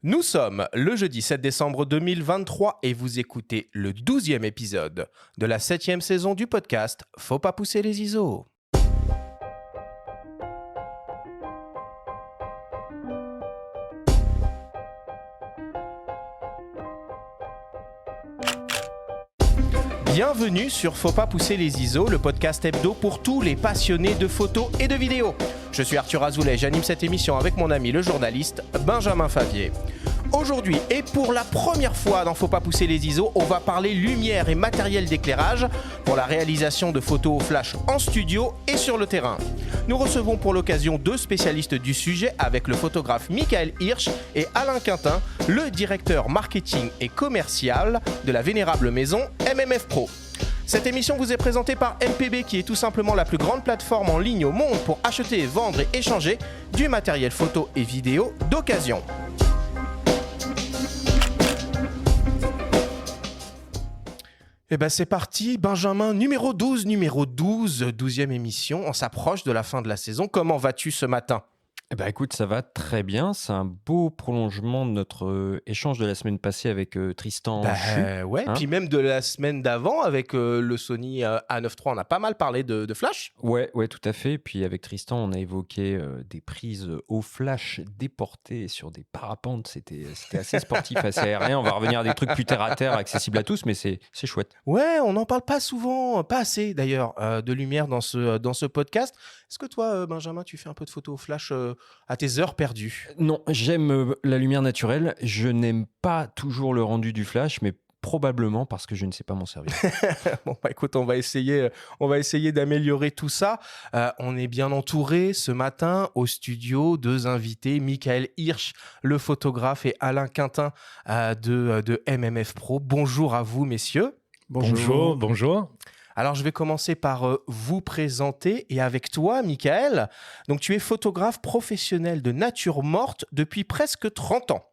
Nous sommes le jeudi 7 décembre 2023 et vous écoutez le 12e épisode de la 7e saison du podcast Faut pas pousser les ISO. Bienvenue sur Faut pas pousser les ISO, le podcast hebdo pour tous les passionnés de photos et de vidéos. Je suis Arthur Azoulay, j'anime cette émission avec mon ami le journaliste Benjamin Favier. Aujourd'hui, et pour la première fois dans Faut pas pousser les ISO, on va parler lumière et matériel d'éclairage pour la réalisation de photos au flash en studio et sur le terrain. Nous recevons pour l'occasion deux spécialistes du sujet avec le photographe Michael Hirsch et Alain Quintin, le directeur marketing et commercial de la vénérable maison MMF Pro. Cette émission vous est présentée par MPB qui est tout simplement la plus grande plateforme en ligne au monde pour acheter, vendre et échanger du matériel photo et vidéo d'occasion. Eh ben c'est parti, Benjamin, numéro 12, 12e émission, on s'approche de la fin de la saison. Comment vas-tu ce matin ? Eh ben écoute, ça va très bien. C'est un beau prolongement de notre échange de la semaine passée avec Tristan Chu. Ouais, puis même de la semaine d'avant avec le Sony A9 III, on a pas mal parlé de flash. Ouais, tout à fait. Puis avec Tristan, on a évoqué des prises au flash déportées sur des parapentes. C'était assez sportif, assez aérien. On va revenir à des trucs plus terre à terre, accessibles à tous, mais c'est chouette. Ouais, on n'en parle pas souvent, pas assez d'ailleurs, de lumière dans ce podcast. Est-ce que toi, Benjamin, tu fais un peu de photos au flash à tes heures perdues ? Non, j'aime la lumière naturelle. Je n'aime pas toujours le rendu du flash, mais probablement parce que je ne sais pas m'en servir. Bon, bah écoute, on va essayer d'améliorer tout ça. On est bien entouré ce matin au studio, deux invités, Michael Hirsch, le photographe, et Alain Quintin de MMF Pro. Bonjour à vous, messieurs. Bonjour. Alors, je vais commencer par vous présenter et avec toi, Michael. Donc, tu es photographe professionnel de nature morte depuis presque 30 ans.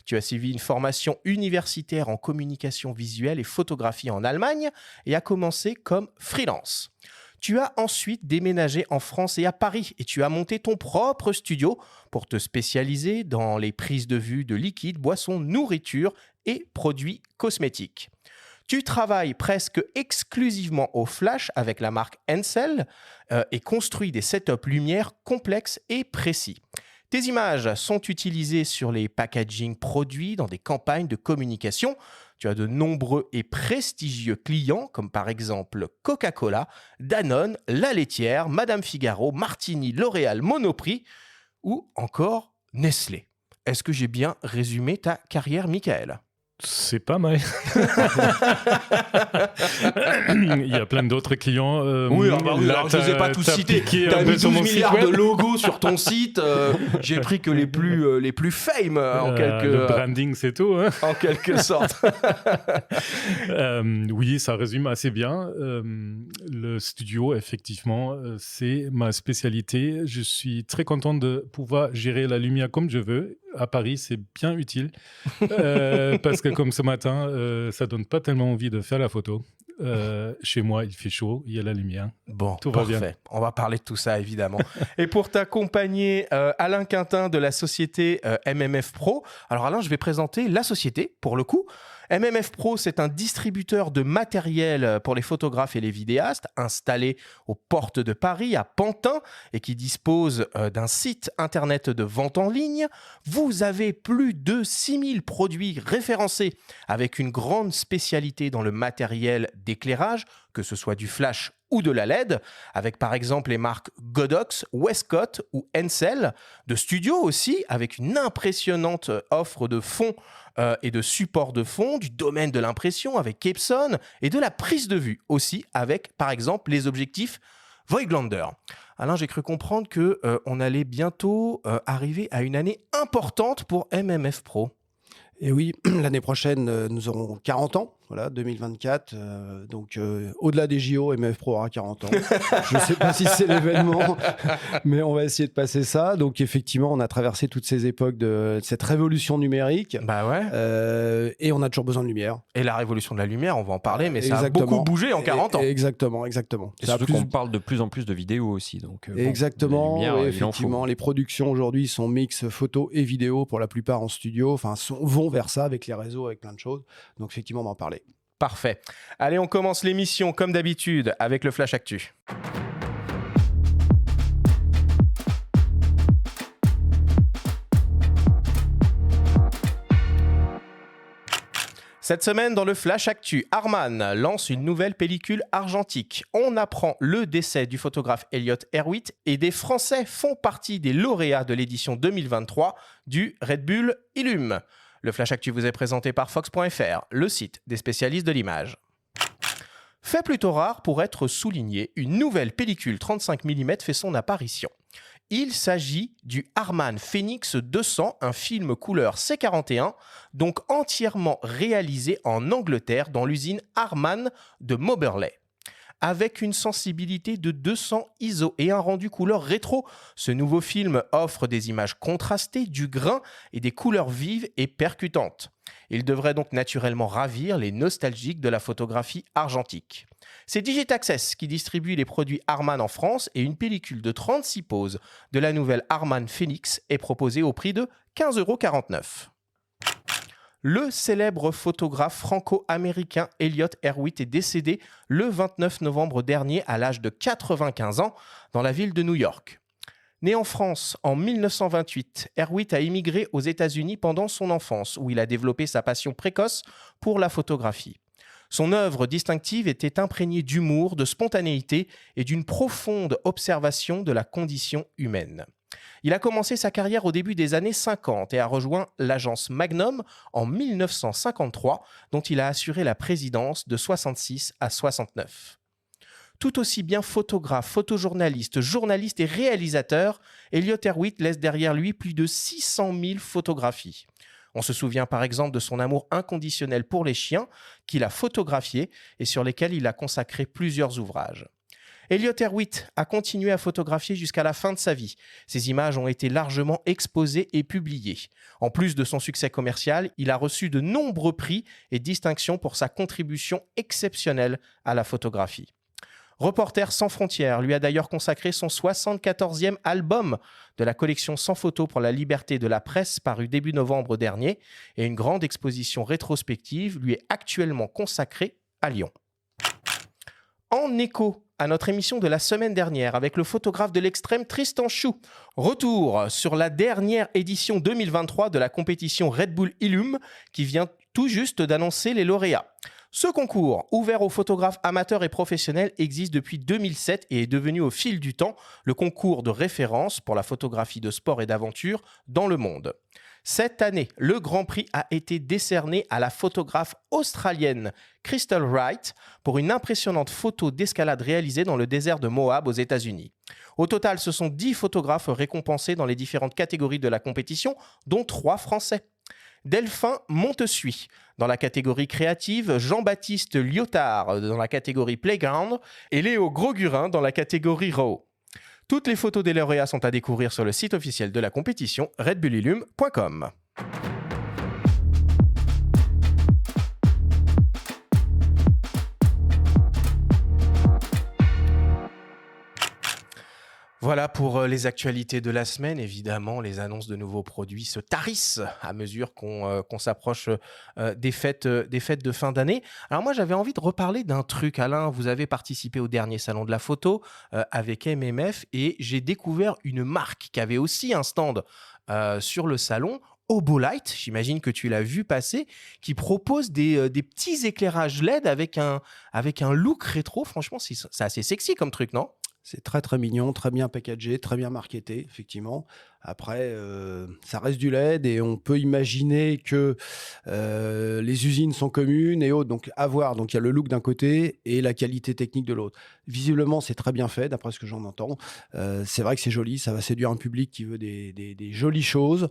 Tu as suivi une formation universitaire en communication visuelle et photographie en Allemagne et as commencé comme freelance. Tu as ensuite déménagé en France et à Paris et tu as monté ton propre studio pour te spécialiser dans les prises de vue de liquides, boissons, nourriture et produits cosmétiques. Tu travailles presque exclusivement au flash avec la marque Hensel et construis des setups lumière complexes et précis. Tes images sont utilisées sur les packaging produits dans des campagnes de communication. Tu as de nombreux et prestigieux clients comme par exemple Coca-Cola, Danone, La Laitière, Madame Figaro, Martini, L'Oréal, Monoprix ou encore Nestlé. Est-ce que j'ai bien résumé ta carrière, Michael ? C'est pas mal. Il y a plein d'autres clients. Oui, alors je ne les ai pas tous cités. Tu as mis 12 milliards de logos sur ton site. J'ai pris que les plus fame en quelque... Le branding, c'est tout. Hein. En quelque sorte. Oui, ça résume assez bien. Le studio, effectivement, c'est ma spécialité. Je suis très content de pouvoir gérer la lumière comme je veux. À Paris, c'est bien utile parce que comme ce matin, ça donne pas tellement envie de faire la photo. Chez moi, il fait chaud, il y a la lumière. Bon, tout parfait. va bien. On va parler de tout ça, évidemment. Et pour t'accompagner, Alain Quintin de la société MMF Pro. Alors Alain, je vais présenter la société, pour le coup. MMF Pro, c'est un distributeur de matériel pour les photographes et les vidéastes installé aux portes de Paris, à Pantin, et qui dispose d'un site internet de vente en ligne. Vous avez plus de 6000 produits référencés avec une grande spécialité dans le matériel d'éclairage, que ce soit du flash ou de la LED, avec par exemple les marques Godox, Westcott ou Hensel, de studio aussi, avec une impressionnante offre de fonds et de support de fond, du domaine de l'impression avec Epson et de la prise de vue aussi avec par exemple les objectifs Voigtlander. Alain, j'ai cru comprendre qu'on allait bientôt arriver à une année importante pour MMF Pro. Et oui, l'année prochaine, nous aurons 40 ans. voilà, 2024. Donc, au-delà des JO, MF Pro aura 40 ans. Je ne sais pas si c'est l'événement, mais on va essayer de passer ça. Donc, effectivement, on a traversé toutes ces époques de cette révolution numérique. Bah ouais. Et on a toujours besoin de lumière. Et la révolution de la lumière, on va en parler, mais ça a Exactement. beaucoup bougé en 40 ans. Exactement. Et Ça a surtout qu'on parle de plus en plus de vidéos aussi. Donc, Exactement, la lumière, oui, il en faut. effectivement. Les productions aujourd'hui sont mix photo et vidéo pour la plupart en studio. Enfin, vont vers ça avec les réseaux, avec plein de choses. Donc, effectivement, on va en parler. Parfait. Allez, on commence l'émission comme d'habitude avec le Flash Actu. Cette semaine, dans le Flash Actu, Harman lance une nouvelle pellicule argentique. On apprend le décès du photographe Elliott Erwitt et des Français font partie des lauréats de l'édition 2023 du Red Bull Illum. Le Flash Actu vous est présenté par Fox.fr, le site des spécialistes de l'image. Fait plutôt rare pour être souligné, une nouvelle pellicule 35 mm fait son apparition. Il s'agit du Harman Phoenix 200, un film couleur C41, donc entièrement réalisé en Angleterre dans l'usine Harman de Moberley. Avec une sensibilité de 200 ISO et un rendu couleur rétro, ce nouveau film offre des images contrastées, du grain et des couleurs vives et percutantes. Il devrait donc naturellement ravir les nostalgiques de la photographie argentique. C'est Digitaccess qui distribue les produits Harman en France et une pellicule de 36 poses de la nouvelle Harman Phoenix est proposée au prix de 15,49 €. Le célèbre photographe franco-américain Elliott Erwitt est décédé le 29 novembre dernier à l'âge de 95 ans dans la ville de New York. Né en France en 1928, Erwitt a immigré aux États-Unis pendant son enfance où il a développé sa passion précoce pour la photographie. Son œuvre distinctive était imprégnée d'humour, de spontanéité et d'une profonde observation de la condition humaine. Il a commencé sa carrière au début des années 50 et a rejoint l'agence Magnum en 1953, dont il a assuré la présidence de 66 à 69. Tout aussi bien photographe, photojournaliste, journaliste et réalisateur, Elliott Erwitt laisse derrière lui plus de 600 000 photographies. On se souvient par exemple de son amour inconditionnel pour les chiens, qu'il a photographiés et sur lesquels il a consacré plusieurs ouvrages. Elliott Erwitt a continué à photographier jusqu'à la fin de sa vie. Ses images ont été largement exposées et publiées. En plus de son succès commercial, il a reçu de nombreux prix et distinctions pour sa contribution exceptionnelle à la photographie. Reporters sans frontières lui a d'ailleurs consacré son 74e album de la collection Sans photos pour la liberté de la presse paru début novembre dernier et une grande exposition rétrospective lui est actuellement consacrée à Lyon. En écho à notre émission de la semaine dernière avec le photographe de l'extrême Tristan Chou, retour sur la dernière édition 2023 de la compétition Red Bull Illum qui vient tout juste d'annoncer les lauréats. Ce concours, ouvert aux photographes amateurs et professionnels, existe depuis 2007 et est devenu au fil du temps le concours de référence pour la photographie de sport et d'aventure dans le monde. Cette année, le Grand Prix a été décerné à la photographe australienne Crystal Wright pour une impressionnante photo d'escalade réalisée dans le désert de Moab aux États-Unis. Au total, ce sont 10 photographes récompensés dans les différentes catégories de la compétition, dont 3 Français. Delphin Montesuit dans la catégorie créative, Jean-Baptiste Lyotard dans la catégorie Playground et Léo Grosgurin dans la catégorie Raw. Toutes les photos des lauréats sont à découvrir sur le site officiel de la compétition redbullillum.com. Voilà pour les actualités de la semaine. Évidemment, les annonces de nouveaux produits se tarissent à mesure qu'on s'approche des fêtes de fin d'année. Alors moi, j'avais envie de reparler d'un truc. Alain, vous avez participé au dernier salon de la photo avec MMF et j'ai découvert une marque qui avait aussi un stand sur le salon, Obolight, j'imagine que tu l'as vu passer, qui propose des petits éclairages LED avec un look rétro. Franchement, c'est assez sexy comme truc, non ? C'est très très mignon, très bien packagé, très bien marketé, effectivement. Après, ça reste du LED et on peut imaginer que les usines sont communes et autres. Donc, à voir. Donc, il y a le look d'un côté et la qualité technique de l'autre. Visiblement, c'est très bien fait, d'après ce que j'en entends. C'est vrai que c'est joli, ça va séduire un public qui veut des jolies choses.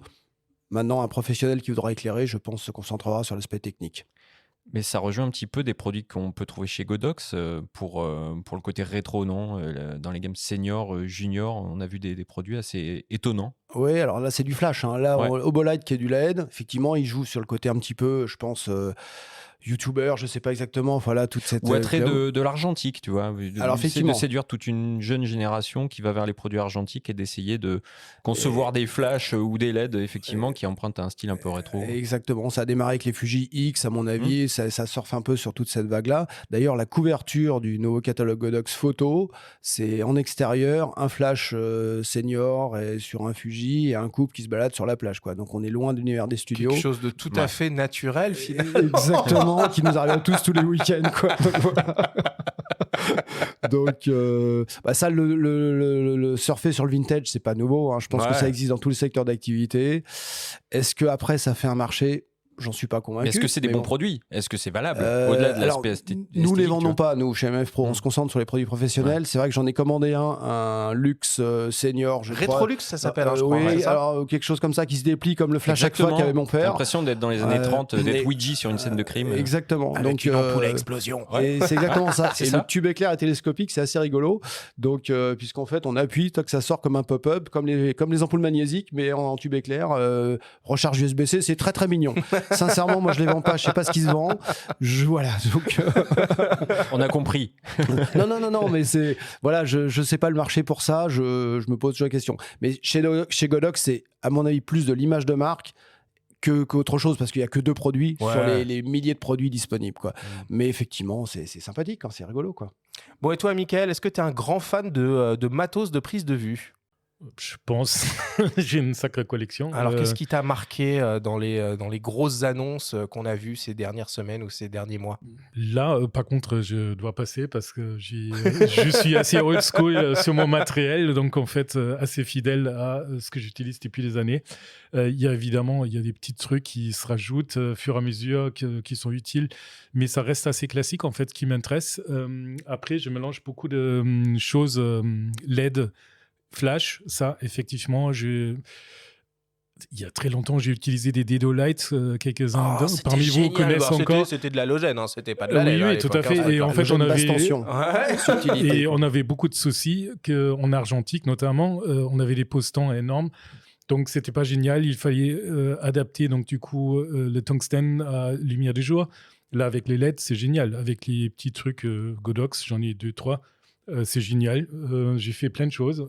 Maintenant, un professionnel qui voudra éclairer, je pense, se concentrera sur l'aspect technique. Mais ça rejoint un petit peu des produits qu'on peut trouver chez Godox pour le côté rétro, non? Dans les gammes senior, junior, on a vu des produits assez étonnants. Oui, alors là, c'est du flash. Hein. Là, Ouais. Obolite qui est du LED, effectivement, il joue sur le côté un petit peu, je pense, YouTuber, je sais pas exactement. Voilà, toute cette. Ou attrait de l'argentique, tu vois. Alors, Essayer effectivement. de séduire toute une jeune génération qui va vers les produits argentiques et d'essayer de concevoir des flashs ou des LED, effectivement, qui empruntent un style un peu rétro. Exactement, ça a démarré avec les Fuji X, à mon avis, ça surfe un peu sur toute cette vague-là. D'ailleurs, la couverture du nouveau catalogue Godox photo, c'est en extérieur, un flash senior et sur un Fuji et un couple qui se balade sur la plage, quoi. Donc on est loin de l'univers des studios. Quelque chose de tout à fait naturel, finalement. Exactement, qui nous arrive tous les week-ends, quoi. Donc, voilà. Donc ça, le surfer sur le vintage, c'est pas nouveau. Hein. Je pense que ça existe dans tous les secteurs d'activité. Est-ce que après ça fait un marché? J'en suis pas convaincu. Mais est-ce que c'est des bons produits? Est-ce que c'est valable au-delà de l'aspect esthétique? Nous les vendons pas, nous chez MF Pro, on se concentre sur les produits professionnels. C'est vrai que j'en ai commandé un luxe senior, je crois. Rétrolux, ça s'appelle, je crois. Oui, Ouais, ça. alors quelque chose comme ça qui se déplie comme le flash Exactement. Aqua qu'avait mon J'ai père. l'impression d'être dans les années 30, d'être mais- Ouija sur une scène de crime. Exactement. Avec Donc une ampoule à explosion. et c'est exactement ça. C'est Et ça. le tube éclair est télescopique, c'est assez rigolo. Donc, puisqu'en fait, on appuie, que ça sort comme un pop-up, comme les ampoules magnésiques, mais en tube éclair. Recharge USB-C, c'est très très mignon. Sincèrement, moi, je les vends pas. Je sais pas ce qui se vend. Voilà. Donc, On a compris. non, mais c'est voilà, je sais pas le marché pour ça. Je me pose toujours la question. Mais chez Godox, c'est à mon avis plus de l'image de marque qu'autre chose, parce qu'il y a que 2 produits sur les milliers de produits disponibles, quoi. Mais effectivement, c'est sympathique, hein, c'est rigolo, quoi. Bon, et toi, Michael, est-ce que tu es un grand fan de matos de prise de vue? Je pense. J'ai une sacrée collection. Alors, qu'est-ce qui t'a marqué dans les grosses annonces qu'on a vues ces dernières semaines ou ces derniers mois? Là, par contre, je dois passer parce que je suis assez old school sur mon matériel, donc en fait assez fidèle à ce que j'utilise depuis des années. Il y a évidemment des petits trucs qui se rajoutent au fur et à mesure qui sont utiles, mais ça reste assez classique en fait qui m'intéresse. Après, je mélange beaucoup de choses LED, flash, ça effectivement, il y a très longtemps, j'ai utilisé des Dedolight, quelques-uns parmi vous connaissent encore. C'était de l'halogène, hein, c'était pas de la LED. Oui, tout à fait. Et en fait, on avait, Ouais. et on avait beaucoup de soucis en argentique, notamment. On avait des postants énormes. Donc, c'était pas génial. Il fallait adapter, donc, du coup, le tungstène à lumière du jour. Là, avec les LED, c'est génial. Avec les petits trucs Godox, j'en ai 2-3. C'est génial. J'ai fait plein de choses.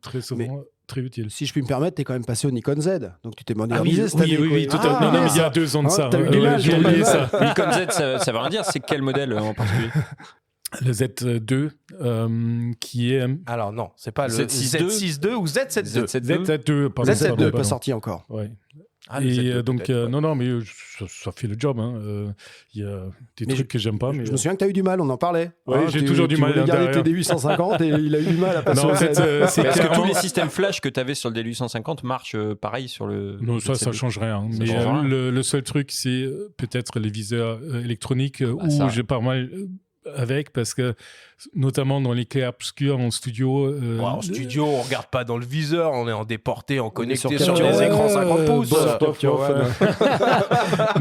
Très souvent. Très utile. Si je puis me permettre, t'es quand même passé au Nikon Z, donc tu t'es modernisé cette année. Oui, tout à fait. Non, mais il y a 2 ans de ça. T'as eu du mal, J'ai oublié ça. Nikon Z, ça veut rien dire. C'est quel modèle en particulier? Le Z2, qui est... Alors non, c'est pas le Z6 Z62 ou Z72. Z2, pardon. Z2 pas sorti encore. Ouais. Ah, le Et Z2 donc, peut-être, ouais. non, mais ça fait le job. Hein. Il y a des Mais trucs que j'aime pas. Mais Je me souviens que tu as eu du mal, on en parlait. Ouais, j'ai toujours du mal Tu voulais garder l'intérieur. tes D850 et il a eu du mal à passer Non, au en fait, Z. c'est Est-ce que clairement- tous les systèmes flash que tu avais sur le D850 marchent pareil sur le. Non, ça Z7? change rien. Ça Mais change rien. le seul truc, c'est peut-être les viseurs électroniques où ça. j'ai pas mal avec, parce que notamment dans les clairs obscurs en studio. En studio, on regarde pas dans le viseur, on est en déporté, en connecté sur sur capture, des ouais, écrans 50 pouces. sur capture, ouais.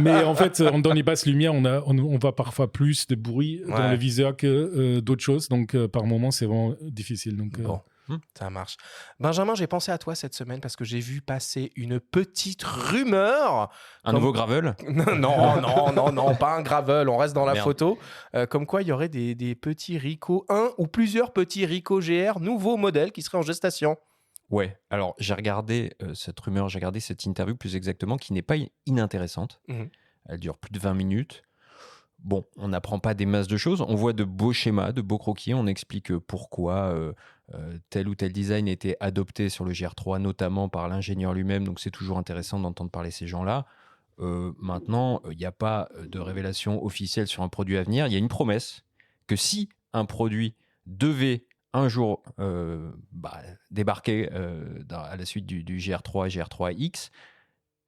Mais en fait, dans les basses lumières, on voit parfois plus de bruit dans Ouais. le viseur que d'autres choses. Donc, par moment, c'est vraiment difficile. Donc, Bon, ça marche. Benjamin, j'ai pensé à toi cette semaine parce que j'ai vu passer une petite rumeur. Un nouveau gravel? Non, pas un gravel, on reste dans la Merde. photo. Comme quoi, il y aurait des petits Ricoh, un ou plusieurs petits Ricoh GR, nouveaux modèles qui seraient en gestation. Ouais, alors j'ai regardé cette rumeur, j'ai regardé cette interview plus exactement, qui n'est pas inintéressante. Mhm. Elle dure plus de 20 minutes. Bon, on n'apprend pas des masses de choses, on voit de beaux schémas, de beaux croquis, on explique pourquoi tel ou tel design a été adopté sur le GR3, notamment par l'ingénieur lui-même, donc c'est toujours intéressant d'entendre parler ces gens-là. Maintenant, il n'y a pas de révélation officielle sur un produit à venir, il y a une promesse que si un produit devait un jour débarquer à la suite du GR3 et GR3X,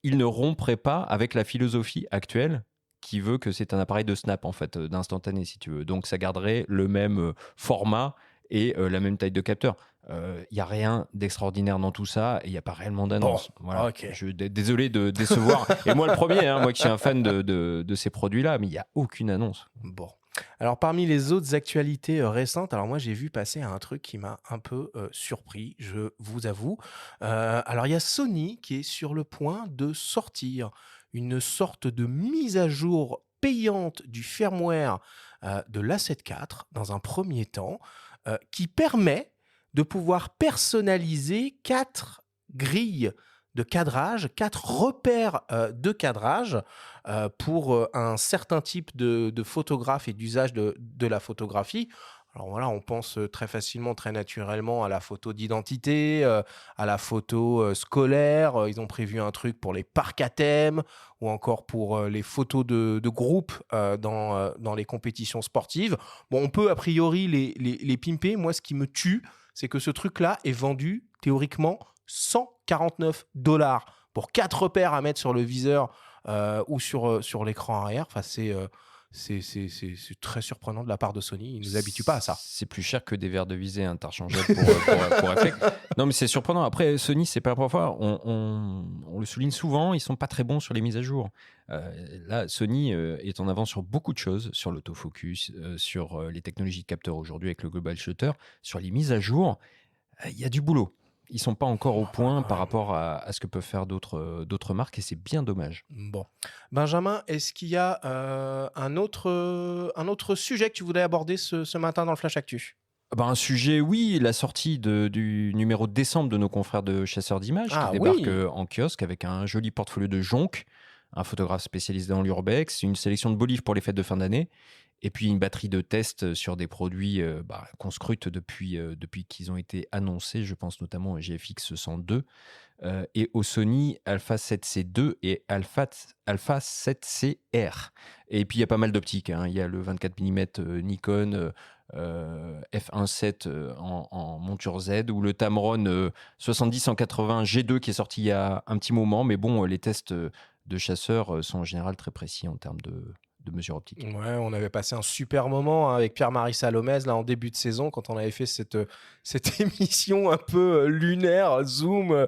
il ne romprait pas avec la philosophie actuelle qui veut que c'est un appareil de snap, en fait, d'instantané, si tu veux. Donc, ça garderait le même format et la même taille de capteur. Il n'y a rien d'extraordinaire dans tout ça et il n'y a pas réellement d'annonce. Bon, Voilà. ok. Désolé de décevoir. Et moi, le premier, hein, moi qui suis un fan de ces produits-là, mais il n'y a aucune annonce. Bon. Alors, parmi les autres actualités récentes, alors moi, j'ai vu passer un truc qui m'a un peu surpris, je vous avoue. Alors, il y a Sony qui est sur le point de sortir une sorte de mise à jour payante du firmware de l'A7 IV dans un premier temps, qui permet de pouvoir personnaliser 4 grilles de cadrage, 4 repères de cadrage pour un certain type de photographe et d'usage de la photographie. Alors voilà, on pense très facilement, très naturellement à la photo d'identité, à la photo scolaire. Ils ont prévu un truc pour les parcs à thème ou encore pour les photos de groupe dans les compétitions sportives. Bon, on peut a priori les pimper. Moi, ce qui me tue, c'est que ce truc-là est vendu théoriquement 149 $ pour 4 repères à mettre sur le viseur ou sur l'écran arrière. Enfin, c'est très surprenant de la part de Sony. Ils ne nous habituent pas à ça. C'est plus cher que des verres de visée interchangeables pour réflexe. Non, mais c'est surprenant. Après, Sony, c'est pas la première fois. On le souligne souvent, ils sont pas très bons sur les mises à jour. Là, Sony est en avance sur beaucoup de choses, sur l'autofocus, sur les technologies de capteurs aujourd'hui avec le Global Shutter, sur les mises à jour. Il y a du boulot. Ils sont pas encore au point par rapport à ce que peuvent faire d'autres marques et c'est bien dommage. Bon. Benjamin, est-ce qu'il y a un autre sujet que tu voulais aborder ce matin dans le Flash Actu? Un sujet, oui, la sortie du numéro de décembre de nos confrères de Chasseurs d'images Ah qui débarque oui. en kiosque avec un joli portfolio de jonques, un photographe spécialisé dans l'urbex, une sélection de beaux livres pour les fêtes de fin d'année, et puis une batterie de tests sur des produits qu'on scrute depuis qu'ils ont été annoncés. Je pense notamment au GFX 102 et au Sony Alpha 7C II et Alpha 7CR. Et puis il y a pas mal d'optiques. Il y a le 24 mm Nikon f1.7 en monture Z ou le Tamron 70-180 G2 qui est sorti il y a un petit moment. Mais bon, les tests de chasseurs sont en général très précis en termes de mesures optiques. Ouais, on avait passé un super moment avec Pierre-Marie Salomès là en début de saison quand on avait fait cette émission un peu lunaire, zoom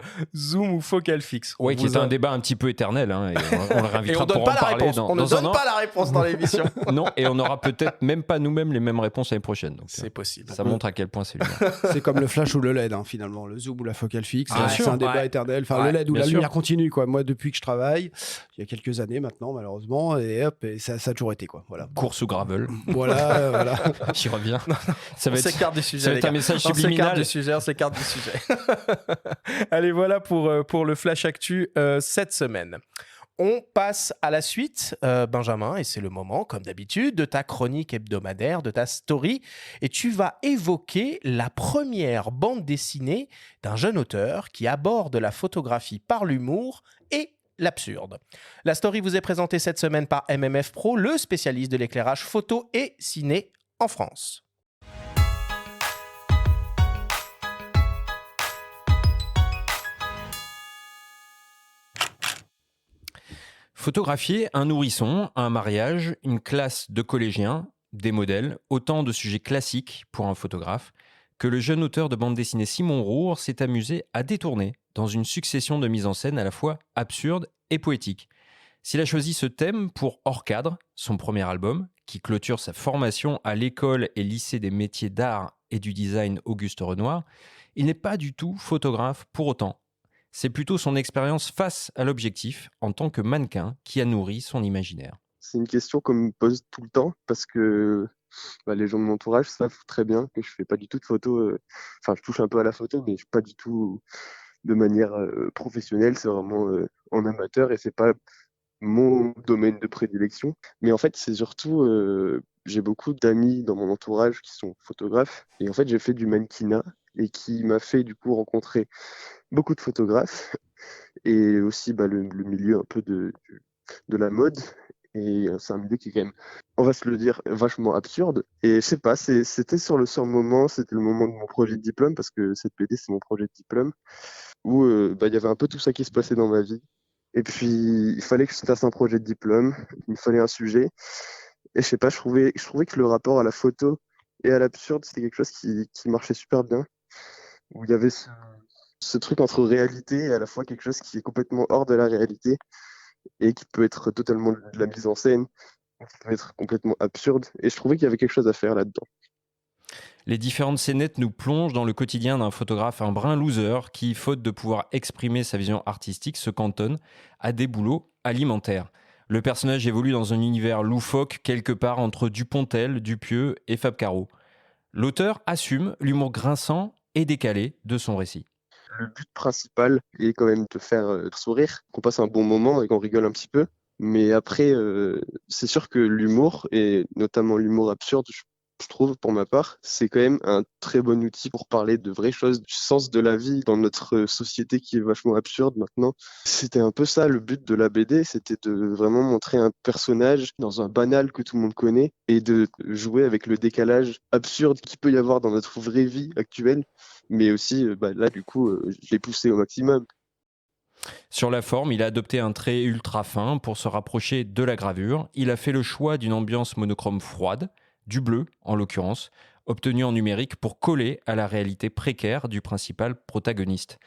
ou focal fixe. Oui, qui est un débat un petit peu éternel. Et on le réinvitera pour en parler on ne donne pas la réponse dans l'émission. Non, et on n'aura peut-être même pas nous-mêmes les mêmes réponses l'année prochaine. Donc, c'est possible. Ça montre à quel point c'est lunaire. C'est comme le flash ou le LED, finalement, le zoom ou la focale fixe. C'est un débat éternel. Enfin, Ouais, le LED ou bien la sûr. lumière continue, quoi. Moi, depuis que je travaille, il y a quelques années maintenant, malheureusement, et hop, et ça a toujours été, quoi. Voilà. Course ou gravel. Voilà. J'y reviens. Ça On va être, s'écarte du ça sujet, va les être un gars. message On s'écarte subliminal. du sujet, on s'écarte du sujet. Allez, voilà pour le Flash Actu cette semaine. On passe à la suite, Benjamin, et c'est le moment, comme d'habitude, de ta chronique hebdomadaire, de ta story, et tu vas évoquer la première bande dessinée d'un jeune auteur qui aborde la photographie par l'humour et l'absurde. La story vous est présentée cette semaine par MMF Pro, le spécialiste de l'éclairage photo et ciné en France. Photographier un nourrisson, un mariage, une classe de collégiens, des modèles, autant de sujets classiques pour un photographe que le jeune auteur de bande dessinée Simon Roure s'est amusé à détourner dans une succession de mises en scène à la fois absurdes et poétiques. S'il a choisi ce thème pour Hors Cadre, son premier album, qui clôture sa formation à l'école et lycée des métiers d'art et du design Auguste Renoir, il n'est pas du tout photographe pour autant. C'est plutôt son expérience face à l'objectif en tant que mannequin qui a nourri son imaginaire. C'est une question qu'on me pose tout le temps parce que les gens de mon entourage savent très bien que je fais pas du tout de photo. Enfin, je touche un peu à la photo, mais je pas du tout de manière professionnelle. C'est vraiment en amateur et c'est pas mon domaine de prédilection. Mais en fait, c'est surtout j'ai beaucoup d'amis dans mon entourage qui sont photographes et en fait, j'ai fait du mannequinat et qui m'a fait du coup rencontrer beaucoup de photographes et aussi le milieu un peu de la mode. Et c'est un milieu qui est quand même, on va se le dire, vachement absurde. Et je sais pas, c'était sur le moment, c'était le moment de mon projet de diplôme, parce que cette BD, c'est mon projet de diplôme, où il y avait un peu tout ça qui se passait dans ma vie. Et puis, il fallait que je fasse un projet de diplôme, il me fallait un sujet. Et je sais pas, je trouvais que le rapport à la photo et à l'absurde, c'était quelque chose qui marchait super bien. où il y avait ce truc entre réalité et à la fois quelque chose qui est complètement hors de la réalité et qui peut être totalement de la mise en scène, qui peut être complètement absurde. Et je trouvais qu'il y avait quelque chose à faire là-dedans. Les différentes scénettes nous plongent dans le quotidien d'un photographe un brin loser qui, faute de pouvoir exprimer sa vision artistique, se cantonne à des boulots alimentaires. Le personnage évolue dans un univers loufoque quelque part entre Dupontel, Dupieux et Fab Caro. L'auteur assume l'humour grinçant et décalé de son récit. Le but principal est quand même de faire sourire, qu'on passe un bon moment et qu'on rigole un petit peu. Mais après, c'est sûr que l'humour, et notamment l'humour absurde, je trouve, pour ma part, c'est quand même un très bon outil pour parler de vraies choses, du sens de la vie dans notre société qui est vachement absurde maintenant. C'était un peu ça le but de la BD, c'était de vraiment montrer un personnage dans un banal que tout le monde connaît et de jouer avec le décalage absurde qu'il peut y avoir dans notre vraie vie actuelle. Mais aussi, là, du coup, je l'ai poussé au maximum. Sur la forme, il a adopté un trait ultra fin pour se rapprocher de la gravure. Il a fait le choix d'une ambiance monochrome froide, du bleu en l'occurrence, obtenu en numérique pour coller à la réalité précaire du principal protagoniste.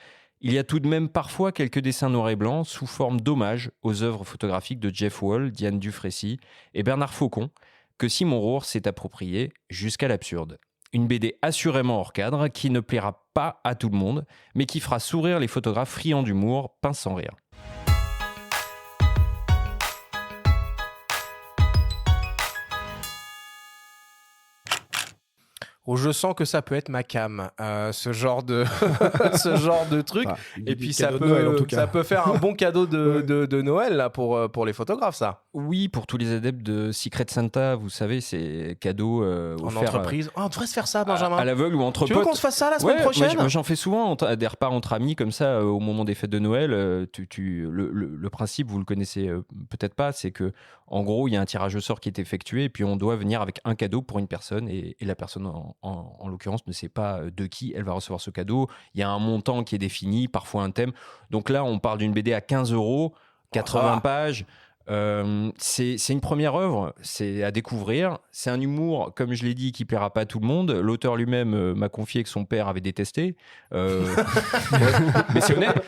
Il y a tout de même parfois quelques dessins noirs et blancs sous forme d'hommage aux œuvres photographiques de Jeff Wall, Diane Dufrécy et Bernard Faucon, que Simon Roure s'est approprié jusqu'à l'absurde. Une BD assurément hors cadre qui ne plaira pas à tout le monde, mais qui fera sourire les photographes friands d'humour, pince sans rire. Oh, je sens que ça peut être ma cam, ce genre de ce genre de truc. Enfin, Et puis cadeau de Noël, en tout cas. ça peut faire un bon cadeau de Noël là pour les photographes, ça. Oui, pour tous les adeptes de Secret Santa, vous savez, c'est cadeau En offert entreprise. Oh, on devrait se faire ça, Benjamin. à l'aveugle ou entre Tu veux potes. qu'on se fasse ça la semaine Ouais, prochaine? moi, j'en fais souvent à des repas entre amis comme ça au moment des fêtes de Noël. Le principe, vous le connaissez peut-être pas, c'est que en gros, il y a un tirage au sort qui est effectué et puis on doit venir avec un cadeau pour une personne et la personne en l'occurrence ne sait pas de qui elle va recevoir ce cadeau. Il y a un montant qui est défini, parfois un thème. Donc là, on parle d'une BD à 15 €, 80 pages. C'est une première œuvre, c'est à découvrir. C'est un humour, comme je l'ai dit, qui plaira pas à tout le monde. L'auteur lui-même m'a confié que son père avait détesté. Mais c'est honnête.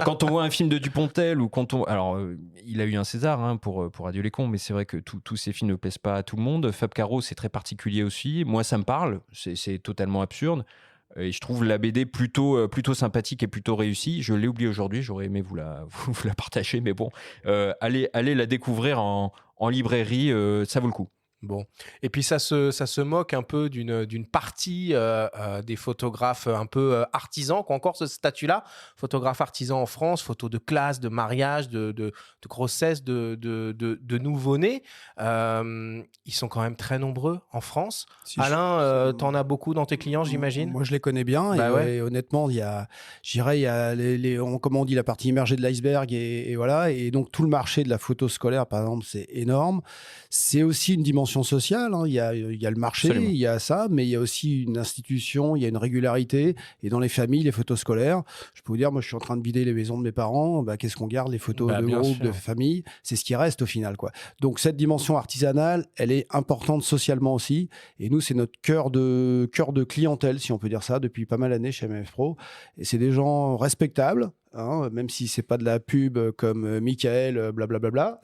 Quand on voit un film de Dupontel ou quand on, alors il a eu un César pour Adieu les cons, mais c'est vrai que tous ces films ne plaisent pas à tout le monde. Fab Caro, c'est très particulier aussi. Moi, ça me parle. C'est totalement absurde. Et je trouve la BD plutôt sympathique et plutôt réussie. Je l'ai oublié aujourd'hui, j'aurais aimé vous la partager, mais bon, allez la découvrir en librairie, ça vaut le coup. Bon. Et puis ça se moque un peu d'une partie des photographes un peu artisans qui ont encore ce statut-là. Photographes artisans en France, photos de classe, de mariage, de grossesse, de nouveau-nés. Ils sont quand même très nombreux en France. Si Alain, t'en as beaucoup dans tes clients, j'imagine? Moi, je les connais bien. Bah et, ouais. et honnêtement, il y a comme on dit, la partie immergée de l'iceberg. Et voilà. Et donc, tout le marché de la photo scolaire, par exemple, c'est énorme. C'est aussi une dimension sociale. Il y a le marché, Absolument. il y a ça, mais il y a aussi une institution, il y a une régularité. Et dans les familles, les photos scolaires, je peux vous dire, moi, je suis en train de vider les maisons de mes parents. Qu'est-ce qu'on garde? Les photos de bien groupe, sûr. de famille. C'est ce qui reste au final, quoi. Donc, cette dimension artisanale, elle est importante socialement aussi. Et nous, c'est notre cœur de clientèle, si on peut dire ça, depuis pas mal d'années chez MF Pro. Et c'est des gens respectables, même si c'est pas de la pub comme Michael, blablabla.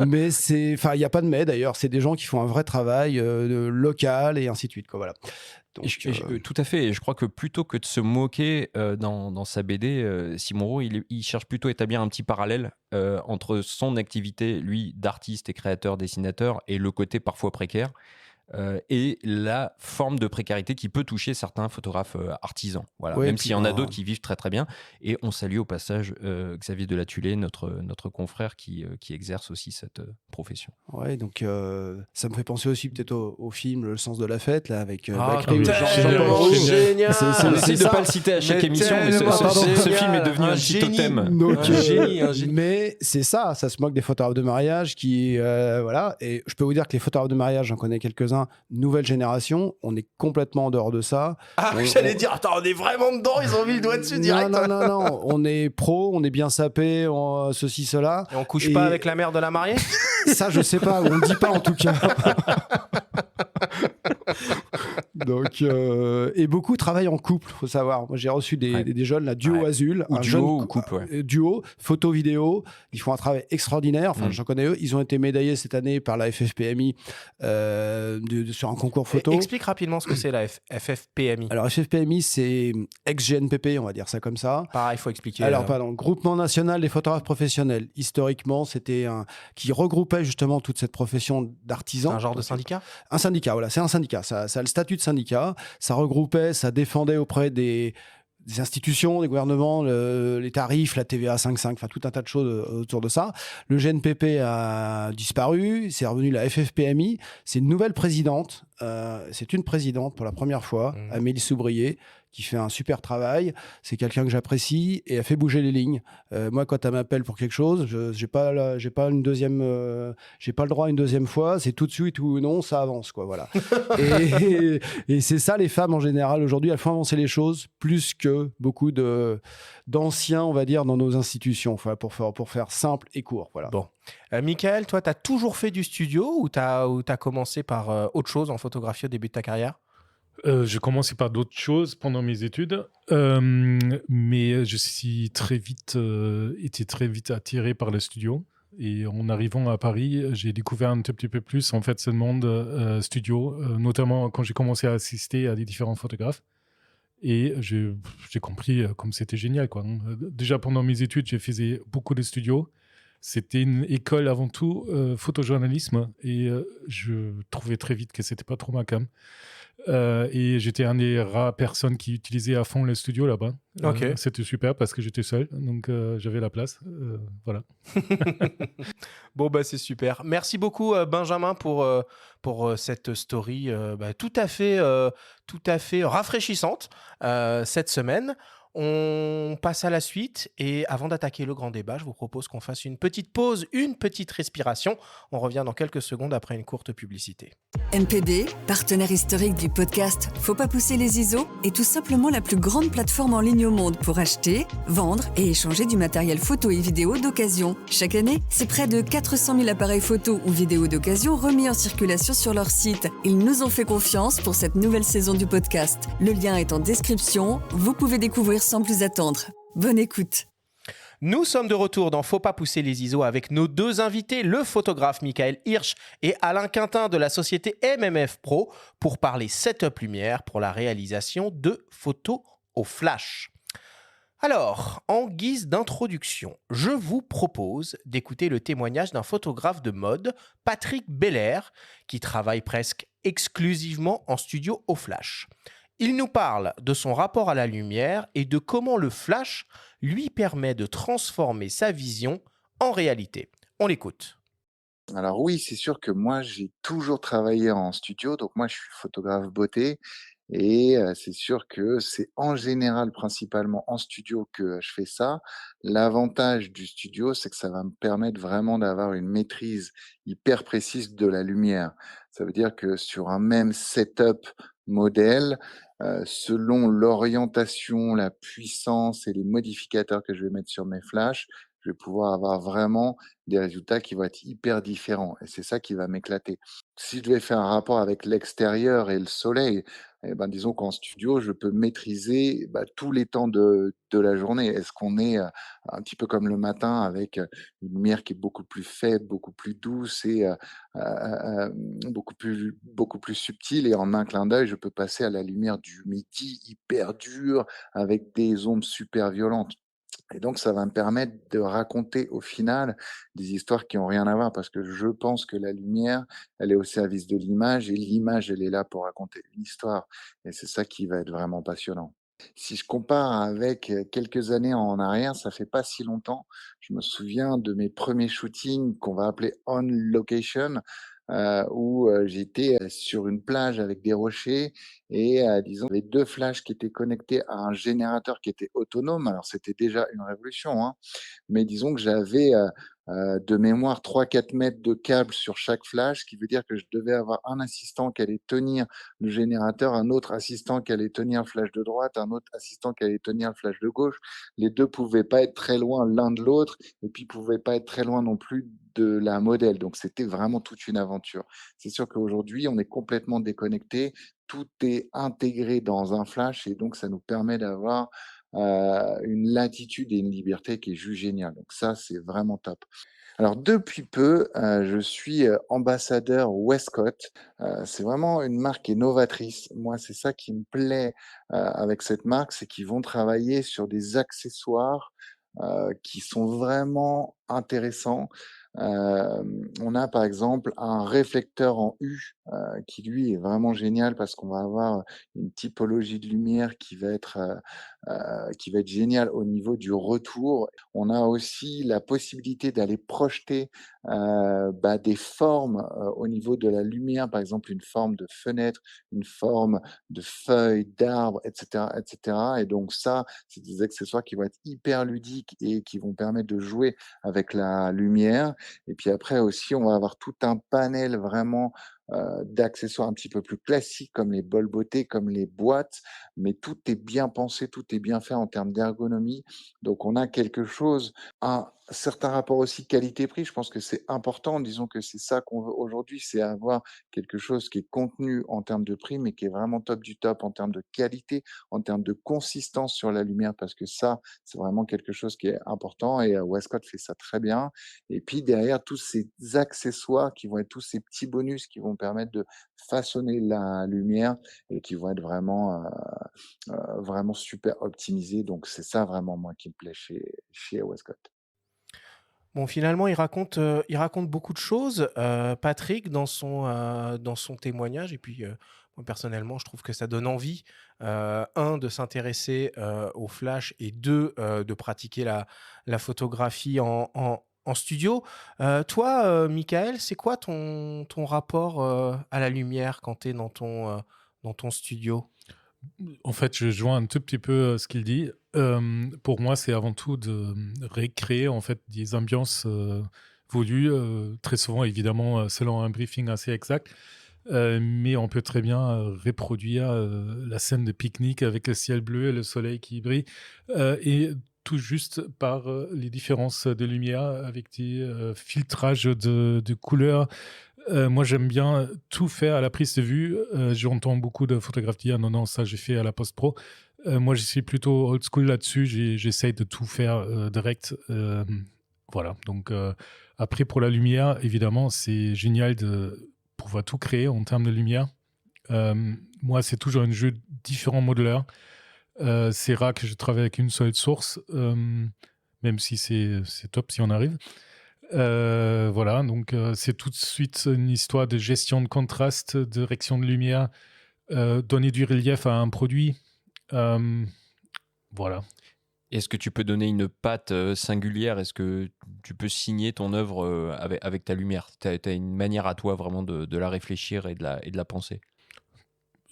Mais il n'y a pas de mais d'ailleurs. C'est des gens qui font un vrai travail local et ainsi de suite, quoi, voilà. Donc, Tout à fait. Et je crois que plutôt que de se moquer dans sa BD, Simon Roux, il cherche plutôt à établir un petit parallèle entre son activité, lui, d'artiste et créateur, dessinateur, et le côté parfois précaire, et la forme de précarité qui peut toucher certains photographes artisans. Voilà. Ouais, Même puis s'il y en a d'autres qui vivent très très bien. Et on salue au passage Xavier Delatulé, notre confrère qui exerce aussi cette profession. ouais, donc ça me fait penser aussi peut-être au film Le Sens de la Fête, là, avec Ah, Bacri, tellement Jean-Paul. génial. On essaie de ça. ne pas le citer à chaque Mais émission, mais tellement ce génial. film est devenu un petit génie. totem. Donc, Un génie. mais c'est ça se moque des photographes de mariage qui, voilà. Et je peux vous dire que les photographes de mariage, j'en connais quelques-uns, nouvelle génération, on est complètement en dehors de ça. Ah, j'allais dire, attends, on est vraiment dedans, ils ont mis le doigt dessus direct. Non, on est pro, on est bien sapé, ceci, cela. Et on couche Et- pas avec la mère de la mariée? Ça, je sais pas, on ne dit pas en tout cas. Donc, et beaucoup travaillent en couple, faut savoir. Moi, j'ai reçu Ouais. des jeunes, là, duo Ouais. Azul, Ou un duo jeune ou couple, ouais. duo, photo vidéo. Ils font un travail extraordinaire. Enfin, j'en connais eux. Ils ont été médaillés cette année par la FFPMI sur un concours photo. Explique rapidement ce que c'est la FFPMI. Alors, FFPMI, c'est ex-GNPP, on va dire ça comme ça. Pareil, il faut expliquer. Alors, pardon, Groupement national des photographes professionnels. Historiquement, c'était qui regroupait justement toute cette profession d'artisan. C'est un genre de syndicat? Un syndicat, voilà, c'est un syndicat. Ça a le statut de syndicat. Ça regroupait, ça défendait auprès des institutions, des gouvernements, les tarifs, la TVA 5,5, enfin tout un tas de choses autour de ça. Le GNPP a disparu, c'est revenu la FFPMI. C'est une nouvelle présidente. C'est une présidente pour la première fois, Amélie Soubrier, qui fait un super travail. C'est quelqu'un que j'apprécie et elle fait bouger les lignes. Moi, quand elle m'appelle pour quelque chose, j'ai pas une deuxième, j'ai pas le droit à une deuxième fois. C'est tout de suite ou non, ça avance, quoi. Voilà. et c'est ça, les femmes en général aujourd'hui, elles font avancer les choses plus que beaucoup d'anciens, on va dire, dans nos institutions. Enfin, pour faire simple et court, voilà. Bon. Michael, toi, tu as toujours fait du studio ou tu as commencé par autre chose en photographie au début de ta carrière? Je commençais par d'autres choses pendant mes études, mais je suis été très vite attiré par le studio. Et en arrivant à Paris, j'ai découvert un tout petit peu plus en fait ce monde studio, notamment quand j'ai commencé à assister à des différents photographes. Et j'ai compris comme c'était génial, quoi. Déjà pendant mes études, j'ai fait beaucoup de studios. C'était une école avant tout photojournalisme et je trouvais très vite que c'était pas trop ma cam. Et j'étais un des rares personnes qui utilisait à fond le studio là-bas. Ok. C'était super parce que j'étais seul, donc j'avais la place. Voilà. Bon, bah, c'est super. Merci beaucoup, Benjamin, pour cette story tout à fait rafraîchissante cette semaine. On passe à la suite et avant d'attaquer le grand débat, je vous propose qu'on fasse une petite pause, une petite respiration. On revient dans quelques secondes après une courte publicité. MPB, partenaire historique du podcast Faut pas pousser les ISO, est tout simplement la plus grande plateforme en ligne au monde pour acheter, vendre et échanger du matériel photo et vidéo d'occasion. Chaque année, c'est près de 400 000 appareils photo ou vidéo d'occasion remis en circulation sur leur site. Ils nous ont fait confiance pour cette nouvelle saison du podcast. Le lien est en description. Vous pouvez découvrir sans plus attendre. Bonne écoute. Nous sommes de retour dans Faut pas pousser les ISO avec nos deux invités, le photographe Michael Hirsch et Alain Quintin de la société MMF Pro, pour parler setup lumière pour la réalisation de photos au flash. Alors, en guise d'introduction, je vous propose d'écouter le témoignage d'un photographe de mode, Patrick Belair, qui travaille presque exclusivement en studio au flash. Il nous parle de son rapport à la lumière et de comment le flash lui permet de transformer sa vision en réalité. On l'écoute. Alors oui, c'est sûr que moi, j'ai toujours travaillé en studio. Donc moi, je suis photographe beauté et c'est sûr que c'est en général principalement en studio que je fais ça. L'avantage du studio, c'est que ça va me permettre vraiment d'avoir une maîtrise hyper précise de la lumière. Ça veut dire que sur un même setup modèle, selon l'orientation, la puissance et les modificateurs que je vais mettre sur mes flashs, je vais pouvoir avoir vraiment des résultats qui vont être hyper différents et c'est ça qui va m'éclater. Si je devais faire un rapport avec l'extérieur et le soleil, eh ben, disons qu'en studio, je peux maîtriser, tous les temps de la journée. Est-ce qu'on est, un petit peu comme le matin avec, une lumière qui est beaucoup plus faible, beaucoup plus douce et beaucoup plus subtile et en un clin d'œil, je peux passer à la lumière du midi hyper dure avec des ombres super violentes. Et donc, ça va me permettre de raconter au final des histoires qui ont rien à voir parce que je pense que la lumière, elle est au service de l'image et l'image, elle est là pour raconter une histoire. Et c'est ça qui va être vraiment passionnant. Si je compare avec quelques années en arrière, ça fait pas si longtemps. Je me souviens de mes premiers shootings qu'on va appeler on location, où j'étais sur une plage avec des rochers et disons, il y avait 2 flashs qui étaient connectés à un générateur qui était autonome. Alors c'était déjà une révolution, hein, mais disons que j'avais, de mémoire 3-4 mètres de câble sur chaque flash, ce qui veut dire que je devais avoir un assistant qui allait tenir le générateur, un autre assistant qui allait tenir le flash de droite, un autre assistant qui allait tenir le flash de gauche. Les deux pouvaient pas être très loin l'un de l'autre et puis pouvaient pas être très loin non plus de la modèle. Donc, c'était vraiment toute une aventure. C'est sûr qu'aujourd'hui, on est complètement déconnecté. Tout est intégré dans un flash et donc ça nous permet d'avoir une latitude et une liberté qui est juste géniale. Donc ça, c'est vraiment top. Alors depuis peu, je suis ambassadeur Westcott. C'est vraiment une marque qui est novatrice. Moi, c'est ça qui me plaît avec cette marque, c'est qu'ils vont travailler sur des accessoires qui sont vraiment intéressants. On a par exemple un réflecteur en U qui lui est vraiment génial parce qu'on va avoir une typologie de lumière qui va être géniale au niveau du retour. On a aussi la possibilité d'aller projeter des formes au niveau de la lumière, par exemple une forme de fenêtre, une forme de feuille, d'arbre, etc., etc. Et donc ça, c'est des accessoires qui vont être hyper ludiques et qui vont permettre de jouer avec la lumière. Et puis après aussi, on va avoir tout un panel vraiment d'accessoires un petit peu plus classiques comme les bols beauté, comme les boîtes, mais tout est bien pensé, tout est bien fait en termes d'ergonomie. Donc on a quelque chose, un certain rapport aussi qualité-prix. Je pense que c'est important. Disons que c'est ça qu'on veut aujourd'hui, c'est avoir quelque chose qui est contenu en termes de prix, mais qui est vraiment top du top en termes de qualité, en termes de consistance sur la lumière, parce que ça, c'est vraiment quelque chose qui est important et Westcott fait ça très bien. Et puis derrière, tous ces accessoires qui vont être tous ces petits bonus qui vont permettre de façonner la lumière et qui vont être vraiment super optimisés. Donc c'est ça vraiment moi qui me plaît chez Westcott. Bon, finalement, il raconte beaucoup de choses, Patrick, dans son témoignage. Et puis, moi, personnellement, je trouve que ça donne envie, un, de s'intéresser au flash et deux, de pratiquer la photographie en studio. Toi, Michael, c'est quoi ton rapport à la lumière quand tu es dans ton studio? En fait, je joins un tout petit peu ce qu'il dit. Pour moi, c'est avant tout de recréer en fait des ambiances voulues, très souvent évidemment selon un briefing assez exact. Mais on peut très bien reproduire la scène de pique-nique avec le ciel bleu et le soleil qui brille, et tout juste par les différences de lumière avec des filtrages de couleurs. Moi, j'aime bien tout faire à la prise de vue. J'entends beaucoup de photographes dire non, non, ça j'ai fait à la post-pro. Moi, je suis plutôt old school là-dessus. J'essaye de tout faire direct. Voilà. Donc, après, pour la lumière, évidemment, c'est génial de pouvoir tout créer en termes de lumière. Moi, c'est toujours un jeu de différents modeleurs. C'est rare que je travaille avec une seule source, même si c'est top si on arrive. Voilà, donc c'est tout de suite une histoire de gestion de contraste, de direction de lumière, donner du relief à un produit. Voilà. Est-ce que tu peux donner une patte singulière? Est-ce que tu peux signer ton œuvre avec ta lumière? Tu as une manière à toi vraiment de la réfléchir et de la penser?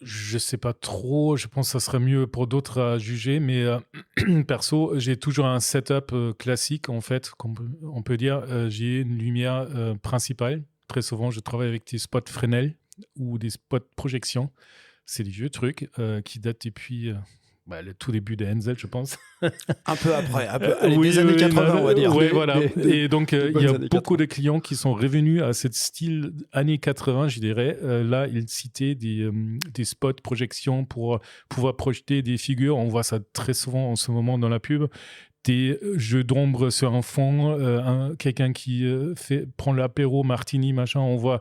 Je sais pas trop, je pense que ça serait mieux pour d'autres à juger, mais perso, j'ai toujours un setup classique, en fait, on peut dire. J'ai une lumière principale. Très souvent, je travaille avec des spots Fresnel ou des spots projection. C'est des vieux trucs qui datent depuis le tout début des Henzel, je pense. Un peu après, allez, des années 80, on va dire. Oui, voilà. Et donc, il y a beaucoup de clients qui sont revenus à ce style années 80, je dirais. Là, ils citaient des spots projection pour pouvoir projeter des figures. On voit ça très souvent en ce moment dans la pub. Des jeux d'ombre sur un fond, quelqu'un qui prend l'apéro, martini, machin. On voit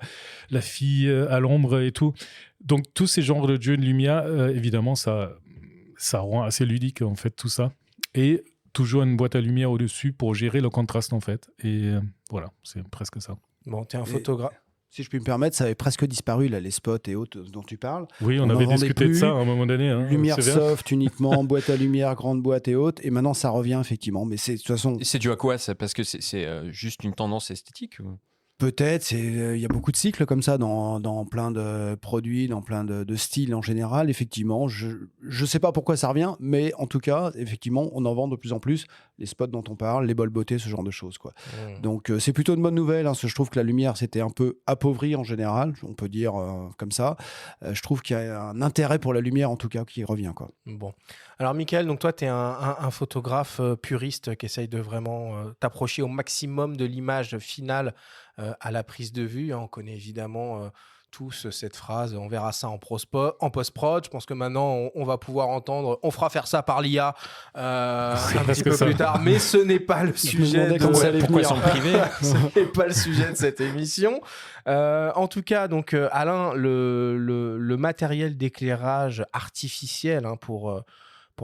la fille à l'ombre et tout. Donc, tous ces genres de jeux de lumière, évidemment, ça rend assez ludique, en fait, tout ça. Et toujours une boîte à lumière au-dessus pour gérer le contraste, en fait. Et voilà, c'est presque ça. Bon, tu es un photographe. Si je puis me permettre, ça avait presque disparu, là, les spots et autres dont tu parles. Oui, on avait discuté de ça à un moment donné. Lumière soft uniquement, boîte à lumière, grande boîte et autres. Et maintenant, ça revient, effectivement. Mais c'est, de toute façon... C'est dû à quoi, ça? Parce que c'est juste une tendance esthétique ou... Peut-être, il y a beaucoup de cycles comme ça dans plein de produits, dans plein de styles en général. Effectivement, je ne sais pas pourquoi ça revient, mais en tout cas, effectivement, on en vend de plus en plus. les spots dont on parle, les bols beauté, ce genre de choses, quoi. Donc c'est plutôt une bonne nouvelle, hein, parce que je trouve que la lumière s'était un peu appauvrie en général, on peut dire comme ça. Je trouve qu'il y a un intérêt pour la lumière, en tout cas, qui revient, quoi. Bon. Alors, Mickaël, donc toi, tu es un photographe puriste qui essaye de vraiment t'approcher au maximum de l'image finale à la prise de vue. Hein. On connaît évidemment tous cette phrase, on verra ça en post-prod. Je pense que maintenant, on va pouvoir entendre, on fera faire ça par l'IA un petit peu plus tard, mais ce n'est pas le sujet de pourquoi ils sont privés. ce n'est pas le sujet de cette émission. En tout cas, donc Alain, le matériel d'éclairage artificiel hein, pour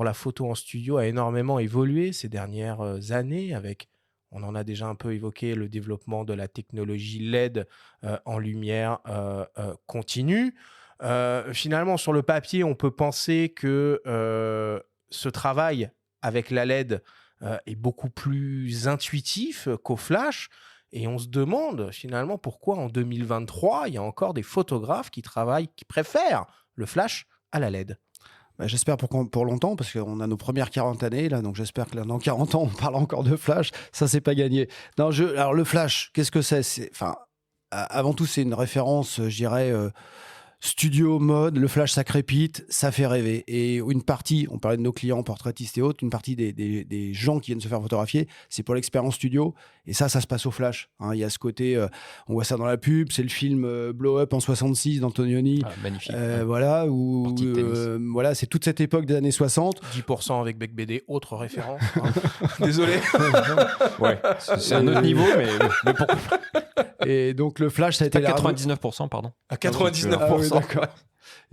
la photo en studio a énormément évolué ces dernières années avec, on en a déjà un peu évoqué, le développement de la technologie LED en lumière continue. Finalement, sur le papier, on peut penser que ce travail avec la LED est beaucoup plus intuitif qu'au flash. Et on se demande finalement pourquoi en 2023, il y a encore des photographes qui préfèrent le flash à la LED. J'espère pour longtemps, parce qu'on a nos premières 40 années, là, donc j'espère que là, dans 40 ans, on parle encore de flash. Ça, c'est pas gagné. Non, alors, le flash, qu'est-ce que c'est? Avant tout, c'est une référence, je dirais, studio, mode, le flash, ça crépite, ça fait rêver. Et une partie, on parlait de nos clients, portraitistes et autres, une partie des gens qui viennent se faire photographier, c'est pour l'expérience studio. Et ça se passe au flash. Hein. Il y a ce côté, on voit ça dans la pub, c'est le film Blow Up en 66 d'Antonioni. Magnifique. Voilà, voilà, c'est toute cette époque des années 60. 10% avec Bec BD, autre référence. Hein. Désolé. Ouais, c'est un autre niveau, mais pourquoi? Et donc le flash, ça a été 99%, pardon. À 99%. Ah oui, d'accord.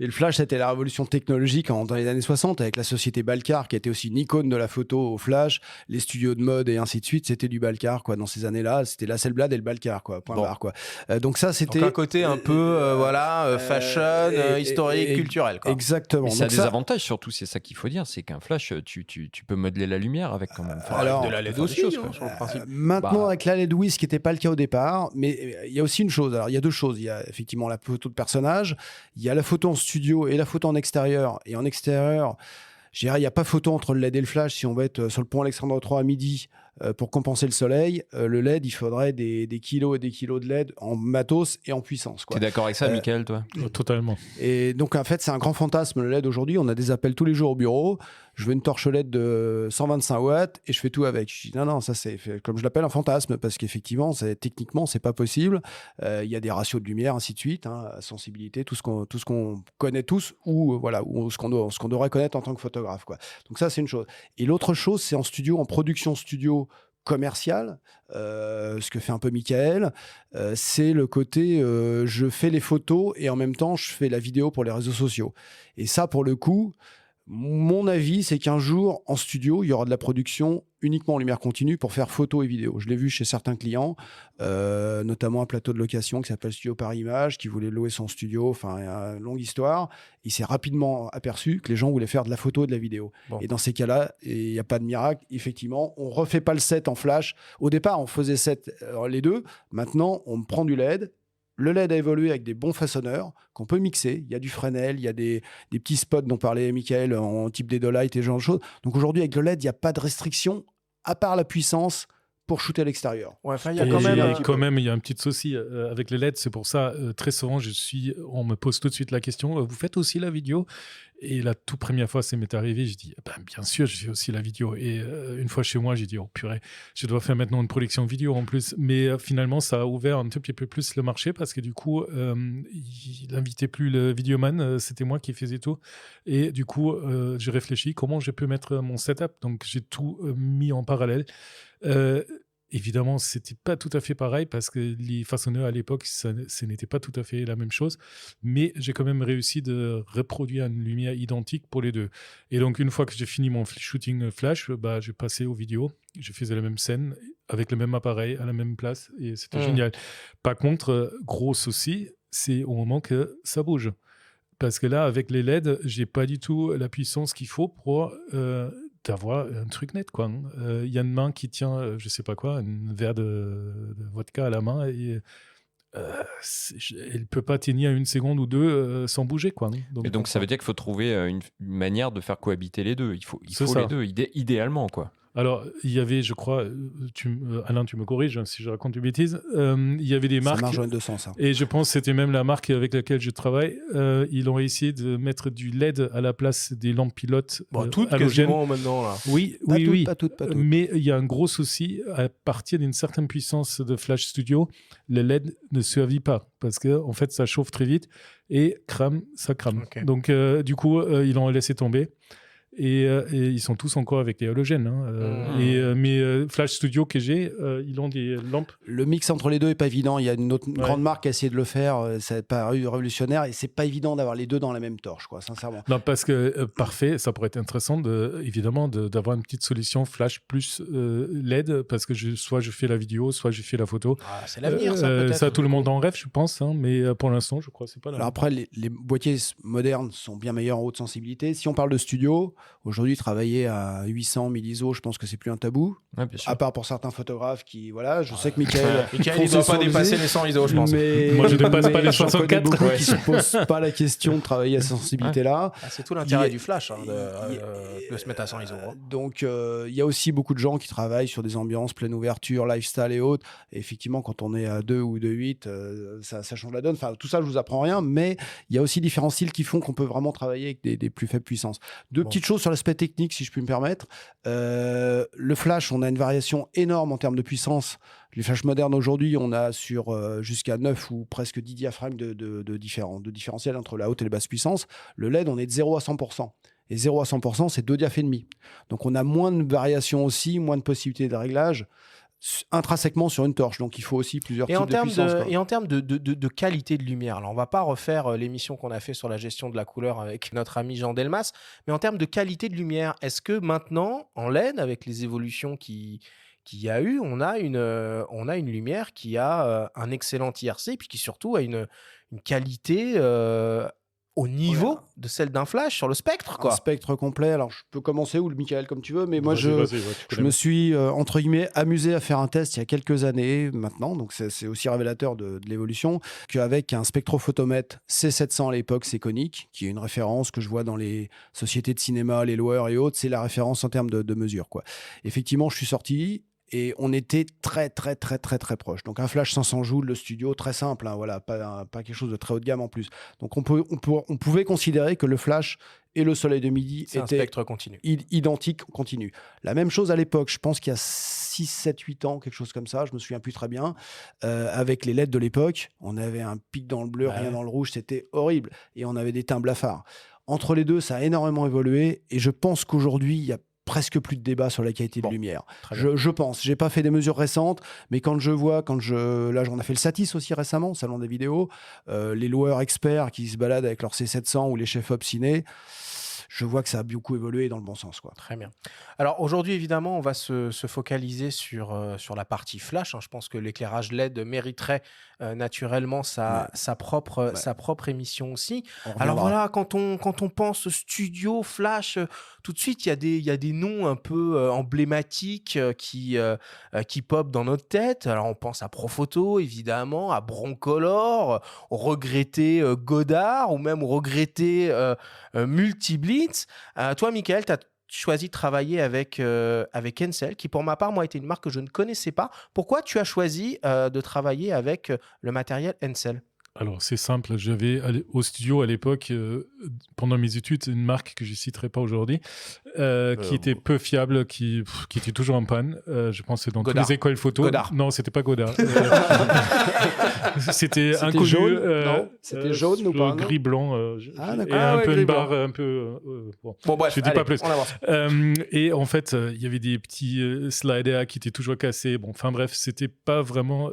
Et le flash, c'était la révolution technologique dans les années 60 avec la société Balcar qui était aussi une icône de la photo au flash, les studios de mode et ainsi de suite, c'était du Balcar quoi. Dans ces années-là, c'était la Hasselblad et le Balcar quoi. Point barre quoi. Donc ça, c'était donc un côté un peu fashion, historique, culturel quoi. Exactement. Mais ça a des avantages surtout, c'est ça qu'il faut dire, c'est qu'un flash, tu peux modeler la lumière avec quand même. Alors, de la LED aussi, sur le principe. Maintenant, avec la LED, oui, ce qui n'était pas le cas au départ, mais il y a aussi une chose. Alors, il y a deux choses. Il y a effectivement la photo de personnage, il y a la photo en studio et la photo en extérieur. Et en extérieur, je dirais, il n'y a pas photo entre le LED et le flash. Si on va être sur le pont Alexandre III à midi pour compenser le soleil, le LED, il faudrait des kilos et des kilos de LED en matos et en puissance. Tu es d'accord avec ça, Mickaël, toi? Totalement. Et donc, en fait, c'est un grand fantasme, le LED, aujourd'hui. On a des appels tous les jours au bureau. Je veux une torche LED de 125 watts et je fais tout avec. Je dis non, ça c'est, comme je l'appelle, un fantasme parce qu'effectivement, techniquement, c'est pas possible. Il y a des ratios de lumière, ainsi de suite, hein, sensibilité, tout ce qu'on connaît tous ou ce qu'on devrait connaître en tant que photographe, quoi. Donc ça, c'est une chose. Et l'autre chose, c'est en studio, en production studio commerciale, ce que fait un peu Mickaël, c'est le côté je fais les photos et en même temps je fais la vidéo pour les réseaux sociaux. Et ça, pour le coup, mon avis, c'est qu'un jour, en studio, il y aura de la production uniquement en lumière continue pour faire photo et vidéo. Je l'ai vu chez certains clients, notamment un plateau de location qui s'appelle Studio Paris Images, qui voulait louer son studio, enfin, longue histoire. Il s'est rapidement aperçu que les gens voulaient faire de la photo et de la vidéo. Bon. Et dans ces cas-là, il n'y a pas de miracle. Effectivement, on ne refait pas le set en flash. Au départ, on faisait set les deux. Maintenant, on prend du LED. Le LED a évolué avec des bons façonneurs qu'on peut mixer. Il y a du Fresnel, il y a des petits spots dont parlait Mickaël en type Dedolite et ce genre de choses. Donc aujourd'hui, avec le LED, il n'y a pas de restriction à part la puissance pour shooter à l'extérieur. Ouais, il y a quand même il y a un petit souci avec les LED. C'est pour ça, très souvent, on me pose tout de suite la question, vous faites aussi la vidéo? Et la toute première fois, ça m'est arrivé, j'ai dit, bien sûr, je fais aussi la vidéo. Et une fois chez moi, j'ai dit, oh purée, je dois faire maintenant une production vidéo en plus. Mais finalement, ça a ouvert un tout petit peu plus le marché parce que du coup, il n'invitait plus le vidéoman, c'était moi qui faisais tout. Et du coup, j'ai réfléchi comment je peux mettre mon setup. Donc, j'ai tout mis en parallèle. Évidemment, ce n'était pas tout à fait pareil parce que les façonneurs à l'époque, ce n'était pas tout à fait la même chose. Mais j'ai quand même réussi de reproduire une lumière identique pour les deux. Et donc, une fois que j'ai fini mon shooting flash, j'ai passé aux vidéos. Je faisais la même scène avec le même appareil à la même place et c'était génial. Par contre, gros souci, c'est au moment que ça bouge. Parce que là, avec les LED, je n'ai pas du tout la puissance qu'il faut pour... d'avoir un truc net, quoi. Y a une main qui tient, je sais pas quoi, un verre de vodka à la main et elle peut pas tenir une seconde ou deux sans bouger, quoi. Donc ça veut dire qu'il faut trouver une manière de faire cohabiter les deux. Il faut les deux, idéalement, quoi. Alors, il y avait, je crois, Alain, tu me corriges si je raconte une bêtise, il y avait des marques. Ça marche dans les deux sens. Hein. Et je pense que c'était même la marque avec laquelle je travaille. Ils ont essayé de mettre du LED à la place des lampes pilotes toutes halogènes. quasiment maintenant, là. Oui. Pas toutes. Mais il y a un gros souci. À partir d'une certaine puissance de Flash Studio, le LED ne survit pas parce que en fait, ça chauffe très vite et ça crame. Okay. Donc, du coup, ils l'ont laissé tomber. Et ils sont tous encore avec des halogènes. Mais Flash Studio que j'ai, ils ont des lampes. Le mix entre les deux est pas évident. Il y a une grande marque qui a essayé de le faire. Ça n'a pas paru révolutionnaire et c'est pas évident d'avoir les deux dans la même torche, quoi, sincèrement. Non, parce que parfait, ça pourrait être intéressant évidemment d'avoir une petite solution Flash plus LED parce que soit je fais la vidéo, soit je fais la photo. Ah, c'est l'avenir, ça peut-être. Ça, tout le monde en rêve, je pense. Mais pour l'instant, je crois que c'est pas là. Alors après, les boîtiers modernes sont bien meilleurs en haute sensibilité. Si on parle de studio, aujourd'hui, travailler à 800 1000 ISO, je pense que c'est plus un tabou. Ouais, bien sûr. À part pour certains photographes qui, voilà, je sais que Michael, il ne doit pas dépasser les 100 ISO, je pense. Moi, je dépasse pas les 64. Beaucoup qui se posent pas la question de travailler à cette sensibilité-là. Ah, c'est tout l'intérêt du flash, de se mettre à 100 ISO. Donc, il y a aussi beaucoup de gens qui travaillent sur des ambiances pleine ouverture, lifestyle et autres. Et effectivement, quand on est à 2 ou 2.8, ça change la donne. Enfin, tout ça, je vous apprends rien, mais il y a aussi différents styles qui font qu'on peut vraiment travailler avec des plus faibles puissances. Deux petites choses sur l'aspect technique, si je puis me permettre. Le flash, on a une variation énorme en termes de puissance. Les flashs modernes aujourd'hui, on a sur jusqu'à 9 ou presque 10 diaphragmes de différentiel entre la haute et la basse puissance. Le LED, on est de 0 à 100%. Et 0 à 100%, c'est 2 diaph et demi. Donc, on a moins de variations aussi, moins de possibilités de réglage intrinsèquement sur une torche. Donc, il faut aussi plusieurs types de puissance. Et en termes de qualité de lumière, alors on ne va pas refaire l'émission qu'on a fait sur la gestion de la couleur avec notre ami Jean Delmas, mais en termes de qualité de lumière, est-ce que maintenant, en LED, avec les évolutions qu'il y a eu, on a une lumière qui a un excellent IRC, puis qui surtout a une qualité au niveau de celle d'un flash sur le spectre, quoi. Un spectre complet. Alors, je peux commencer ou le Michael comme tu veux, mais moi, je me me suis, entre guillemets, amusé à faire un test il y a quelques années maintenant, donc c'est aussi révélateur de l'évolution, qu'avec un spectrophotomètre C700 à l'époque, c'est conique, qui est une référence que je vois dans les sociétés de cinéma, les loueurs et autres, c'est la référence en termes de mesure, quoi. Effectivement, je suis sorti et on était très proche. Donc un flash 500 joules, le studio, très simple, hein, voilà, pas quelque chose de très haut de gamme en plus. Donc on pouvait considérer que le flash et le soleil de midi étaient un spectre continu. Identiques, continu. La même chose à l'époque, je pense qu'il y a 6, 7, 8 ans, quelque chose comme ça, je me souviens plus très bien, avec les LED de l'époque, on avait un pic dans le bleu, rien dans le rouge, c'était horrible. Et on avait des teints blafards. Entre les deux, ça a énormément évolué et je pense qu'aujourd'hui, il y a presque plus de débat sur la qualité de lumière. Je pense. J'ai pas fait des mesures récentes, mais quand je vois, là, on a fait le Satis aussi récemment, salon des vidéos, les loueurs experts qui se baladent avec leur C700 ou les chefs-op ciné, je vois que ça a beaucoup évolué dans le bon sens, quoi. Très bien. Alors aujourd'hui, évidemment, on va se focaliser sur la partie flash. Je pense que l'éclairage LED mériterait naturellement sa propre émission aussi. Alors voilà, quand on pense studio flash, tout de suite, il y a des noms un peu emblématiques qui popent dans notre tête. Alors on pense à Profoto, évidemment, à Broncolor, au regretté Godard ou même au regretté Multiblitz. Toi, Michael, tu as choisi de travailler avec Hensel, qui pour ma part, moi, était une marque que je ne connaissais pas. Pourquoi tu as choisi de travailler avec le matériel Hensel ? Alors, c'est simple. J'avais au studio à l'époque, pendant mes études, une marque que je ne citerai pas aujourd'hui, qui était peu fiable, qui était toujours en panne. Je pense que dans toutes les écoles photo. Godard. Non, c'était pas Godard. C'était inconnu. Jaune, non, c'était jaune ou pas, gris-blanc. Et un peu une barre, un peu... bon, bref, je ne dis pas plus. On avance. Et en fait, il y avait des petits sliders qui étaient toujours cassés. Bon, enfin bref, c'était pas vraiment...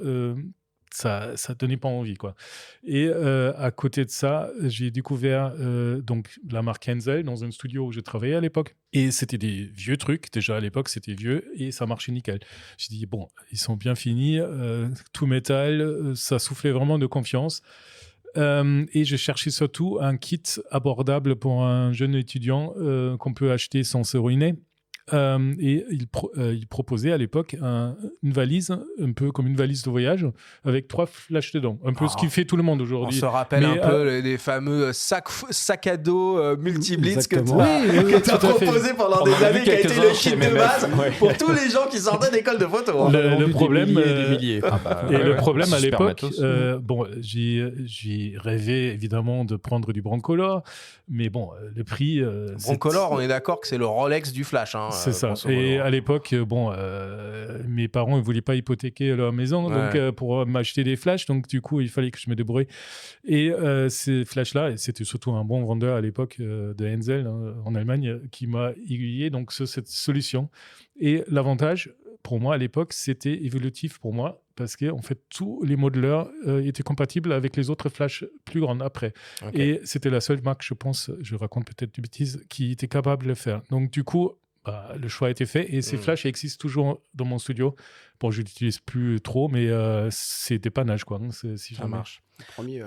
ça donnait pas envie, quoi. Et à côté de ça, j'ai découvert donc la marque Hensel dans un studio où je travaillais à l'époque. Et c'était des vieux trucs. Déjà à l'époque, c'était vieux et ça marchait nickel. J'ai dit, bon, ils sont bien finis, tout métal, ça soufflait vraiment de confiance. Et je cherchais surtout un kit abordable pour un jeune étudiant qu'on peut acheter sans se ruiner. et il proposait à l'époque une valise, un peu comme une valise de voyage, avec 3 flashs dedans. Un peu ce qui fait tout le monde On aujourd'hui. se rappelle un peu les fameux sacs à dos multi-blitz que tu Exactement. as tout à fait. proposé pendant On des en a années, vu qui a été quelques-uns le chez kit de MMF, base ouais. pour tous les gens qui sortaient d'école de photo. hein. Le problème, des milliers. et le problème à super l'époque, matos. bon, j'ai rêvé évidemment de prendre du Broncolor, mais bon, le prix. Broncolor, on est d'accord que c'est le Rolex du flash. hein, C'est ça. grosso modo. Et à l'époque, bon, mes parents ne voulaient pas hypothéquer leur maison donc, pour m'acheter des flashs. Donc, du coup, il fallait que je me débrouille. Et ces flashs-là, et c'était surtout un bon vendeur à l'époque de Henzel en Allemagne qui m'a aiguillé donc, sur cette solution. Et l'avantage, pour moi, à l'époque, c'était évolutif pour moi parce que en fait, tous les modeleurs étaient compatibles avec les autres flashs plus grands après. Ok. Et c'était la seule marque, je pense, je raconte peut-être des bêtises, qui était capable de le faire. Donc, du coup, le choix a été fait et ces flashs existent toujours dans mon studio. Bon, je l'utilise plus trop, mais c'est dépannage, quoi. hein, si Ça jamais. marche. Le premier,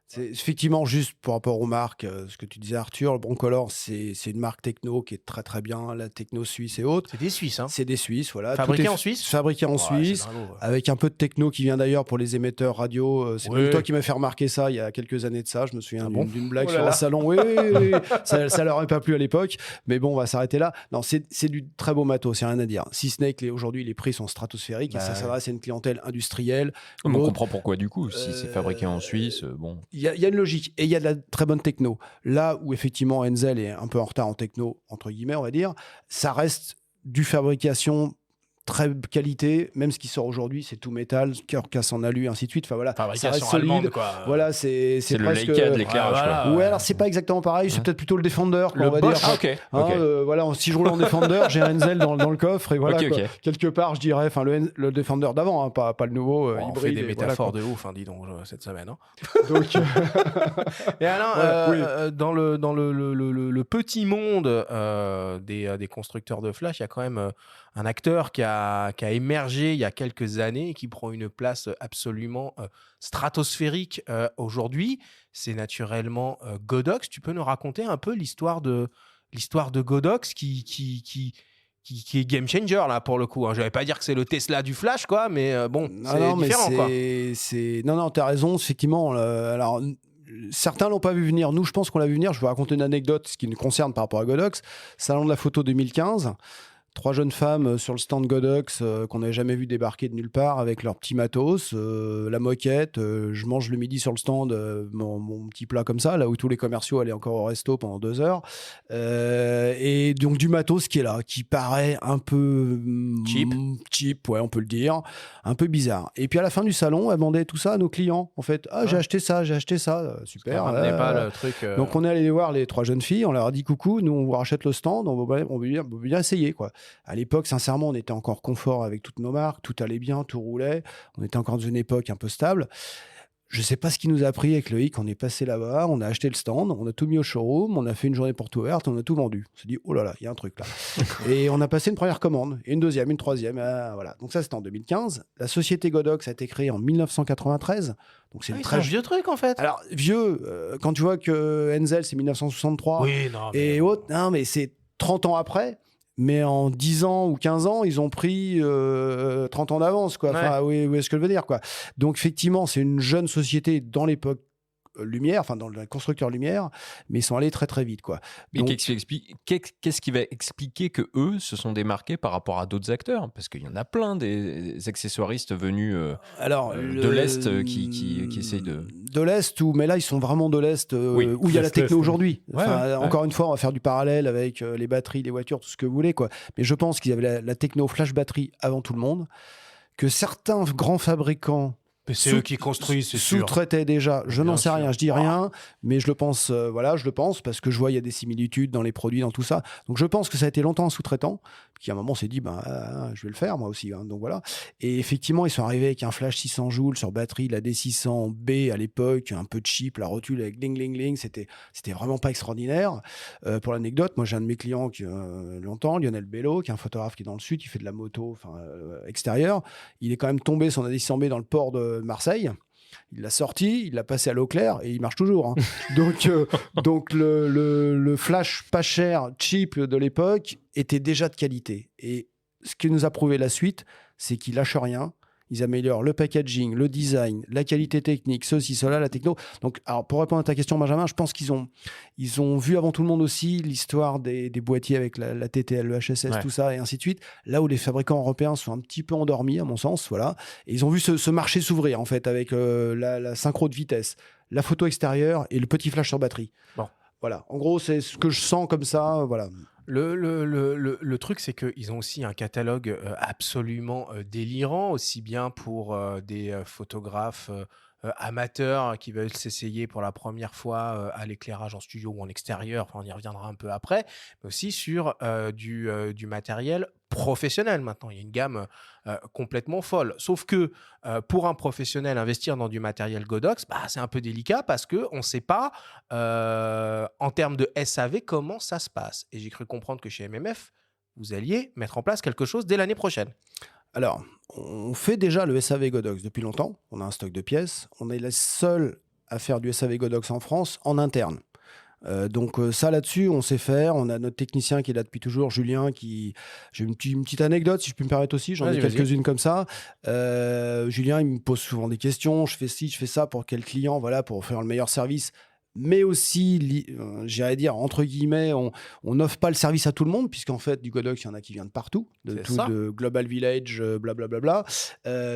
c'est effectivement juste par rapport aux marques, ce que tu disais Arthur, le Broncolor, c'est une marque techno qui est très très bien, la techno suisse et autres. C'est des Suisses. Hein. C'est des Suisses, voilà. Fabriqué Tout est en Suisse Fabriqué en Ouais, Suisse, c'est dingo, ouais. avec un peu de techno qui vient d'ailleurs pour les émetteurs radio. C'est Oui. même toi qui m'as fait remarquer ça il y a quelques années de ça. Je me souviens Ah bon d'une blague Oh là sur là. un salon. Oui, oui. Ça leur est pas plu à l'époque, mais bon, on va s'arrêter là. Non, c'est du très beau matos, c'est rien à dire. Si ce n'est que aujourd'hui, les prix sont stratosphériques et Bah ça ouais. s'adresse à une clientèle industrielle. On L'autre, comprend pourquoi du coup, si c'est fabriqué en Suisse, bon. il y a une logique et il y a de la très bonne techno. Là où effectivement Henzel est un peu en retard en techno, entre guillemets, on va dire, ça reste du fabrication très qualité, même ce qui sort aujourd'hui, c'est tout métal, cœur casse en alu, ainsi de suite. Enfin voilà, ça reste Fabrication allemande, solide. quoi. Voilà, c'est C'est le presque. Leica de l'éclairage. Ouais, quoi. voilà. Ouais, alors c'est pas exactement pareil, c'est peut-être plutôt le Defender, quoi, Le on va Bosch. dire. Ah, ok. Hein, ok. voilà, si je roule en Defender, j'ai un Henzel dans le coffre et voilà. Ok, quoi. ok. Quelque part, je dirais, enfin le Defender d'avant, hein, pas le nouveau Bon, on hybride. fait des et voilà, métaphores quoi. de ouf, hein, dis donc, cette semaine. hein. Donc, Et Alain, Voilà, dans le petit monde des constructeurs de flash, il y a quand même un acteur qui a émergé il y a quelques années et qui prend une place absolument stratosphérique aujourd'hui. C'est naturellement Godox. Tu peux nous raconter un peu l'histoire de Godox qui est game changer là pour le coup. Hein. Je vais pas dire que c'est le Tesla du flash, quoi, mais bon, c'est différent, quoi. Non, t'as raison, effectivement. Alors, certains l'ont pas vu venir. Nous, je pense qu'on l'a vu venir. Je vais vous raconter une anecdote, ce qui nous concerne par rapport à Godox. Salon de la photo 2015. 3 jeunes femmes sur le stand Godox qu'on n'avait jamais vu débarquer de nulle part avec leur petit matos, la moquette. Je mange le midi sur le stand mon petit plat comme ça, là où tous les commerciaux allaient encore au resto pendant 2 heures. Et donc du matos qui est là, qui paraît un peu cheap, ouais, on peut le dire, un peu bizarre. Et puis à la fin du salon, elle demandait tout ça à nos clients. En fait, j'ai acheté ça, super. On ramenait pas le truc. Donc on est allé voir les 3 jeunes filles, on leur a dit coucou, nous on vous rachète le stand, on veut bien essayer, quoi. À l'époque, sincèrement, on était encore confort avec toutes nos marques, tout allait bien, tout roulait, on était encore dans une époque un peu stable. Je sais pas ce qui nous a pris avec Loïc, on est passé là-bas, on a acheté le stand, on a tout mis au showroom, on a fait une journée porte ouverte, on a tout vendu. On s'est dit, oh là là, il y a un truc là. Et on a passé une première commande, et une deuxième, une troisième, voilà. Donc ça, c'était en 2015. La société Godox a été créée en 1993. Donc c'est C'est un vieux truc, en fait. Alors, vieux, quand tu vois que Henzel, c'est 1963, Oui, non, et autres, non, mais c'est 30 ans après. Mais en 10 ans ou 15 ans, ils ont pris 30 ans d'avance, quoi. Enfin, oui, ce que je veux dire, quoi. Donc, effectivement, c'est une jeune société dans l'époque Lumière, enfin dans le constructeur Lumière, mais ils sont allés très très vite, quoi. Mais Donc, qu'est-ce qui va expliquer que eux se sont démarqués par rapport à d'autres acteurs? Parce qu'il y en a plein des accessoiristes venus de l'Est qui essayent de... De l'Est, mais là, ils sont vraiment de l'Est, Oui, où il y a la techno aujourd'hui. Ouais, Enfin, encore une fois, on va faire du parallèle avec les batteries, les voitures, tout ce que vous voulez, quoi. Mais je pense qu'ils avaient la techno flash batterie avant tout le monde, que certains grands fabricants c'est eux qui construisent, c'est sûr. sous-traitaient déjà, je Bien n'en sais sûr. rien, je dis rien, mais je le pense, je le pense, parce que je vois il y a des similitudes dans les produits, dans tout ça. Donc je pense que ça a été longtemps un sous-traitant, qui à un moment s'est dit, je vais le faire moi aussi. Hein, donc voilà. Et effectivement, ils sont arrivés avec un flash 600 joules sur batterie, la D600B à l'époque, un peu cheap, la rotule avec ling ling ling, c'était vraiment pas extraordinaire. Pour l'anecdote, moi j'ai un de mes clients qui longtemps, Lionel Bello, qui est un photographe qui est dans le sud, qui fait de la moto extérieure. Il est quand même tombé son A600B dans le port de Marseille. Il l'a sorti, il l'a passé à l'eau claire et il marche toujours, hein. Donc le flash pas cher, cheap de l'époque était déjà de qualité. Et ce qui nous a prouvé la suite, c'est qu'ils lâchent rien. Ils améliorent le packaging, le design, la qualité technique, ceci, cela, la techno. Donc, alors, pour répondre à ta question, Benjamin, je pense qu'ils ont vu avant tout le monde aussi l'histoire des boîtiers avec la TTL, le HSS, Ouais. tout ça, et ainsi de suite. Là où les fabricants européens sont un petit peu endormis, à mon sens, voilà. Et ils ont vu ce marché s'ouvrir, en fait, avec la synchro de vitesse, la photo extérieure et le petit flash sur batterie. Bon. Voilà. En gros, c'est ce que je sens comme ça, voilà. Le truc, c'est qu'ils ont aussi un catalogue absolument délirant, aussi bien pour des photographes amateurs qui veulent s'essayer pour la première fois à l'éclairage en studio ou en extérieur, enfin, on y reviendra un peu après, mais aussi sur du matériel professionnel maintenant. Il y a une gamme complètement folle. Sauf que pour un professionnel, investir dans du matériel Godox, bah, c'est un peu délicat parce qu'on ne sait pas en termes de SAV comment ça se passe. Et j'ai cru comprendre que chez MMF, vous alliez mettre en place quelque chose dès l'année prochaine. Alors, on fait déjà le SAV Godox depuis longtemps. On a un stock de pièces. On est les seuls à faire du SAV Godox en France en interne. Donc ça là-dessus, on sait faire. On a notre technicien qui est là depuis toujours, Julien, qui... J'ai une petite anecdote, si je peux me permettre aussi. J'en ai Vas-y. quelques-unes comme ça. Julien, il me pose souvent des questions. Je fais ci, je fais ça pour quel client, voilà, pour faire le meilleur service. Mais aussi, j'irais dire, entre guillemets, on n'offre pas le service à tout le monde, puisqu'en fait, du Godox, il y en a qui viennent de partout, C'est ça. de Global Village, blablabla.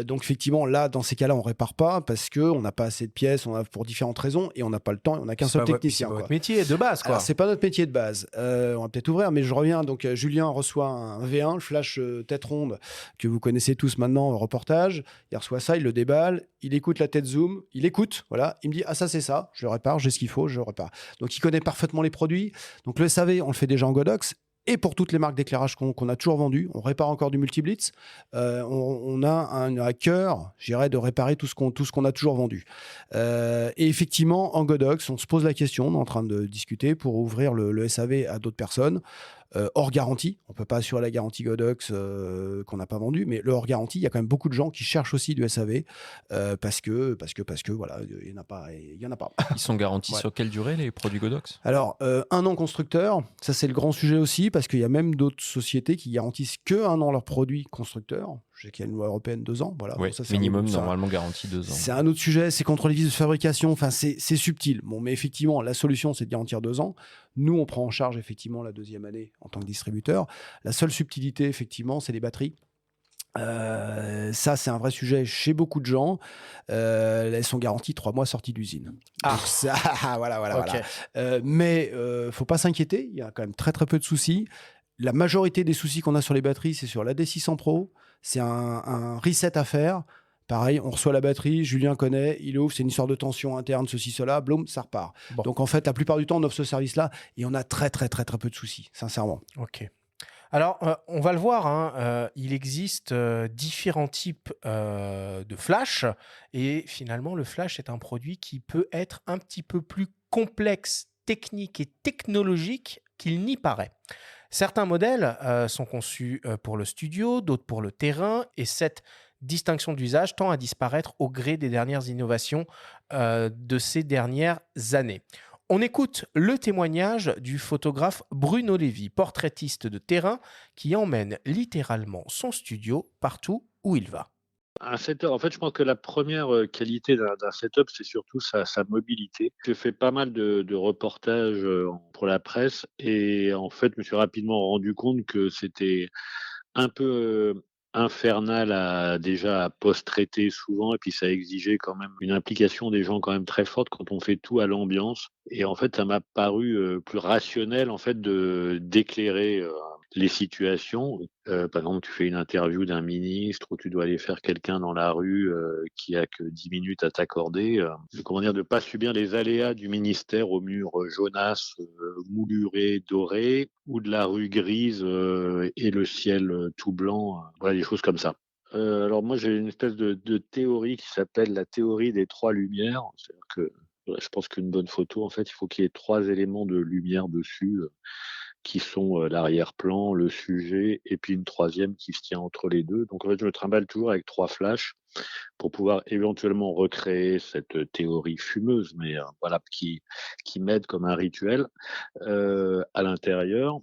Donc, effectivement, là, dans ces cas-là, on répare pas parce qu'on n'a pas assez de pièces, on a pour différentes raisons, et on n'a pas le temps, et on n'a qu'un C'est seul pas votre- technicien, c'est pas quoi. votre métier de base, quoi. Alors, c'est pas notre métier de base. On va peut-être ouvrir, mais je reviens. Donc, Julien reçoit un V1, le flash tête ronde, que vous connaissez tous maintenant au reportage. Il reçoit ça, il le déballe, il écoute la tête zoom, il écoute, voilà. Il me dit, ah, ça, c'est ça, je le répare, j'ai ce qu'il faut, je le répare. Donc, il connaît parfaitement les produits. Donc, le SAV, on le fait déjà en Godox. Et pour toutes les marques d'éclairage qu'on a toujours vendues, on répare encore du multiblitz. On a à cœur, je dirais, de réparer tout ce qu'on a toujours vendu. Et effectivement, en Godox, on se pose la question, on est en train de discuter pour ouvrir le SAV à d'autres personnes. Hors garantie, on ne peut pas assurer la garantie Godox qu'on n'a pas vendue, mais le hors garantie, il y a quand même beaucoup de gens qui cherchent aussi du SAV parce que voilà, il y en a pas. Ils sont garantis Ouais. sur quelle durée, les produits Godox? Alors, 1 an constructeur, ça c'est le grand sujet aussi, parce qu'il y a même d'autres sociétés qui garantissent que 1 an leurs produits constructeurs. Je sais qu'il y a une loi européenne 2 ans. Voilà. Oui, Bon, ça, c'est minimum, ça- normalement garanti 2 ans. C'est un autre sujet, c'est contre les vices de fabrication, enfin c'est subtil. Bon, mais effectivement, la solution c'est de garantir 2 ans. Nous, on prend en charge effectivement la 2e année en tant que distributeur. La seule subtilité, effectivement, c'est les batteries. Ça, c'est un vrai sujet chez beaucoup de gens. Elles sont garanties 3 mois sorties d'usine. Ah. Donc ça, voilà. Ok. Mais faut pas s'inquiéter, il y a quand même très peu de soucis. La majorité des soucis qu'on a sur les batteries, c'est sur l'AD600 Pro. C'est un reset à faire. Pareil, on reçoit la batterie, Julien connaît, il ouvre, c'est une histoire de tension interne, ceci, cela, bloum, ça repart. Bon. Donc en fait, la plupart du temps, on offre ce service-là et on a très peu de soucis, sincèrement. Ok. Alors, on va le voir, hein, il existe différents types de flash et finalement, le flash est un produit qui peut être un petit peu plus complexe, technique et technologique qu'il n'y paraît. Certains modèles sont conçus pour le studio, d'autres pour le terrain et cette distinction d'usage tend à disparaître au gré des dernières innovations de ces dernières années. On écoute le témoignage du photographe Bruno Lévy, portraitiste de terrain, qui emmène littéralement son studio partout où il va. Un setup, en fait, je pense que la première qualité d'un setup, c'est surtout sa mobilité. J'ai fait pas mal de reportages pour la presse et en fait, je me suis rapidement rendu compte que c'était un peu infernal à post-traiter souvent, et puis ça exigeait quand même une implication des gens quand même très forte quand on fait tout à l'ambiance. Et en fait, ça m'a paru plus rationnel en fait d'éclairer les situations. Par exemple, tu fais une interview d'un ministre ou tu dois aller faire quelqu'un dans la rue qui a que 10 minutes à t'accorder. Comment dire, de pas subir les aléas du ministère au mur jaunasse, mouluré, doré, ou de la rue grise et le ciel tout blanc. Voilà, des choses comme ça. Alors moi, j'ai une espèce de théorie qui s'appelle la théorie des 3 lumières. C'est-à-dire que je pense qu'une bonne photo, en fait, il faut qu'il y ait 3 éléments de lumière dessus. Qui sont l'arrière-plan, le sujet, et puis une 3e qui se tient entre les deux. Donc en fait, je me trimballe toujours avec 3 flashs. pour pouvoir éventuellement recréer cette théorie fumeuse, mais voilà, qui m'aide comme un rituel à l'intérieur.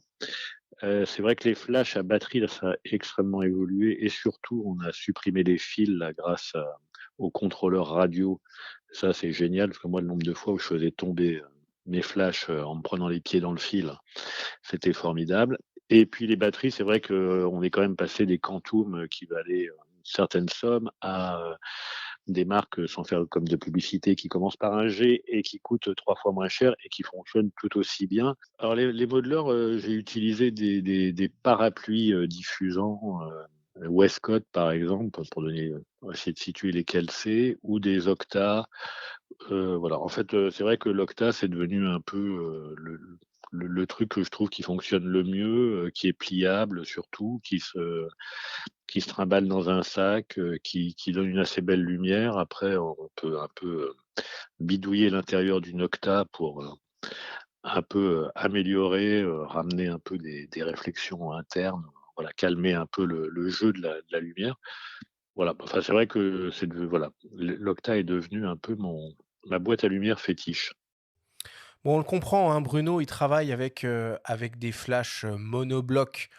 C'est vrai que les flashs à batterie, là, ça a extrêmement évolué et surtout, on a supprimé les fils là, grâce au contrôleur radio. Ça, c'est génial parce que moi, le nombre de fois où je faisais tomber mes flashs en me prenant les pieds dans le fil, c'était formidable. Et puis les batteries, c'est vrai qu'on est quand même passé des Quantum qui valaient une certaine somme à des marques, sans faire comme de publicité, qui commencent par un G et qui coûtent 3 fois moins cher et qui fonctionnent tout aussi bien. Alors les modeleurs, j'ai utilisé des parapluies diffusants, Westcott par exemple, pour essayer de situer lesquels c'est, ou des Octa. Voilà. En fait, c'est vrai que l'Octa, c'est devenu un peu le truc que je trouve qui fonctionne le mieux, qui est pliable surtout, qui se trimballe dans un sac, qui donne une assez belle lumière. Après, on peut un peu bidouiller l'intérieur d'une Octa pour un peu améliorer, ramener un peu des réflexions internes, voilà, calmer un peu le jeu de la lumière. Voilà, enfin, c'est vrai que voilà, l'Octa est devenu un peu ma boîte à lumière fétiche. Bon, on le comprend, hein, Bruno, il travaille avec des flashs monoblocs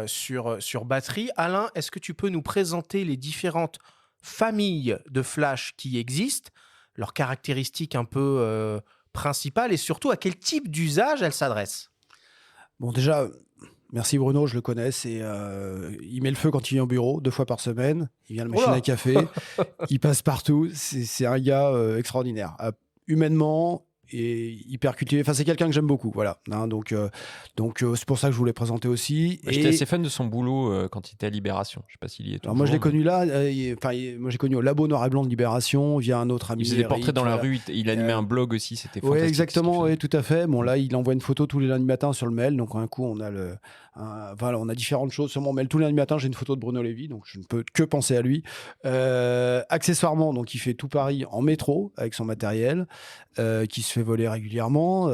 sur batterie. Alain, est-ce que tu peux nous présenter les différentes familles de flash qui existent, leurs caractéristiques un peu principales et surtout à quel type d'usage elles s'adressent? Bon, déjà, merci Bruno, je le connais. Il met le feu quand il vient au bureau, 2 fois par semaine. Il vient à la machine Oula. à café. Il passe partout. C'est un gars extraordinaire. Humainement et hyper cultivé. Enfin, c'est quelqu'un que j'aime beaucoup. Voilà. Hein, donc, c'est pour ça que je voulais présenter aussi. J'étais assez fan de son boulot quand il était à Libération. Je sais pas s'il y est toujours. Alors moi, je l'ai connu là. Moi, j'ai connu au Labo Noir et Blanc de Libération via un autre ami. Il faisait des portraits dans la rue. Il animait un blog aussi. C'était fantastique. Oui, exactement. Oui, tout à fait. Bon, là, il envoie une photo tous les lundis matins sur le mail. Donc, un coup, on a différentes choses sur mon mail. Tous les lundis matins, j'ai une photo de Bruno Lévy. Donc, je ne peux que penser à lui. Accessoirement, donc, il fait tout Paris en métro avec son matériel, qui se fait voler régulièrement.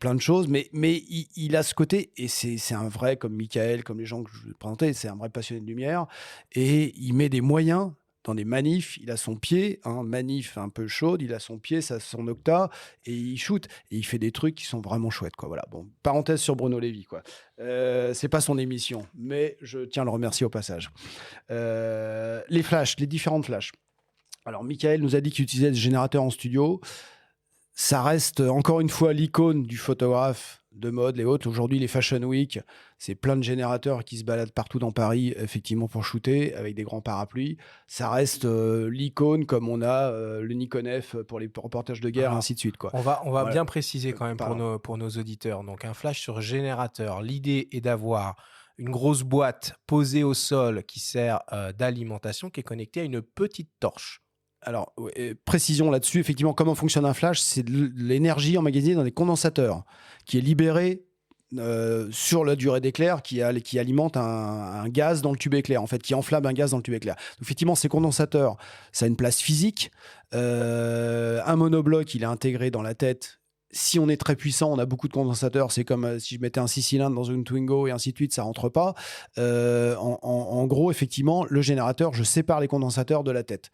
Plein de choses. Mais il a ce côté, et c'est un vrai, comme Michael, comme les gens que je présentais, c'est un vrai passionné de lumière. Et il met des moyens dans des manifs, il a son pied, manif un peu chaude, il a son pied, ça son Octa, et il shoot, et il fait des trucs qui sont vraiment chouettes, quoi. Voilà. Bon, parenthèse sur Bruno Lévy, quoi. C'est pas son émission, mais je tiens à le remercier au passage. Les flashs, les différentes flashs. Alors, Michael nous a dit qu'il utilisait des générateurs en studio. Ça reste encore une fois l'icône du photographe de mode, les autres. Aujourd'hui, les Fashion Week, c'est plein de générateurs qui se baladent partout dans Paris, effectivement, pour shooter, avec des grands parapluies. Ça reste l'icône, comme on a le Nikon F pour les reportages de guerre, et ainsi de suite, quoi. On va Voilà. bien préciser quand même pour nos auditeurs. Donc, un flash sur générateur, l'idée est d'avoir une grosse boîte posée au sol qui sert d'alimentation, qui est connectée à une petite torche. Alors, précision là-dessus, effectivement, comment fonctionne un flash, c'est de l'énergie emmagasinée dans des condensateurs qui est libérée sur la durée d'éclair qui alimente un gaz dans le tube éclair, en fait, qui enflamme un gaz dans le tube éclair. Donc, effectivement, ces condensateurs, ça a une place physique. Un monobloc, il est intégré dans la tête. Si on est très puissant, on a beaucoup de condensateurs. C'est comme si je mettais un 6 cylindres dans une Twingo et ainsi de suite, ça rentre pas. En gros, effectivement, le générateur, je sépare les condensateurs de la tête.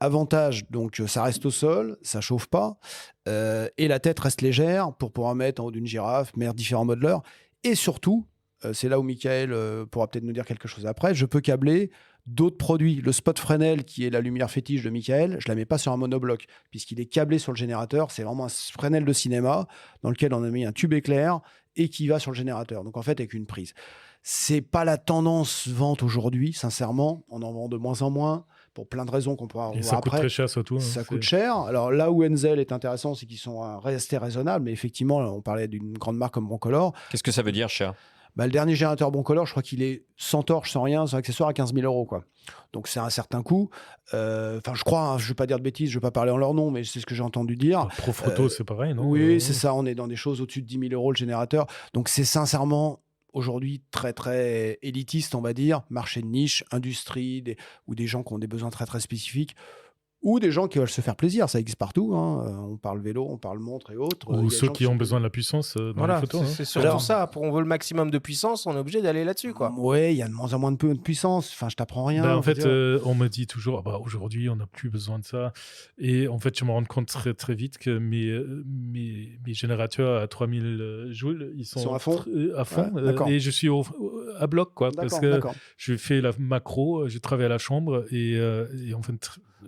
Avantage, donc ça reste au sol, ça chauffe pas, et la tête reste légère pour pouvoir mettre en haut d'une girafe, mettre différents modeleurs. Et surtout, c'est là où Michael pourra peut-être nous dire quelque chose après, je peux câbler d'autres produits. Le spot Fresnel, qui est la lumière fétiche de Michael, je la mets pas sur un monobloc, puisqu'il est câblé sur le générateur. C'est vraiment un Fresnel de cinéma dans lequel on a mis un tube éclair et qui va sur le générateur. Donc en fait, avec une prise. C'est pas la tendance vente aujourd'hui, sincèrement. On en vend de moins en moins, pour plein de raisons qu'on pourra revoir après. Ça coûte très cher surtout. Ça coûte cher. Alors là où Henzel est intéressant, c'est qu'ils sont restés raisonnables, mais effectivement, on parlait d'une grande marque comme Broncolor. Qu'est-ce que ça veut dire, cher ? Le dernier générateur Broncolor, je crois qu'il est sans torche, sans rien, sans accessoire, à 15 000 €, quoi. Donc c'est un certain coût. Enfin, je crois, je ne veux pas dire de bêtises, je ne veux pas parler en leur nom, mais c'est ce que j'ai entendu dire. Profoto, c'est pareil, non ? Oui, c'est ça. On est dans des choses au-dessus de 10 000 € le générateur. Donc c'est sincèrement aujourd'hui très très élitiste, on va dire, marché de niche, industrie, ou des gens qui ont des besoins très très spécifiques. ou des gens qui veulent se faire plaisir, ça existe partout. On parle vélo, on parle montre et autres. Il y Ou a ceux des gens qui ont besoin de la puissance dans Voilà, les photos. c'est surtout Alors- ça. On veut le maximum de puissance, on est obligé d'aller là-dessus, quoi. Ouais, il y a de moins en moins de puissance. Enfin, je t'apprends rien. Ben, en je veux fait, dire. on me dit toujours, aujourd'hui, on n'a plus besoin de ça. Et en fait, je me rends compte très, très vite que mes générateurs à 3000 joules, ils sont à fond. à fond. Ouais, d'accord. Et je suis à bloc, quoi. Parce D'accord, que d'accord. je fais la macro, je travaille à la chambre et en fait,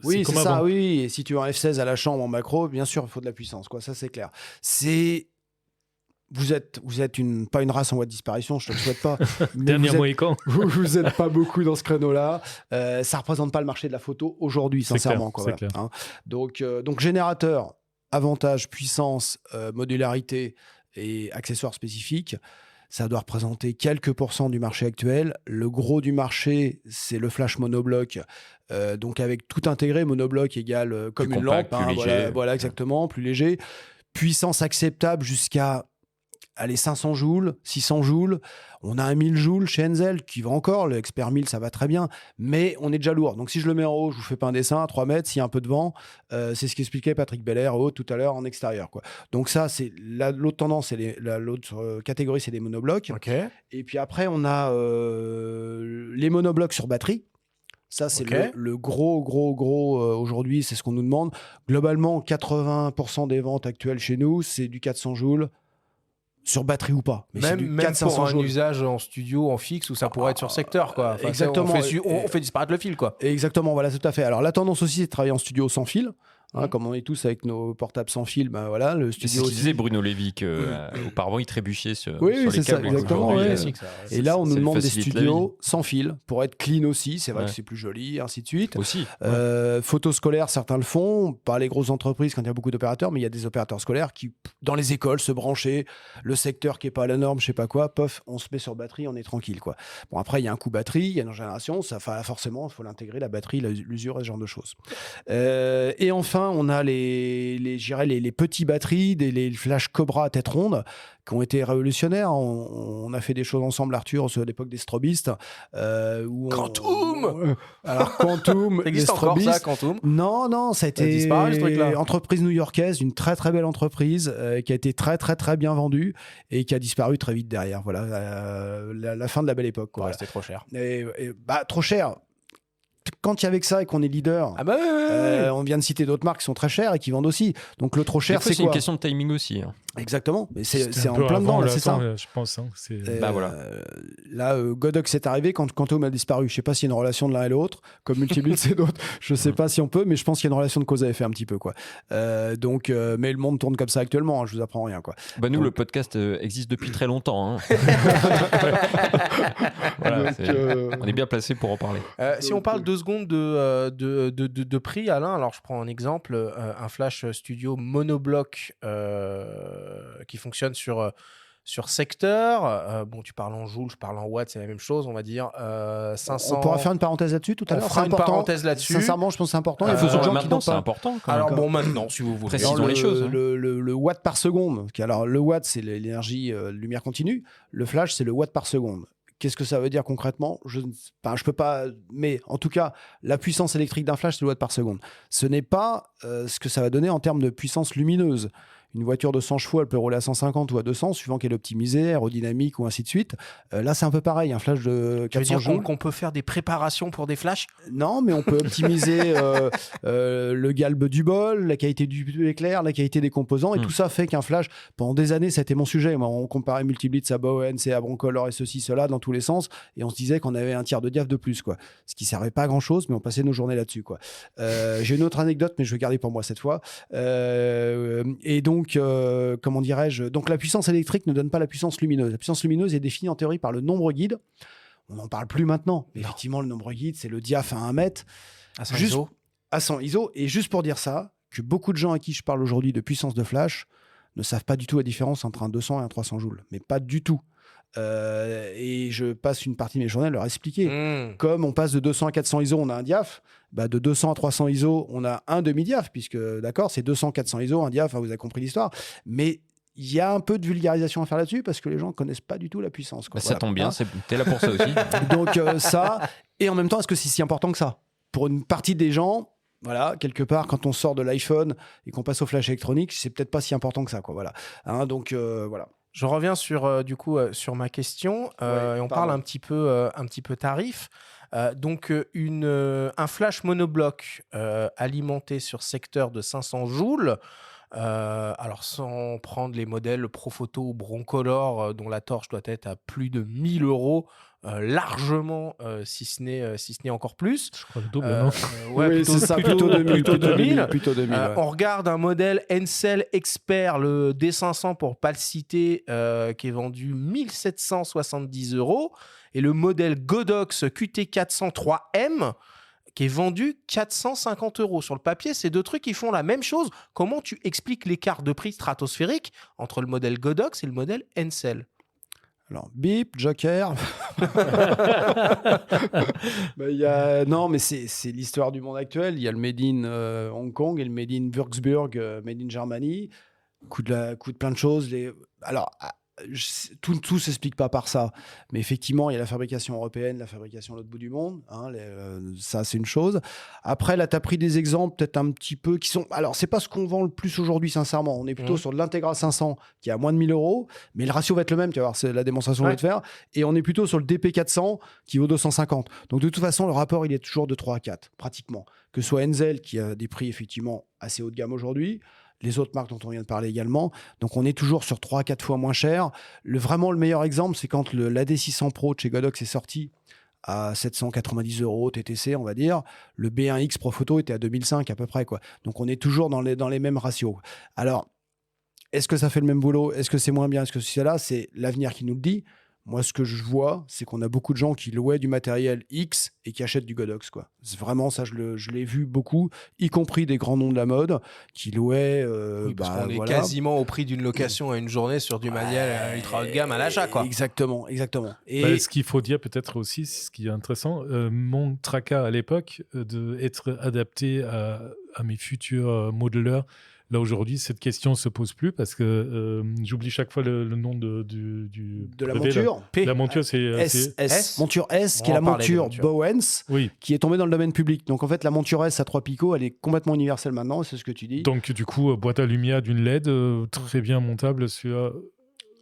Oui, c'est comme ça, avant. oui. Et si tu as un F16 à la chambre en macro, bien sûr, il faut de la puissance, quoi. Ça, c'est clair. Vous êtes pas une race en voie de disparition, je te le souhaite pas. Mais Dernier vous êtes- Mohican. vous êtes pas beaucoup dans ce créneau-là. Ça représente pas le marché de la photo aujourd'hui, C'est sincèrement. clair, Quoi, c'est voilà, hein. Donc, générateur, avantage, puissance, modularité et accessoires spécifiques. Ça doit représenter quelques pourcents du marché actuel. Le gros du marché, c'est le flash monobloc. Donc avec tout intégré, monobloc égale comme Plus une compact, lampe. plus léger. Voilà, exactement, plus léger. Puissance acceptable jusqu'à 500 joules, 600 joules. On a un 1000 joules chez Enzel qui va encore. Le Expert 1000, ça va très bien. Mais on est déjà lourd. Donc si je le mets en haut, je vous fais pas un dessin à 3 mètres. S'il y a un peu de vent, c'est ce qu'expliquait Patrick Belair haut tout à l'heure en extérieur, quoi. Donc ça, c'est l'autre tendance. L'autre catégorie, c'est les monoblocs. Ok. Et puis après, on a les monoblocs sur batterie. Ça, c'est Ok. le gros aujourd'hui, c'est ce qu'on nous demande. Globalement, 80% des ventes actuelles chez nous, c'est du 400 joules, sur batterie ou pas. Mais c'est du Même 400 pour un joules. usage en studio, en fixe, où ça pourrait être sur secteur, quoi. Enfin, exactement. On fait disparaître le fil, quoi. Exactement, voilà, tout à fait. Alors, la tendance aussi, c'est de travailler en studio sans fil. Mmh. Comme on est tous avec nos portables sans fil, ben voilà, le C'est ce studio qu'il aussi. disait Bruno Lévy, qu'auparavant, il trébuchait sur Oui, les c'est ça, câbles. exactement, Aujourd'hui, ouais. Classique, ça. Et là, on nous ça demande des facilite la studios sans fil pour être clean aussi. C'est vrai Ouais. que c'est plus joli, ainsi de suite. Aussi. Photos scolaires, certains le font, pas les grosses entreprises quand il y a beaucoup d'opérateurs, mais il y a des opérateurs scolaires qui, dans les écoles, se brancher, le secteur qui est pas à la norme, je sais pas quoi, pof, on se met sur batterie, on est tranquille, quoi. Bon, après, il y a un coup batterie, il y a une génération, ça forcément, il faut l'intégrer, la batterie, l'usure et ce genre de choses. Et enfin, on a les petits batteries, les flash Cobra à tête ronde, qui ont été révolutionnaires. On a fait des choses ensemble, Arthur, à l'époque des strobistes. Quantum Alors, Quantum, Ça les existe encore, ça, strobistes. Quantum Non, ça a été disparu, ce truc-là. entreprise new-yorkaise, une très très belle entreprise qui a été très très très bien vendue et qui a disparu très vite derrière. Voilà, la fin de la belle époque, quoi. Ouais, c'était trop cher. Trop cher. Quand il y avait que ça et qu'on est leader, Ah bah oui. on vient de citer d'autres marques qui sont très chères et qui vendent aussi. Donc le trop cher, Des fois, c'est c'est une quoi question de timing aussi. Hein. Exactement. Mais C'était c'est un en peu plein avant dedans, là, leur c'est ça. temps, je pense. Hein. Bah voilà. Là, Godox est arrivé quand Quantum a disparu. Je sais pas s'il y a une relation de l'un et l'autre, comme Multibit c'est d'autres. Je sais pas si on peut, mais je pense qu'il y a une relation de cause à effet un petit peu, quoi. Mais le monde tourne comme ça actuellement. Hein, je vous apprends rien, quoi. Bah nous, Donc- le podcast existe depuis très longtemps. Hein. Voilà, Donc, on est bien placé pour en parler. Si on parle 2 secondes de prix, Alain, alors je prends un exemple, un Flash Studio monobloc qui fonctionne sur secteur. Bon, tu parles en joules, je parle en watts, c'est la même chose, on va dire 500. On pourra faire une parenthèse là-dessus tout à On l'heure. fera C'est une important. parenthèse là-dessus. Sincèrement, je pense que c'est important. Il y a Faisons beaucoup de gens qui maintenant, n'ont c'est pas. important. Quand Alors même. bon, maintenant, si vous voulez. Précisons Alors, les choses, hein. Le watt par seconde. Alors, le watt, c'est l'énergie lumière continue. Le flash, c'est le watt par seconde. Qu'est-ce que ça veut dire concrètement ? Je peux pas. Mais en tout cas, la puissance électrique d'un flash, c'est le watt par seconde. Ce n'est pas ce que ça va donner en termes de puissance lumineuse. Une voiture de 100 chevaux, elle peut rouler à 150 ou à 200, suivant qu'elle est optimisée, aérodynamique ou ainsi de suite. Là, c'est un peu pareil. Un flash de Tu veux 400 dire joules. qu'on peut faire des préparations pour des flashs ? Non, mais on peut optimiser le galbe du bol, la qualité du éclair, la qualité des composants, et tout ça fait qu'un flash, pendant des années, c'était mon sujet. Moi, on comparait Multiblitz à Bowens et à Broncolor et ceci, cela, dans tous les sens, et on se disait qu'on avait un tiers de diaph de plus, quoi. Ce qui servait pas à grand chose, mais on passait nos journées là-dessus, quoi. J'ai une autre anecdote, mais je vais garder pour moi cette fois. Et donc, comment dirais-je ? Donc, la puissance électrique ne donne pas la puissance lumineuse. La puissance lumineuse est définie en théorie par le nombre guide. On n'en parle plus maintenant. Mais effectivement, le nombre guide, c'est le diaph à 1 mètre. À 100 Juste- ISO. À 100 ISO. Et juste pour dire ça, que beaucoup de gens à qui je parle aujourd'hui de puissance de flash ne savent pas du tout la différence entre un 200 et un 300 joules. Mais pas du tout. Et je passe une partie de mes journées à leur expliquer. Mmh. Comme on passe de 200 à 400 ISO, on a un diaph. Bah de 200 à 300 ISO, on a un demi-diaph, puisque, d'accord, c'est 200-400 ISO, un diaph, hein, vous avez compris l'histoire. Mais il y a un peu de vulgarisation à faire là-dessus, parce que les gens ne connaissent pas du tout la puissance, quoi. Bah, ça Voilà. tombe bien, Hein. t'es là pour ça aussi. Donc ça, et en même temps, est-ce que c'est si important que ça ? Pour une partie des gens, Voilà, quelque part, quand on sort de l'iPhone et qu'on passe au flash électronique, c'est peut-être pas si important que ça, quoi. Voilà. Hein, donc voilà. Je reviens sur, du coup, sur ma question et on parle un petit peu tarif. Donc, un flash monobloc alimenté sur secteur de 500 joules, alors sans prendre les modèles Profoto ou Broncolor dont la torche doit être à plus de 1 000 €, largement, si ce n'est encore plus. Je crois le double, non Ouais, Oui, c'est ça, plutôt 2000. Plutôt 2000, ouais. On regarde un modèle Encel Expert, le D500 pour pas le citer, qui est vendu 1 770 €, et le modèle Godox QT403M qui est vendu 450 € sur le papier. Ces deux trucs, ils font la même chose. Comment tu expliques l'écart de prix stratosphérique entre le modèle Godox et le modèle Encel? Alors, bip, Joker. Non, mais c'est l'histoire du monde actuel. Il y a le Made in Hong Kong et le Made in Würzburg, Made in Germany. Coût de plein de choses. Alors, tout ne s'explique pas par ça. Mais effectivement, il y a la fabrication européenne, la fabrication à l'autre bout du monde. Hein, ça, c'est une chose. Après, là, tu as pris des exemples peut-être un petit peu qui sont... Alors, c'est pas ce qu'on vend le plus aujourd'hui, sincèrement. On est plutôt sur de l'Integra 500 qui est à moins de 1 000 €. Mais le ratio va être le même. Tu vas voir, c'est la démonstration que je vais te faire. Et on est plutôt sur le DP 400 qui vaut 250. Donc, de toute façon, le rapport, il est toujours de 3 à 4, pratiquement. Que ce soit Enzel qui a des prix effectivement assez haut de gamme aujourd'hui, les autres marques dont on vient de parler également. Donc, on est toujours sur 3 à 4 fois moins cher. Vraiment, le meilleur exemple, c'est quand l'AD600 Pro de chez Godox est sorti à 790 € TTC, on va dire. Le B1X Profoto était à 2005 à peu près, quoi. Donc, on est toujours dans les mêmes ratios. Alors, est-ce que ça fait le même boulot? Est-ce que c'est moins bien? Est-ce que c'est là? C'est l'avenir qui nous le dit. Moi, ce que je vois, c'est qu'on a beaucoup de gens qui louaient du matériel X et qui achètent du Godox, quoi. C'est vraiment ça, je l'ai vu beaucoup, y compris des grands noms de la mode qui louaient. Parce qu'on est quasiment au prix d'une location à une journée sur du matériel ultra haut de gamme à l'achat, quoi. Exactement. Et ce qu'il faut dire peut-être aussi, ce qui est intéressant, mon tracas à l'époque d'être adapté à mes futurs modeleurs. Là, aujourd'hui, cette question ne se pose plus parce que j'oublie chaque fois le nom de la monture. La monture, c'est S. Monture S, qui est la monture Bowens, qui est tombée dans le domaine public. Donc, en fait, la monture S à 3 picots, elle est complètement universelle maintenant, c'est ce que tu dis. Donc, du coup, boîte à lumière d'une LED, très bien montable sur...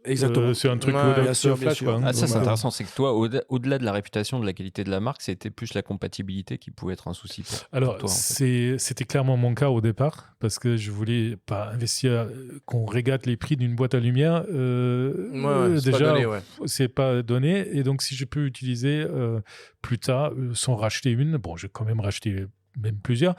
Exactement. C'est un truc bien sûr, flash. bien sûr. Quoi, ça, c'est intéressant. C'est que toi, au-delà de la réputation, de la qualité de la marque, c'était plus la compatibilité qui pouvait être un souci pour Alors, toi. En fait. C'était clairement mon cas au départ, parce que je voulais pas investir, qu'on régate les prix d'une boîte à lumière. Déjà, c'est pas donné. Et donc, si je peux utiliser plus tard, sans racheter une, bon, je vais quand même racheter même plusieurs,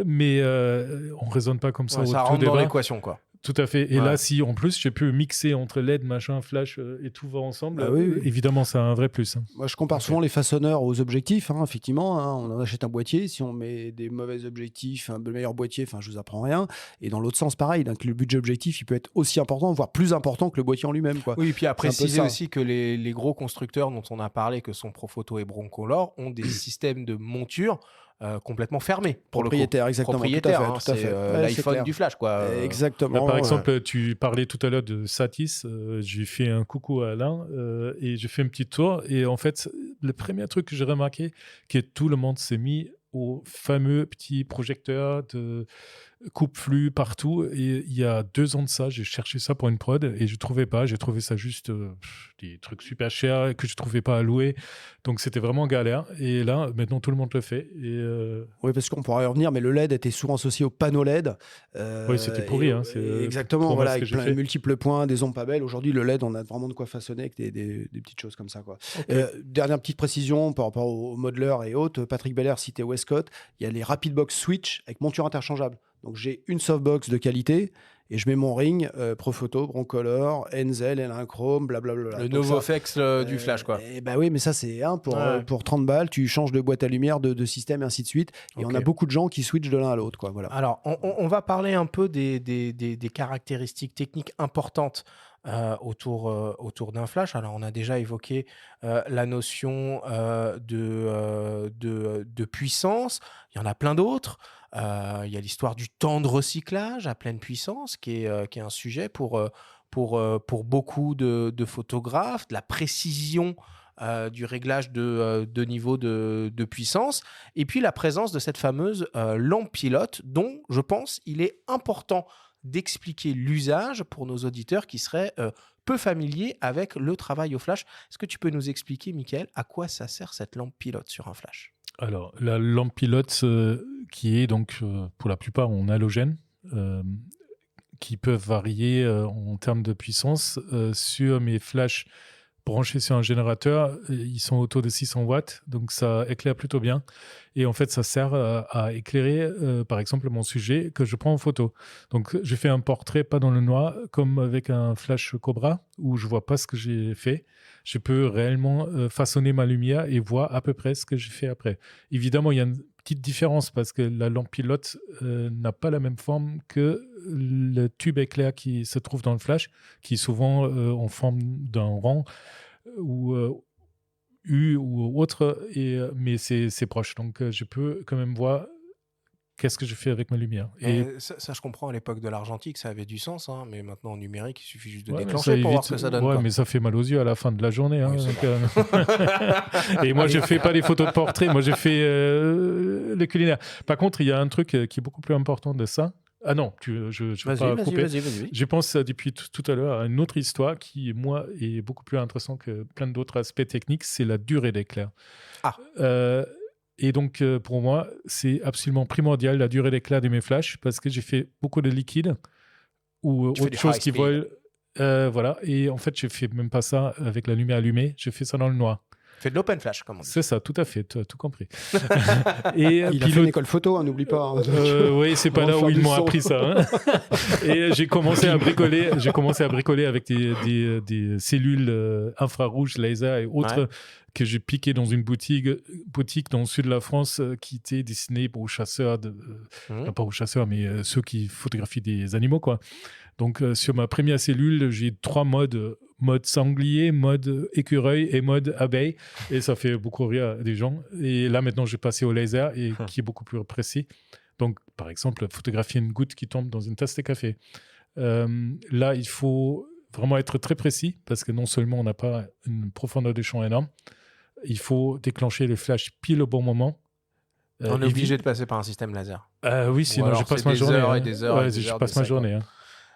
mais on raisonne pas comme ça. Ça rentre dans l'équation, quoi. Tout à fait. Et là, si en plus, je peux mixer entre LED, machin, flash et tout va ensemble, évidemment, c'est un vrai plus. Moi, je compare souvent les façonneurs aux objectifs. Effectivement, on en achète un boîtier. Si on met des mauvais objectifs, un meilleur boîtier, je vous apprends rien. Et dans l'autre sens, pareil. Donc, le budget objectif, il peut être aussi important, voire plus important que le boîtier en lui-même, quoi. Oui, et puis à préciser aussi que les gros constructeurs dont on a parlé, que sont Profoto et Broncolor, ont des systèmes de monture complètement fermé pour propriétaire, le coup. Exactement, propriétaire, tout à fait. l'iPhone du flash, quoi. Exactement. Là, par exemple, tu parlais tout à l'heure de Satis. J'ai fait un coucou à Alain et j'ai fait un petit tour. Et en fait, le premier truc que j'ai remarqué, que tout le monde s'est mis au fameux petit projecteur de coupe-flux partout. Et il y a 2 ans de ça, j'ai cherché ça pour une prod et je ne trouvais pas. J'ai trouvé ça juste des trucs super chers que je ne trouvais pas à louer. Donc, c'était vraiment galère. Et là, maintenant, tout le monde le fait. Et Oui, parce qu'on pourrait y revenir, mais le LED était souvent associé au panneau LED. Oui, c'était pourri. Exactement, voilà, avec plein de multiples points, des ondes pas belles. Aujourd'hui, le LED, on a vraiment de quoi façonner avec des petites choses comme ça, quoi. Okay. Dernière petite précision par rapport aux modeleurs et autres. Patrick Belair citait Westcott. Il y a les Rapid Box Switch avec monture interchangeable. Donc, j'ai une softbox de qualité et je mets mon ring Profoto, Broncolor, Enzel, Elinchrom, blablabla. Le Novoflex du flash, quoi. Oui, mais ça, c'est pour 30 balles, tu changes de boîte à lumière, de système, et ainsi de suite. Et on a beaucoup de gens qui switchent de l'un à l'autre, quoi. Voilà. Alors, on va parler un peu des caractéristiques techniques importantes autour d'un flash. Alors, on a déjà évoqué la notion de puissance. Il y en a plein d'autres. Il y a l'histoire du temps de recyclage à pleine puissance qui est un sujet pour beaucoup de photographes, de la précision du réglage de niveau de puissance, et puis la présence de cette fameuse lampe pilote dont je pense il est important d'expliquer l'usage pour nos auditeurs qui seraient peu familiers avec le travail au flash. Est-ce que tu peux nous expliquer, Mickaël, à quoi ça sert cette lampe pilote sur un flash ? Alors, la lampe pilote qui est donc pour la plupart en halogène, qui peuvent varier en termes de puissance. Sur mes flashs branchés sur un générateur, ils sont autour de 600 watts, donc ça éclaire plutôt bien. Et en fait, ça sert à éclairer, par exemple, mon sujet que je prends en photo. Donc, je fais un portrait pas dans le noir, comme avec un flash Cobra, où je vois pas ce que j'ai fait. Je peux réellement façonner ma lumière et voir à peu près ce que j'ai fait après. Évidemment, il y a une petite différence parce que la lampe pilote n'a pas la même forme que le tube éclair qui se trouve dans le flash, qui est souvent en forme d'un rond ou U ou autre, mais c'est proche. Donc, je peux quand même voir qu'est-ce que je fais avec ma lumière. Et ça, je comprends, à l'époque de l'argentique, ça avait du sens, hein, mais maintenant en numérique, il suffit juste de ouais, déclencher pour voir ce que ça donne. Ouais, quoi. mais ça fait mal aux yeux à la fin de la journée. Hein, Oui, donc, et moi, je ne fais pas les photos de portrait, moi, je fais le culinaire. Par contre, il y a un truc qui est beaucoup plus important de ça. Ah non, je ne vais pas couper. Vas-y. Je pense depuis tout à l'heure à une autre histoire qui, moi, est beaucoup plus intéressante que plein d'autres aspects techniques, c'est la durée d'éclair. Ah. Et donc, pour moi, c'est absolument primordial, la durée d'éclair de mes flashs, parce que j'ai fait beaucoup de liquide ou autre chose qui vole. Voilà. Et en fait, je ne fais même pas ça avec la lumière allumée, je fais ça dans le noir. Fais de l'open flash, comme on dit. C'est ça, tout à fait, tu as tout compris. Et il a fait une école photo, n'oublie pas. Hein. Oui, c'est pas là où ils m'ont appris ça. Hein. Et j'ai commencé à bricoler avec des cellules infrarouges, laser et autres que j'ai piquées dans une boutique dans le sud de la France qui était destinée aux chasseurs, pas aux chasseurs, mais ceux qui photographient des animaux, quoi. Donc, sur ma première cellule, j'ai 3 modes. Mode sanglier, mode écureuil et mode abeille. Et ça fait beaucoup rire des gens. Et là, maintenant, je vais passer au laser qui est beaucoup plus précis. Donc, par exemple, photographier une goutte qui tombe dans une tasse de café. Là, il faut vraiment être très précis parce que non seulement on n'a pas une profondeur de champ énorme, il faut déclencher le flash pile au bon moment. On est obligé de passer par un système laser. Oui, sinon je passe ma journée. Je passe ma journée.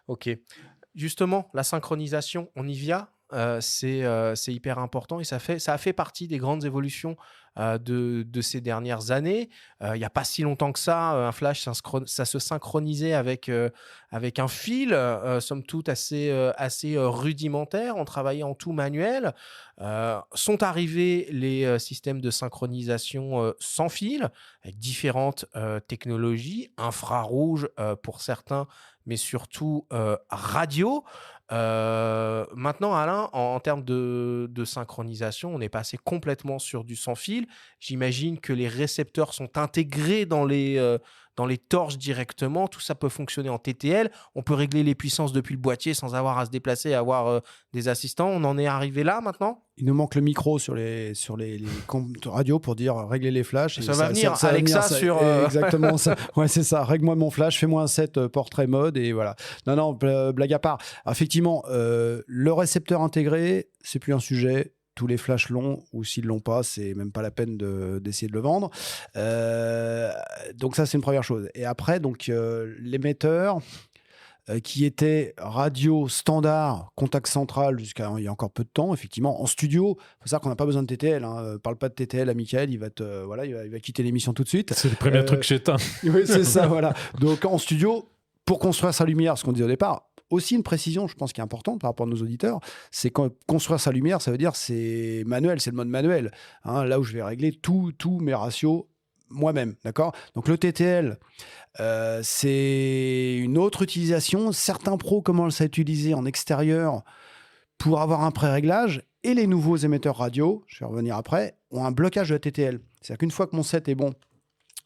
Ok. Justement, la synchronisation, on y vient. C'est hyper important et ça a fait partie des grandes évolutions de ces dernières années. Il n'y a pas si longtemps que ça, un flash, ça se synchronisait avec un fil, somme toute assez rudimentaire. On travaillait en tout manuel. Sont arrivés les systèmes de synchronisation sans fil, avec différentes technologies, infrarouge pour certains, mais surtout radio. Maintenant, Alain, en termes de synchronisation, on est passé complètement sur du sans fil. J'imagine que les récepteurs sont intégrés dans les torches directement. Tout ça peut fonctionner en TTL. On peut régler les puissances depuis le boîtier sans avoir à se déplacer et avoir des assistants. On en est arrivé là maintenant ? Il nous manque le micro sur les comptes radio pour dire régler les flashs. Ça va venir, Alexa sur... Exactement ça. Ouais, c'est ça. Règle-moi mon flash, fais-moi un set portrait mode et voilà. Non, blague à part. Effectivement, le récepteur intégré, c'est plus un sujet. Tous les flashs l'ont, ou s'ils ne l'ont pas, c'est même pas la peine d'essayer de le vendre. Donc ça, c'est une première chose. Et après, donc, l'émetteur... qui était radio standard, contact central jusqu'à il y a encore peu de temps, effectivement. En studio, il faut savoir qu'on n'a pas besoin de TTL. Hein. Parle pas de TTL à Mickaël, il va quitter l'émission tout de suite. C'est le premier truc que j'éteins. Oui, c'est ça, voilà. Donc en studio, pour construire sa lumière, ce qu'on disait au départ, aussi une précision, je pense, qui est importante par rapport à nos auditeurs, c'est quand construire sa lumière, ça veut dire c'est manuel, c'est le mode manuel. Hein, là où je vais régler tous mes ratios moi-même, d'accord ? Donc le TTL, c'est une autre utilisation. Certains pros commencent à utiliser en extérieur pour avoir un pré-réglage, et les nouveaux émetteurs radio, je vais revenir après, ont un blocage de la TTL. C'est-à-dire qu'une fois que mon set est bon,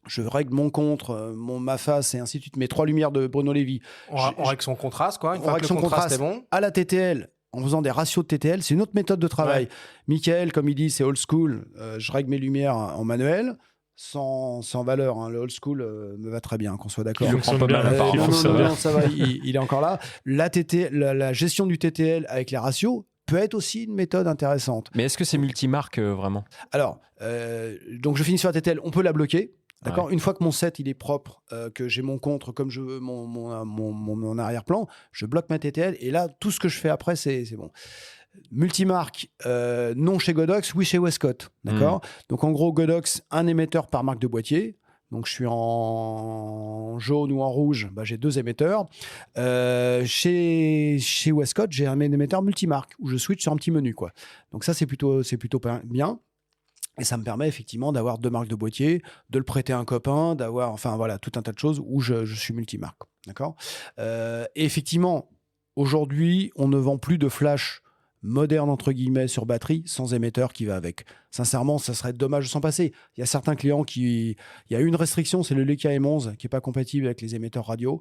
je règle mon contre, ma face et ainsi de suite, mes 3 lumières de Bruno Lévy. On règle son contraste, quoi. Une fois que le contraste est bon. À la TTL, en faisant des ratios de TTL, c'est une autre méthode de travail. Ouais. Mickaël, comme il dit, c'est old school. Je règle mes lumières en manuel. Sans valeur, hein. Le old school me va très bien, qu'on soit d'accord. Non, ça va, il est encore là. La gestion du TTL avec les ratios, peut être aussi une méthode intéressante. Mais est-ce que c'est multimarque vraiment? Alors, donc je finis sur la TTL, on peut la bloquer. D'accord. Ouais. Une fois que mon set il est propre, que j'ai mon contre comme je veux, mon arrière-plan, je bloque ma TTL et là tout ce que je fais après c'est bon. Multimarque, non chez Godox, oui chez Westcott. D'accord. Donc en gros Godox, un émetteur par marque de boîtier. Donc je suis en jaune ou en rouge, bah, j'ai 2 émetteurs. Chez Westcott, j'ai un émetteur multimarque où je switch sur un petit menu, quoi. Donc ça c'est plutôt bien. Et ça me permet effectivement d'avoir 2 marques de boîtier, de le prêter à un copain, d'avoir, enfin voilà, tout un tas de choses où je suis multimarque. D'accord. Et effectivement, aujourd'hui, on ne vend plus de flash moderne entre guillemets sur batterie sans émetteur qui va avec. Sincèrement, ça serait dommage de s'en passer. Il y a certains clients il y a une restriction, c'est le Leica M11 qui est pas compatible avec les émetteurs radio.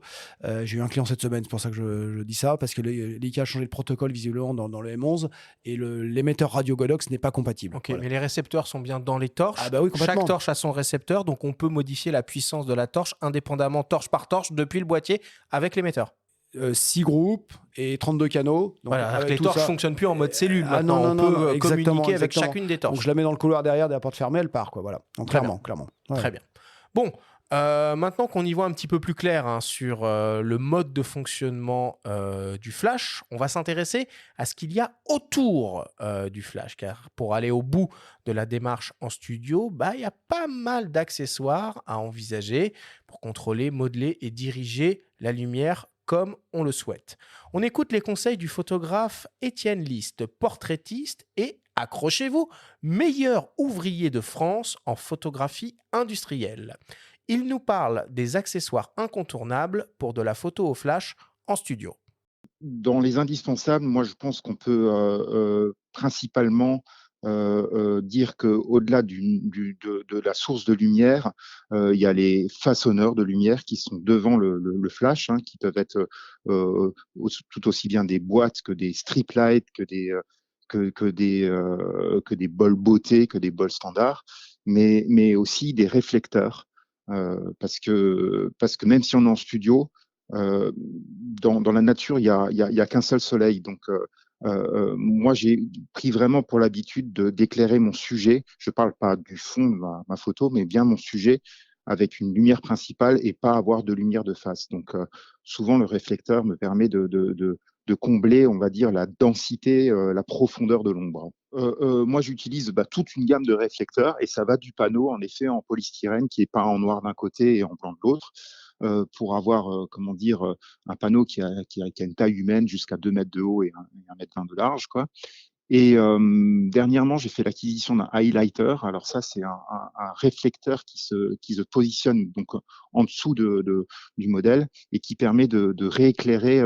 J'ai eu un client cette semaine, c'est pour ça que je dis ça, parce que Leica a changé le protocole visiblement dans le M11 et l'émetteur radio Godox n'est pas compatible. Ok, Voilà. mais les récepteurs sont bien dans les torches. Ah bah oui, complètement. Chaque torche a son récepteur, donc on peut modifier la puissance de la torche indépendamment, torche par torche, depuis le boîtier avec l'émetteur. 6 groupes et 32 canaux. Donc Voilà, avec les tout torches ça- fonctionnent plus en mode cellule. Ah Maintenant, non, on non, peut exactement, communiquer avec exactement. chacune des torches. Donc je la mets dans le couloir derrière la porte fermée, elle part, quoi. Voilà. Donc Très clairement. Ouais. Très bien. Bon, maintenant qu'on y voit un petit peu plus clair sur le mode de fonctionnement du flash, on va s'intéresser à ce qu'il y a autour du flash. Car pour aller au bout de la démarche en studio, il y a pas mal d'accessoires à envisager pour contrôler, modeler et diriger la lumière comme on le souhaite. On écoute les conseils du photographe Étienne List, portraitiste et, accrochez-vous, meilleur ouvrier de France en photographie industrielle. Il nous parle des accessoires incontournables pour de la photo au flash en studio. Dans les indispensables, moi je pense qu'on peut principalement dire qu'au-delà de la source de lumière, il y a les façonneurs de lumière qui sont devant le flash, hein, qui peuvent être tout aussi bien des boîtes que des strip lights, que des bols beauté, que des bols standards, mais aussi des réflecteurs. Parce que même si on est en studio, dans la nature, il y a qu'un seul soleil. Donc, moi, j'ai pris vraiment pour l'habitude d'éclairer mon sujet. Je parle pas du fond de ma photo, mais bien mon sujet avec une lumière principale et pas avoir de lumière de face. Donc, souvent, le réflecteur me permet de combler, on va dire, la densité, la profondeur de l'ombre. Moi, j'utilise toute une gamme de réflecteurs et ça va du panneau, en effet, en polystyrène qui est peint en noir d'un côté et en blanc de l'autre, pour avoir, un panneau qui a une taille humaine jusqu'à 2 mètres de haut et 1,20 mètre de large, quoi. Et dernièrement, j'ai fait l'acquisition d'un highlighter. Alors ça, c'est un réflecteur qui se positionne donc en dessous du modèle et qui permet de rééclairer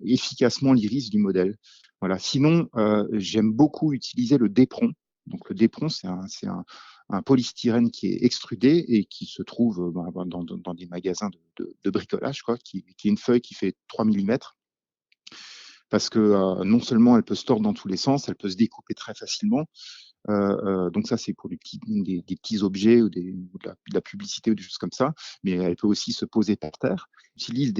efficacement l'iris du modèle. Voilà. Sinon, j'aime beaucoup utiliser le dépron. Donc le dépron, c'est un polystyrène qui est extrudé et qui se trouve dans des magasins de bricolage, quoi, qui est une feuille qui fait 3 mm. Parce que non seulement elle peut se tordre dans tous les sens, elle peut se découper très facilement. Donc ça, c'est pour des petits objets ou de la publicité ou des choses comme ça, mais elle peut aussi se poser par terre. J'utilise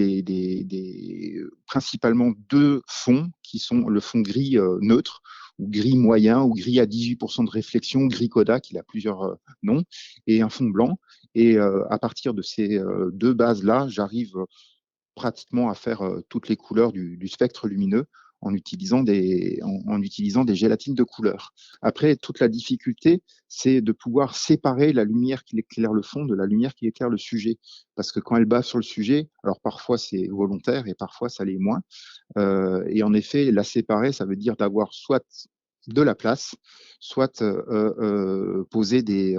principalement 2 fonds qui sont le fond gris neutre ou gris moyen ou gris à 18% de réflexion, gris Kodak, il a plusieurs noms, et un fond blanc. Et à partir de ces 2 bases-là, j'arrive pratiquement à faire toutes les couleurs du spectre lumineux en utilisant des gélatines de couleur. Après, toute la difficulté, c'est de pouvoir séparer la lumière qui éclaire le fond de la lumière qui éclaire le sujet. Parce que quand elle bave sur le sujet, alors parfois c'est volontaire et parfois ça l'est moins. Et en effet, la séparer, ça veut dire d'avoir soit de la place, soit poser des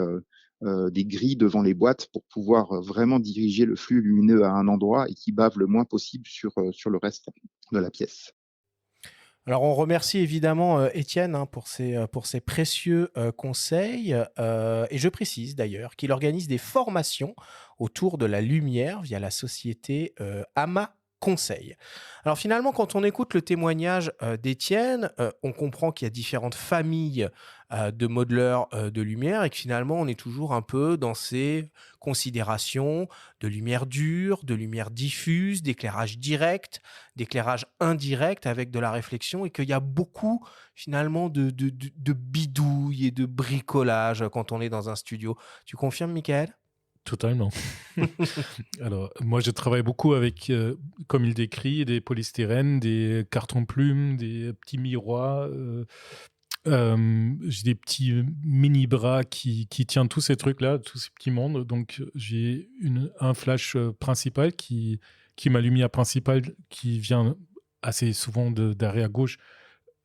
grilles devant les boîtes pour pouvoir vraiment diriger le flux lumineux à un endroit et qui bave le moins possible sur le reste de la pièce. Alors, on remercie évidemment Étienne pour ses précieux conseils. Et je précise d'ailleurs qu'il organise des formations autour de la lumière via la société Ama conseils. Alors finalement, quand on écoute le témoignage d'Étienne, on comprend qu'il y a différentes familles de modeleurs de lumière et que finalement, on est toujours un peu dans ces considérations de lumière dure, de lumière diffuse, d'éclairage direct, d'éclairage indirect avec de la réflexion et qu'il y a beaucoup finalement de bidouilles et de bricolage quand on est dans un studio. Tu confirmes, Michael ? Totalement. Alors, moi, je travaille beaucoup avec, comme il décrit, des polystyrènes, des cartons-plumes, des petits miroirs. J'ai des petits mini-bras qui tiennent tous ces trucs-là, tous ces petits mondes. Donc, j'ai un flash principal qui est ma lumière principale qui vient assez souvent d'arrière gauche.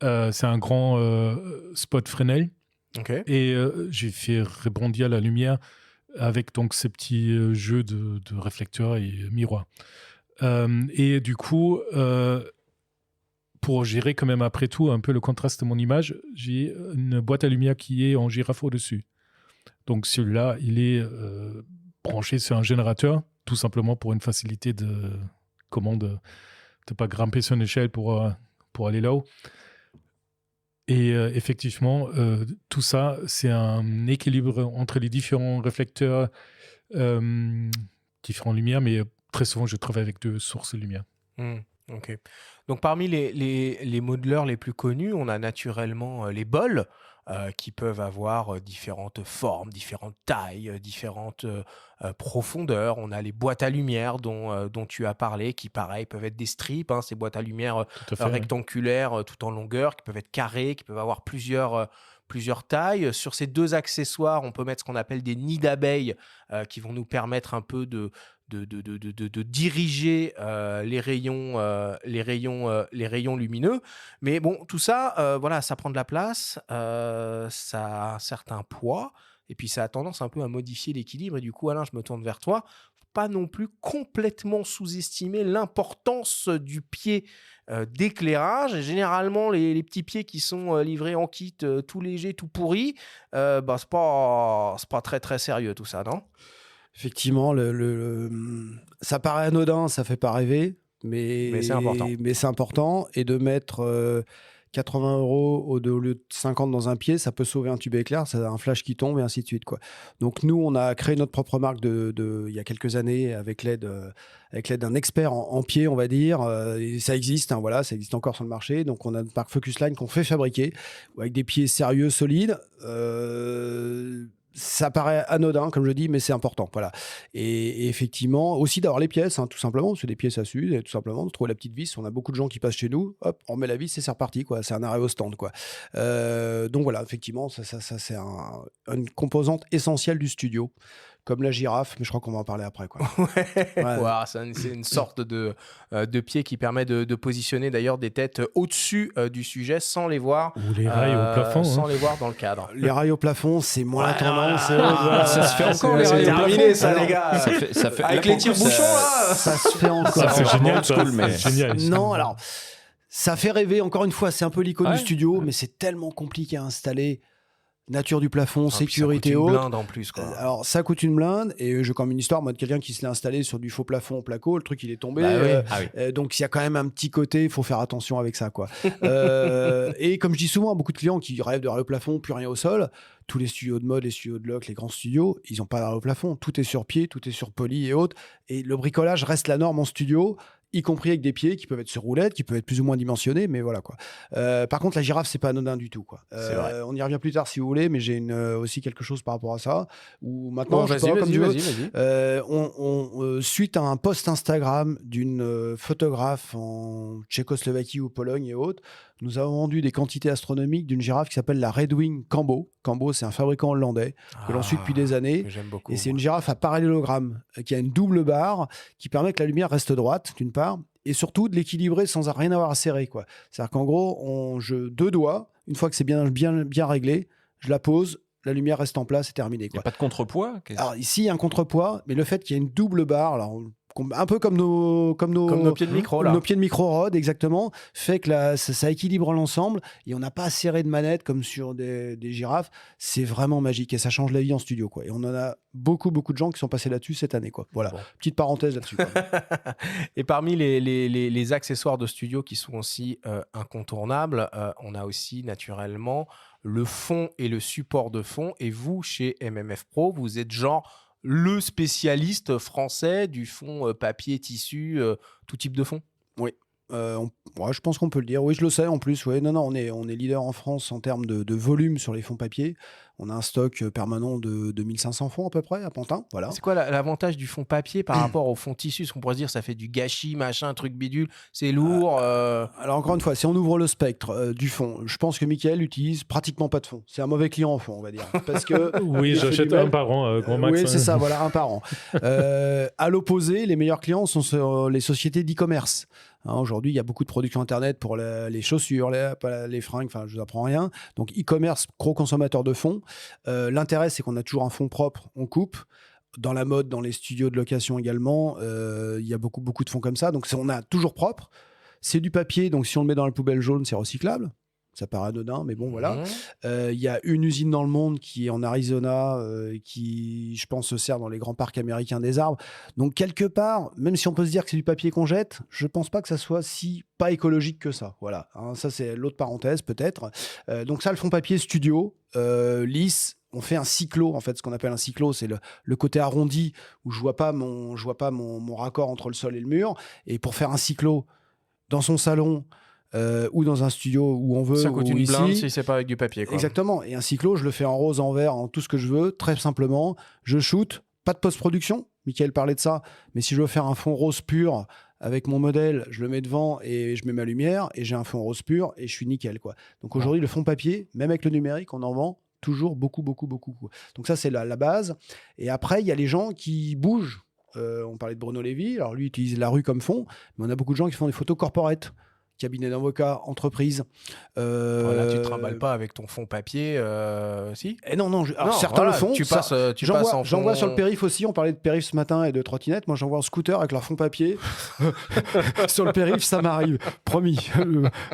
C'est un grand spot Fresnel. Okay. Et j'ai fait rebondir la lumière avec donc ces petits jeux de réflecteurs et miroirs. Et du coup, pour gérer quand même après tout un peu le contraste de mon image, j'ai une boîte à lumière qui est en girafe au-dessus. Donc celui-là, il est branché sur un générateur, tout simplement pour une facilité de commande, de ne pas grimper sur une échelle pour aller là-haut. Et effectivement, tout ça, c'est un équilibre entre les différents réflecteurs, différentes lumières, mais très souvent, je travaille avec 2 sources de lumière. Ok. Donc, parmi les modeleurs les plus connus, on a naturellement les bols qui peuvent avoir différentes formes, différentes tailles, différentes profondeurs. On a les boîtes à lumière dont tu as parlé, qui, pareil, peuvent être des strips, ces boîtes à lumière rectangulaires tout en longueur, qui peuvent être carrées, qui peuvent avoir plusieurs tailles. Sur ces 2 accessoires, on peut mettre ce qu'on appelle des nids d'abeilles qui vont nous permettre un peu de diriger les rayons lumineux. Mais bon, tout ça, voilà, ça prend de la place, ça a un certain poids, et puis ça a tendance un peu à modifier l'équilibre. Et du coup, Alain, je me tourne vers toi. Pas non plus complètement sous-estimer l'importance du pied d'éclairage. Et généralement, les petits pieds qui sont livrés en kit, tout léger, tout pourri, c'est pas très très sérieux tout ça, non ? Effectivement, ça paraît anodin, ça fait pas rêver, mais c'est important. Mais c'est important. Et de mettre 80 € au lieu de 50 dans un pied, ça peut sauver un tube éclair, ça a un flash qui tombe et ainsi de suite, quoi. Donc nous, on a créé notre propre marque il y a quelques années avec l'aide d'un expert en pied, on va dire. Et ça existe, voilà, ça existe encore sur le marché. Donc on a une marque Focusline qu'on fait fabriquer avec des pieds sérieux, solides. Ça paraît anodin, comme je dis, mais c'est important. Voilà. Et effectivement, aussi d'avoir les pièces, tout simplement, parce que des pièces à s'use, tout simplement, de trouver la petite vis. On a beaucoup de gens qui passent chez nous, hop, on met la vis et c'est reparti, quoi. C'est un arrêt au stand, quoi. Donc voilà, effectivement, ça c'est une composante essentielle du studio. Comme la girafe, mais je crois qu'on va en parler après, quoi. Ouais. C'est une sorte de pied qui permet de positionner d'ailleurs des têtes au-dessus du sujet sans les voir. Ou les rails au plafond. Sans les voir dans le cadre. Les rails au plafond, c'est moins tendance. Ça se fait encore, les rails au plafond. C'est terminé, ça, les gars. Ça fait, avec les tire-bouchons, là. Ça se fait encore. Ça, c'est génial, mais génial. Non, alors, ça fait rêver. Encore une fois, c'est un peu l'icône du studio, mais c'est tellement compliqué à installer. Nature du plafond, sécurité haute. Ça coûte une blinde en plus, quoi. Alors, ça coûte une blinde. Et j'ai comme une histoire, moi, de quelqu'un qui se l'est installé sur du faux plafond en placo. Le truc, il est tombé. Donc, il y a quand même un petit côté, il faut faire attention avec ça, quoi. Et comme je dis souvent à beaucoup de clients qui rêvent de rail au plafond, plus rien au sol, tous les studios de mode, les studios de loc, les grands studios, ils n'ont pas de rail au plafond. Tout est sur pied, tout est sur poli et autres. Et le bricolage reste la norme en studio, y compris avec des pieds qui peuvent être sur roulette, qui peuvent être plus ou moins dimensionnés, mais voilà, quoi. Par contre, la girafe, c'est pas anodin du tout, quoi. C'est vrai. On y revient plus tard si vous voulez, mais j'ai aussi quelque chose par rapport à ça. Ou maintenant, vas-y. Suite à un post Instagram d'une photographe en Tchécoslovaquie ou Pologne et autres, nous avons vendu des quantités astronomiques d'une girafe qui s'appelle la Red Wing Cambo. Cambo, c'est un fabricant hollandais que l'on suit depuis des années. J'aime beaucoup. Et c'est une girafe à parallélogramme qui a une double barre qui permet que la lumière reste droite, d'une part, et surtout de l'équilibrer sans rien avoir à serrer, quoi. C'est-à-dire qu'en gros, 2 doigts, une fois que c'est bien réglé, je la pose, la lumière reste en place, c'est terminé, Il n'y quoi. a pas de contrepoids Alors ici, il y a un contrepoids, mais le fait qu'il y ait une double barre, alors un peu comme nos pieds de micro, là. nos pieds de micro Rode, exactement, fait que ça équilibre l'ensemble et on n'a pas à serrer de manette comme sur des girafes. C'est vraiment magique et ça change la vie en studio, quoi. Et on en a beaucoup de gens qui sont passés là-dessus cette année, quoi. Voilà, petite parenthèse là-dessus. Et parmi les accessoires de studio qui sont aussi incontournables, on a aussi naturellement le fond et le support de fond. Et vous, chez MMF Pro, vous êtes genre le spécialiste français du fond papier, tissu, tout type de fond. Oui. Je pense qu'on peut le dire. Oui, je le sais en plus. Ouais. Non, on est leader en France en termes de volume sur les fonds papier. On a un stock permanent de 2500 fonds à peu près à Pantin. Voilà. C'est quoi l'avantage du fond papier par rapport au fond tissu? Ce qu'on pourrait se dire, ça fait du gâchis, machin, truc bidule, c'est lourd. Alors encore une fois, si on ouvre le spectre du fond, je pense que Mickaël utilise pratiquement pas de fond. C'est un mauvais client en fond, on va dire. Parce que oui, j'achète un par an, grand max. Oui, c'est ça, voilà, un par an. À l'opposé, les meilleurs clients sont sur les sociétés d'e-commerce. Aujourd'hui, il y a beaucoup de production Internet pour les chaussures, les fringues, enfin, je vous apprends rien. Donc, e-commerce, gros consommateur de fonds. L'intérêt, c'est qu'on a toujours un fond propre, on coupe. Dans la mode, dans les studios de location également, il y a beaucoup de fonds comme ça. Donc, on a toujours propre. C'est du papier, donc si on le met dans la poubelle jaune, c'est recyclable. Ça paraît anodin, mais bon, voilà. Il y a une usine dans le monde qui est en Arizona, qui, je pense, se sert dans les grands parcs américains des arbres. Donc, quelque part, même si on peut se dire que c'est du papier qu'on jette, je pense pas que ça soit si pas écologique que ça. Voilà. Ça, c'est l'autre parenthèse, peut-être. Donc, ça, le fond papier studio, lisse. On fait un cyclo, en fait, ce qu'on appelle un cyclo, c'est le côté arrondi où je vois pas mon raccord entre le sol et le mur. Et pour faire un cyclo dans son salon, ou dans un studio où on veut. Ça coûte une blinde si c'est pas avec du papier, quoi. Exactement. Et un cyclo, je le fais en rose, en vert, en tout ce que je veux, très simplement. Je shoot, pas de post-production. Mickaël parlait de ça. Mais si je veux faire un fond rose pur avec mon modèle, je le mets devant et je mets ma lumière et j'ai un fond rose pur et je suis nickel, quoi. Donc aujourd'hui, le fond papier, même avec le numérique, on en vend toujours beaucoup. Donc ça, c'est la base. Et après, il y a les gens qui bougent. On parlait de Bruno Lévy. Alors lui, il utilise la rue comme fond. Mais on a beaucoup de gens qui font des photos corporate. Cabinet d'avocat, entreprise. Là, tu te trimbales pas avec ton fond papier, si? Et non, certains le font. J'envoie sur le périph' aussi. On parlait de périph' ce matin et de trottinette. Moi, j'envoie en scooter avec leur fond papier. Sur le périph', ça m'arrive. Promis.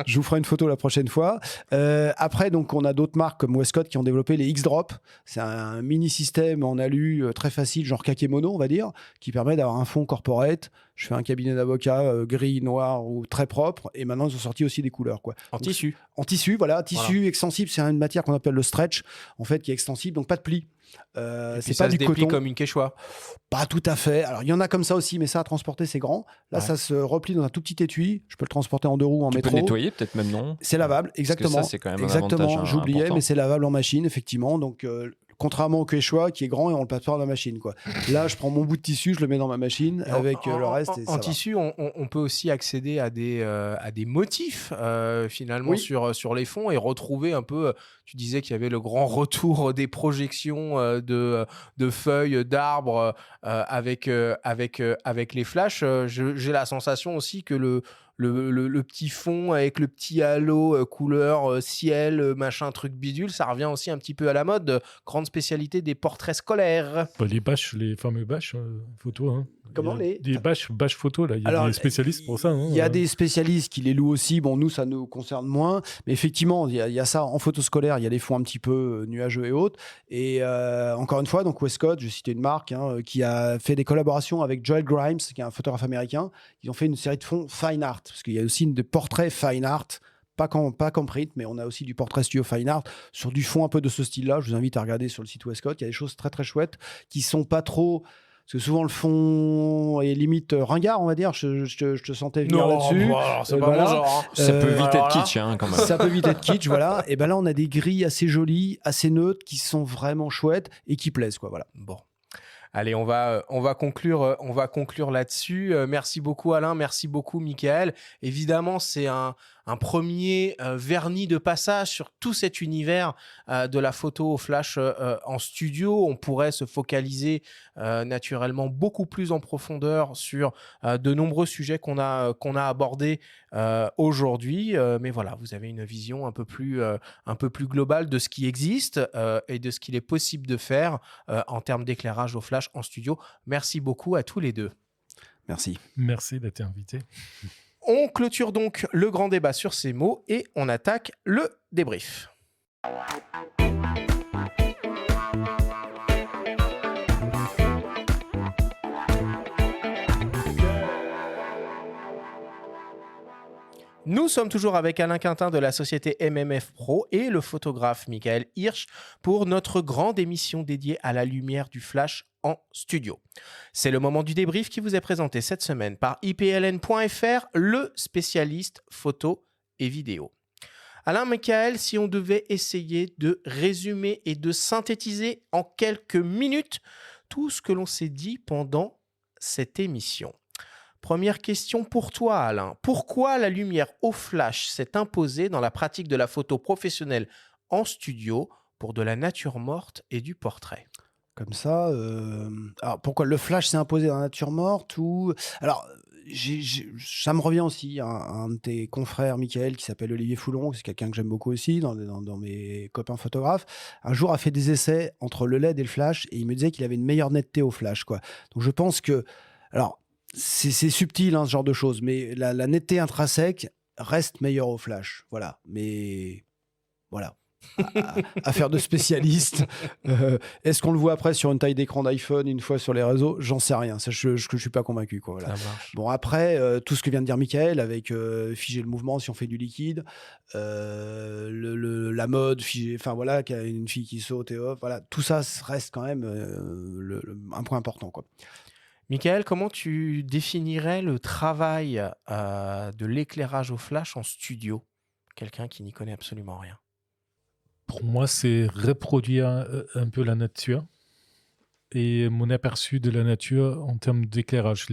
Je vous ferai une photo la prochaine fois. Après, donc, on a d'autres marques comme Westcott qui ont développé les X-Drop. C'est un mini-système en alu très facile, genre kakémono, on va dire, qui permet d'avoir un fond corporate. Je fais un cabinet d'avocat gris, noir ou très propre. Et maintenant, ils ont sorti aussi des couleurs, quoi. Tissu. En tissu, voilà. Tissu extensible, c'est une matière qu'on appelle le stretch, en fait, qui est extensible, donc pas de plis. C'est pas du coton. Comme une quechua. Pas tout à fait. Alors, il y en a comme ça aussi, mais ça, à transporter, c'est grand. Là, ça se replie dans un tout petit étui. Je peux le transporter en 2 roues, en métro. Tu peux nettoyer, peut-être même, non? C'est lavable, exactement. Parce que ça, c'est quand même un avantage j'oubliais, important. mais c'est lavable en machine, effectivement. Donc, contrairement au quechua qui est grand et on le passe pas dans la machine, quoi. Là, je prends mon bout de tissu, je le mets dans ma machine avec le reste. En tissu, on peut aussi accéder à des motifs finalement sur les fonds et retrouver un peu. Tu disais qu'il y avait le grand retour des projections de feuilles, d'arbres avec les flashs. J'ai la sensation aussi que le petit fond avec le petit halo couleur ciel, machin, truc bidule, ça revient aussi un petit peu à la mode. Grande spécialité des portraits scolaires. Les bâches, les fameux bâches photos. Hein. Comment des bâches photos, là. Il y a des spécialistes pour ça. Il y a des spécialistes qui les louent aussi. Bon, nous, ça nous concerne moins. Mais effectivement, il y a ça en photo scolaire. Il y a des fonds un petit peu nuageux et autres. Et encore une fois, donc Westcott, je vais citer une marque, qui a fait des collaborations avec Joel Grimes, qui est un photographe américain. Ils ont fait une série de fonds fine art. Parce qu'il y a aussi des portraits fine art. Pas qu'en print, mais on a aussi du portrait studio fine art sur du fond un peu de ce style-là. Je vous invite à regarder sur le site Westcott. Il y a des choses très, très chouettes qui sont pas trop... Parce que souvent, le fond est limite ringard, on va dire. Je te sentais venir là-dessus. C'est pas mon genre. Ça peut vite être kitsch, quand même. Ça peut vite être kitsch, voilà. Et ben là, on a des grilles assez jolies, assez neutres, qui sont vraiment chouettes et qui plaisent, quoi. Voilà. Bon. Allez, on va conclure là-dessus. Merci beaucoup Alain, merci beaucoup Mickaël. Évidemment, c'est un premier vernis de passage sur tout cet univers de la photo au flash en studio. On pourrait se focaliser naturellement beaucoup plus en profondeur sur de nombreux sujets qu'on a abordés aujourd'hui. Mais voilà, vous avez une vision un peu plus globale de ce qui existe et de ce qu'il est possible de faire en termes d'éclairage au flash en studio. Merci beaucoup à tous les deux. Merci. Merci d'être invité. On clôture donc le grand débat sur ces mots et on attaque le débrief. Nous sommes toujours avec Alain Quintin de la société MMF Pro et le photographe Michael Hirsch pour notre grande émission dédiée à la lumière du flash en studio. C'est le moment du débrief qui vous est présenté cette semaine par ipln.fr, le spécialiste photo et vidéo. Alain, Michael, si on devait essayer de résumer et de synthétiser en quelques minutes tout ce que l'on s'est dit pendant cette émission. Première question pour toi, Alain. Pourquoi la lumière au flash s'est imposée dans la pratique de la photo professionnelle en studio pour de la nature morte et du portrait ? Comme ça, alors pourquoi le flash s'est imposé dans la nature morte ou... Alors, ça me revient aussi, un de tes confrères, Michael, qui s'appelle Olivier Foulon, c'est quelqu'un que j'aime beaucoup aussi, dans mes copains photographes, un jour a fait des essais entre le LED et le flash, et il me disait qu'il avait une meilleure netteté au flash, quoi. Donc je pense que... Alors, c'est subtil, hein, ce genre de choses, mais la netteté intrinsèque reste meilleure au flash. Voilà. Mais voilà. Affaire de spécialiste. Est-ce qu'on le voit après sur une taille d'écran d'iPhone une fois sur les réseaux ? J'en sais rien. Ça, je suis pas convaincu, quoi. Voilà. Bon, après, tout ce que vient de dire Michael, avec figer le mouvement si on fait du liquide, la mode, figer, enfin voilà, qu'il y a une fille qui saute et hop, voilà, tout ça reste quand même un point important, quoi. Michael, comment tu définirais le travail de l'éclairage au flash en studio ? Quelqu'un qui n'y connaît absolument rien. Pour moi, c'est reproduire un peu la nature et mon aperçu de la nature en termes d'éclairage.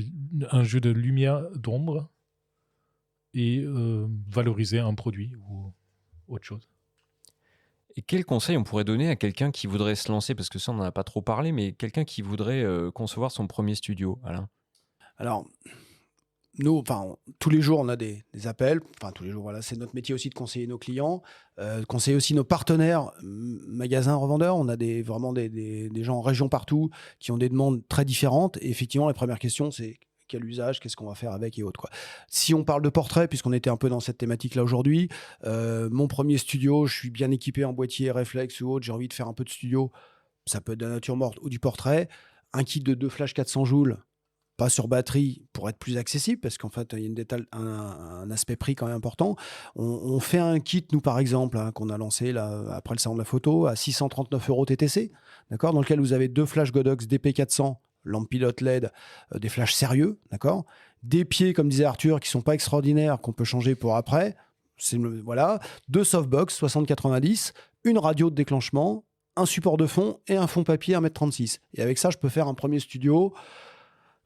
Un jeu de lumière, d'ombre et valoriser un produit ou autre chose. Et quel conseil on pourrait donner à quelqu'un qui voudrait se lancer, parce que ça on n'en a pas trop parlé, mais quelqu'un qui voudrait concevoir son premier studio, Alain ? Alors, nous, tous les jours, on a des appels. Enfin, tous les jours, voilà, c'est notre métier aussi de conseiller nos clients, conseiller aussi nos partenaires, magasins, revendeurs. On a vraiment des gens en région partout qui ont des demandes très différentes. Et effectivement, la première question, c'est quel usage, qu'est-ce qu'on va faire avec et autres, quoi. Si on parle de portrait, puisqu'on était un peu dans cette thématique-là aujourd'hui, mon premier studio, je suis bien équipé en boîtier réflexe ou autre, j'ai envie de faire un peu de studio, ça peut être de la nature morte ou du portrait. Un kit de 2 flash 400 joules, pas sur batterie, pour être plus accessible, parce qu'en fait, il y a un aspect prix quand même important. On fait un kit, nous par exemple, hein, qu'on a lancé là, après le salon de la photo, à 639 € TTC, d'accord, dans lequel vous avez 2 flash Godox DP400, lampe pilote LED, des flashs sérieux, d'accord, des pieds, comme disait Arthur, qui sont pas extraordinaires, qu'on peut changer pour après, voilà, 2 softbox 60-90, une radio de déclenchement, un support de fond et un fond papier 1m36. Et avec ça, je peux faire un premier studio.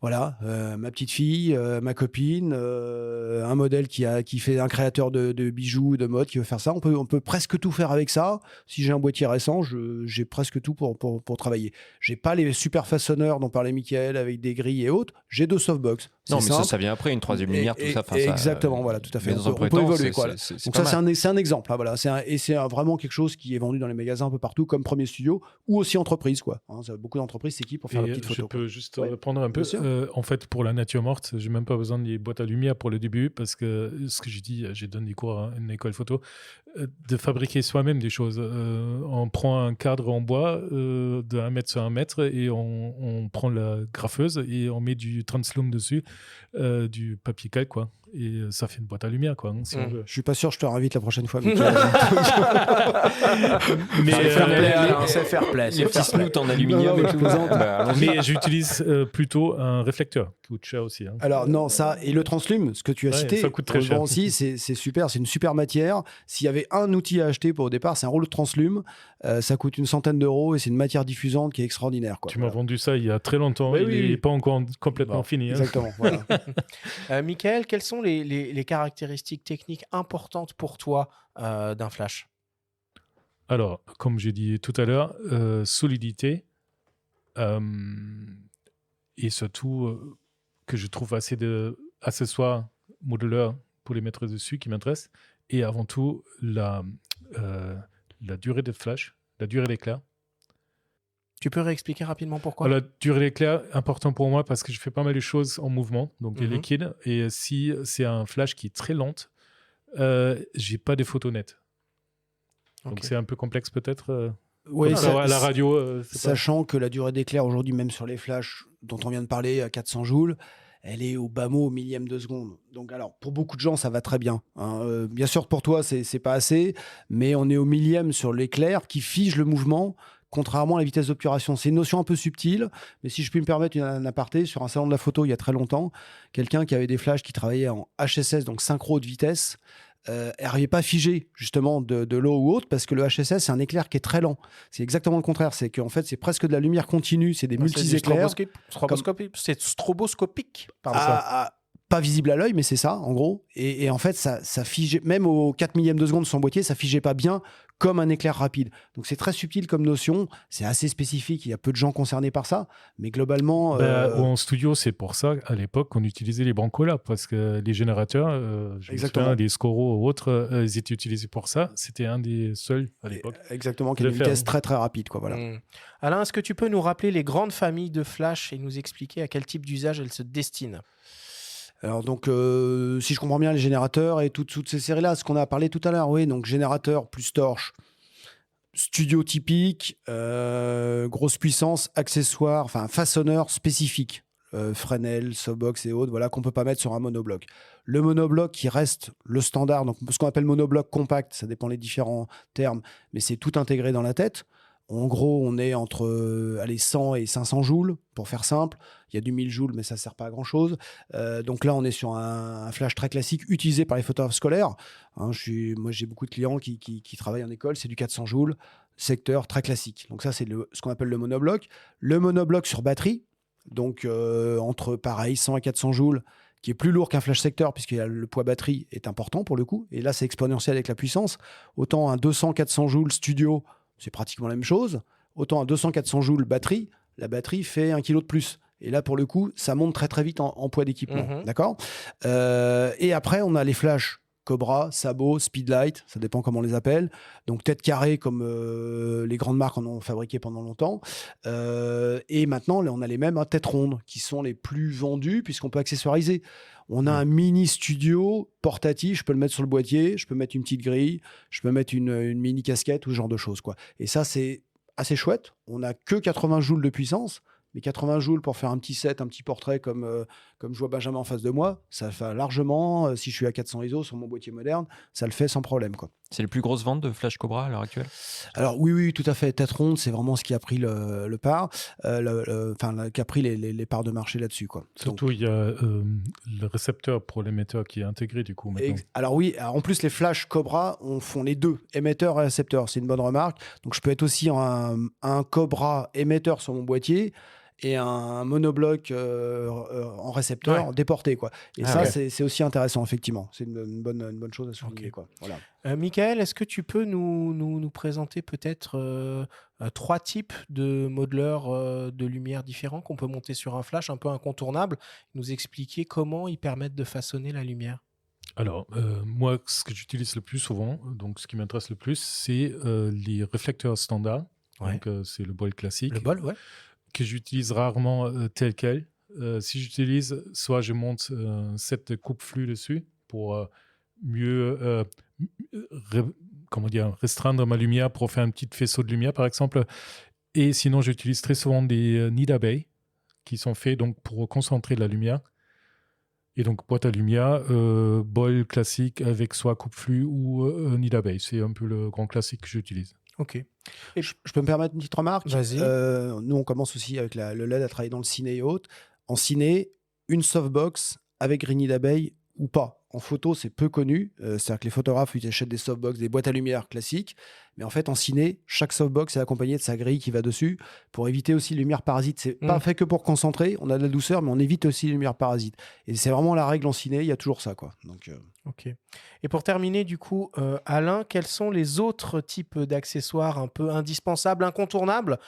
Voilà, ma petite fille, ma copine, un modèle qui fait un créateur de bijoux, de mode, qui veut faire ça. On peut presque tout faire avec ça. Si j'ai un boîtier récent, j'ai presque tout pour travailler. J'ai pas les super façonneurs dont parlait Michael avec des grilles et autres. J'ai 2 softbox. Non, mais ça vient après, une troisième lumière, tout ça. Exactement, voilà, tout à fait. On peut évoluer, quoi. Donc ça, c'est un exemple. Hein, voilà. C'est vraiment quelque chose qui est vendu dans les magasins un peu partout, comme premier studio, ou aussi entreprise, quoi. Hein, beaucoup d'entreprises s'équipent pour faire la petite photo. Je peux juste répondre un peu. En fait, pour la nature morte, j'ai même pas besoin des boîtes à lumière pour le début, parce que ce que j'ai dit, j'ai donné des cours à une école photo, de fabriquer soi-même des choses. On prend un cadre en bois de 1 mètre sur 1 mètre et on prend la graffeuse et on met du translume dessus, du papier calque, quoi. Et ça fait une boîte à lumière, quoi, hein, si on veut. Je suis pas sûr, je te réinvite la prochaine fois. Mais c'est fair play. Les petits snoots en aluminium et tout. Mais j'utilise plutôt un réflecteur qui coûte cher aussi. Hein. Alors non, ça et le translume, ce que tu as cité, ça coûte très cher aussi. C'est super, c'est une super matière. S'il y avait un outil à acheter pour au départ, c'est un rouleau de translume. Ça coûte une centaine d'euros et c'est une matière diffusante qui est extraordinaire, quoi. Tu m'as vendu ça il y a très longtemps. Mais il n'est pas encore complètement fini. Hein. Exactement. Voilà. Michael, quelles sont les caractéristiques techniques importantes pour toi d'un flash ? Alors, comme j'ai dit tout à l'heure, solidité et surtout que je trouve assez d'accessoires modulaires pour les mettre dessus qui m'intéressent, et avant tout la durée de flash, la durée d'éclair. Tu peux réexpliquer rapidement pourquoi? La durée d'éclair, important pour moi parce que je fais pas mal de choses en mouvement, donc les liquides. Et si c'est un flash qui est très lente, j'ai pas de photos nettes. Donc c'est un peu complexe peut-être. Oui, à la radio. Sachant que la durée d'éclair aujourd'hui, même sur les flashs dont on vient de parler à 400 joules, elle est au bas mot, au millième de seconde. Donc, alors, pour beaucoup de gens, ça va très bien. Hein. Bien sûr, pour toi, c'est pas assez, mais on est au millième sur l'éclair qui fige le mouvement, contrairement à la vitesse d'obturation. C'est une notion un peu subtile, mais si je puis me permettre un aparté, sur un salon de la photo, il y a très longtemps, quelqu'un qui avait des flashs qui travaillait en HSS, donc synchro de vitesse, n'arrivait pas à figer justement de l'eau ou autre parce que le HSS c'est un éclair qui est très lent. C'est exactement le contraire, c'est qu'en fait c'est presque de la lumière continue, c'est des multi-éclairs. C'est stroboscopique. Pas visible à l'œil, mais c'est ça en gros. Et en fait ça figeait, même au 4 millième de seconde de son boîtier, ça figeait pas bien comme un éclair rapide. Donc c'est très subtil comme notion, c'est assez spécifique, il y a peu de gens concernés par ça, mais globalement... En studio, c'est pour ça, à l'époque, qu'on utilisait les Brancola, parce que les générateurs, les Scoro ou autres, ils étaient utilisés pour ça. C'était un des seuls à l'époque. Exactement, qui a une vitesse très très rapide. Quoi, voilà. Alain, est-ce que tu peux nous rappeler les grandes familles de flash et nous expliquer à quel type d'usage elles se destinent? Alors donc, si je comprends bien, les générateurs et toutes ces séries-là, ce qu'on a parlé tout à l'heure, oui, donc générateur plus torche, studio typique, grosse puissance, accessoires, enfin façonneur spécifique, Fresnel, softbox et autres, voilà, qu'on peut pas mettre sur un monobloc. Le monobloc qui reste le standard, donc ce qu'on appelle monobloc compact, ça dépend les différents termes, mais c'est tout intégré dans la tête. En gros, on est entre 100 et 500 joules, pour faire simple. Il y a du 1000 joules, mais ça ne sert pas à grand-chose. Donc là, on est sur un flash très classique, utilisé par les photographes scolaires. Hein, moi, j'ai beaucoup de clients qui travaillent en école. C'est du 400 joules, secteur très classique. Donc ça, c'est ce qu'on appelle le monobloc. Le monobloc sur batterie, donc entre, pareil, 100 et 400 joules, qui est plus lourd qu'un flash secteur, puisque le poids batterie est important pour le coup. Et là, c'est exponentiel avec la puissance. Autant un 200-400 joules studio, c'est pratiquement la même chose. Autant à 200-400 joules batterie, la batterie fait 1 kg de plus. Et là, pour le coup, ça monte très très vite en poids d'équipement. D'accord. Et après, on a les flashs Cobra, Sabot, Speedlight, ça dépend comment on les appelle. Donc tête carrée comme les grandes marques en ont fabriqué pendant longtemps. Et maintenant, on a les mêmes tête ronde qui sont les plus vendus puisqu'on peut accessoiriser. On a un mini studio portatif, je peux le mettre sur le boîtier, je peux mettre une petite grille, je peux mettre une mini casquette ou ce genre de choses, quoi. Et ça, c'est assez chouette. On n'a que 80 joules de puissance. Mais 80 joules pour faire un petit set, un petit portrait comme je vois Benjamin en face de moi, ça fait largement, si je suis à 400 ISO sur mon boîtier moderne, ça le fait sans problème, quoi. C'est les plus grosses ventes de Flash Cobra à l'heure actuelle? Alors oui, tout à fait. Tête ronde, c'est vraiment ce qui a pris le part, qui a pris les parts de marché là-dessus, quoi. Surtout, il y a le récepteur pour l'émetteur qui est intégré du coup maintenant. Alors oui, en plus les Flash Cobra font les deux, émetteur et récepteur. C'est une bonne remarque. Donc je peux être aussi un Cobra émetteur sur mon boîtier et un monobloc en récepteur déporté, quoi. Et c'est aussi intéressant, effectivement. C'est une bonne chose à souligner, quoi. Voilà. Michael, est-ce que tu peux nous présenter peut-être 3 types de modeleurs de lumière différents qu'on peut monter sur un flash un peu incontournable, nous expliquer comment ils permettent de façonner la lumière? Alors, moi, ce que j'utilise le plus souvent, donc ce qui m'intéresse le plus, c'est les réflecteurs standards. Donc, c'est le bol classique. Le bol, ouais. Que j'utilise rarement tel quel. Si j'utilise, soit je monte un set de coupe-flux dessus pour mieux restreindre ma lumière pour faire un petit faisceau de lumière, par exemple. Et sinon, j'utilise très souvent des nids d'abeilles qui sont faits donc, pour concentrer la lumière. Et donc, boîte à lumière, bol classique avec soit coupe-flux ou nid d'abeilles. C'est un peu le grand classique que j'utilise. Ok. Et je peux me permettre une petite remarque? Vas-y. Nous, on commence aussi avec le LED à travailler dans le ciné et autres. En ciné, une softbox avec grille d'abeille ou pas. En photo, c'est peu connu. C'est-à-dire que les photographes, ils achètent des softbox, des boîtes à lumière classiques. Mais en fait, en ciné, chaque softbox est accompagné de sa grille qui va dessus pour éviter aussi les lumières parasites. C'est pas fait que pour concentrer. On a de la douceur, mais on évite aussi les lumières parasites. Et c'est vraiment la règle en ciné. Il y a toujours ça, quoi. Donc, Ok. Et pour terminer, du coup, Alain, quels sont les autres types d'accessoires un peu indispensables, incontournables,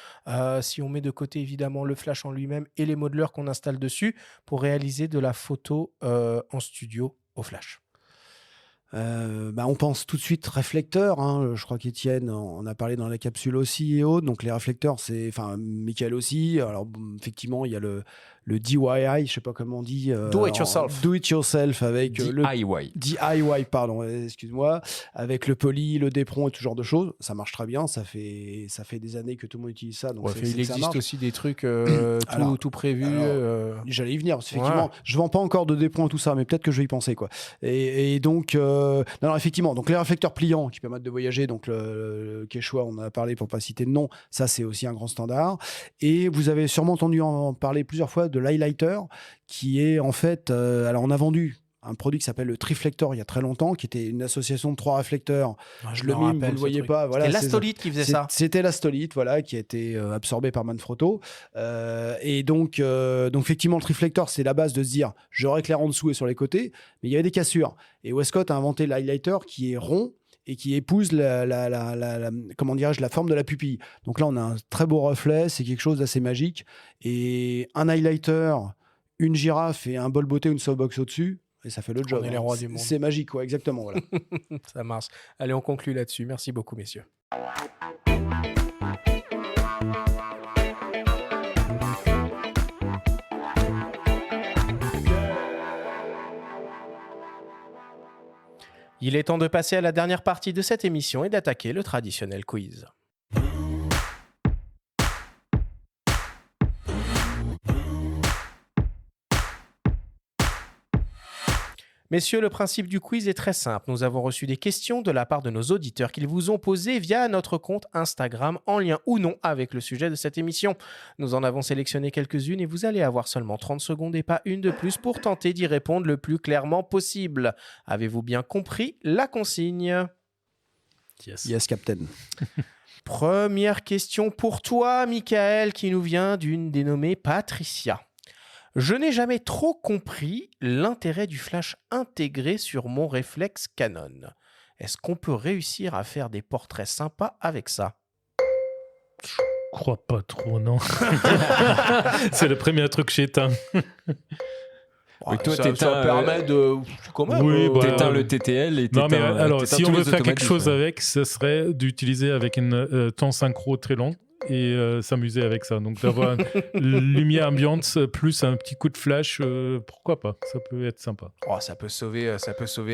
si on met de côté évidemment le flash en lui-même et les modeleurs qu'on installe dessus pour réaliser de la photo en studio au flash? On pense tout de suite réflecteurs. Hein. Je crois qu'Étienne en a parlé dans la capsule aussi et autres. Donc les réflecteurs, Michael aussi. Alors effectivement, il y a le DIY, je sais pas comment on dit. Do it yourself. Do it yourself avec le DIY. DIY, pardon, excuse-moi, avec le poly, le dépron et tout genre de choses. Ça marche très bien. Ça fait des années que tout le monde utilise ça. Donc il existe aussi des trucs tout prévus. J'allais y venir. Parce qu'effectivement, je vends pas encore de dépron et tout ça, mais peut-être que je vais y penser, quoi. Et donc, non, effectivement, donc les réflecteurs pliants qui permettent de voyager, donc le Quechua, on en a parlé pour pas citer de nom, ça c'est aussi un grand standard. Et vous avez sûrement entendu en parler plusieurs fois de l'highlighter, qui est en fait, alors on a vendu un produit qui s'appelle le Triflector il y a très longtemps, qui était une association de 3 réflecteurs. Je le mime, vous ne le voyez pas. Voilà, c'était l'Astolite qui faisait ça. C'était l'Astolite, voilà, qui a été absorbé par Manfrotto. Et donc effectivement, le Triflector, c'est la base de se dire, je éclaire en dessous et sur les côtés, mais il y avait des cassures. Et Westcott a inventé l'highlighter qui est rond et qui épouse comment dirais-je, la forme de la pupille. Donc là, on a un très beau reflet, c'est quelque chose d'assez magique. Et un highlighter, une girafe et un bol beauté, une softbox au-dessus, et ça fait le job. On est les rois du monde. C'est magique, quoi, exactement. Voilà. Ça marche. Allez, on conclut là-dessus. Merci beaucoup, messieurs. Il est temps de passer à la dernière partie de cette émission et d'attaquer le traditionnel quiz. Messieurs, le principe du quiz est très simple. Nous avons reçu des questions de la part de nos auditeurs qu'ils vous ont posées via notre compte Instagram, en lien ou non avec le sujet de cette émission. Nous en avons sélectionné quelques-unes et vous allez avoir seulement 30 secondes et pas une de plus pour tenter d'y répondre le plus clairement possible. Avez-vous bien compris la consigne ? Yes, Captain. Première question pour toi, Michael, qui nous vient d'une dénommée Patricia. Je n'ai jamais trop compris l'intérêt du flash intégré sur mon réflexe Canon. Est-ce qu'on peut réussir à faire des portraits sympas avec ça ? Je crois pas trop, non. C'est le premier truc que j'éteins. Oui, toi, ça permet de... Quand même, t'éteins le TTL et non, mais alors, si on veut faire quelque chose ouais. avec, ce serait d'utiliser avec un temps synchro très long et s'amuser avec ça. Donc d'avoir une lumière ambiante plus un petit coup de flash, pourquoi pas ? Ça peut être sympa. Oh, ça peut sauver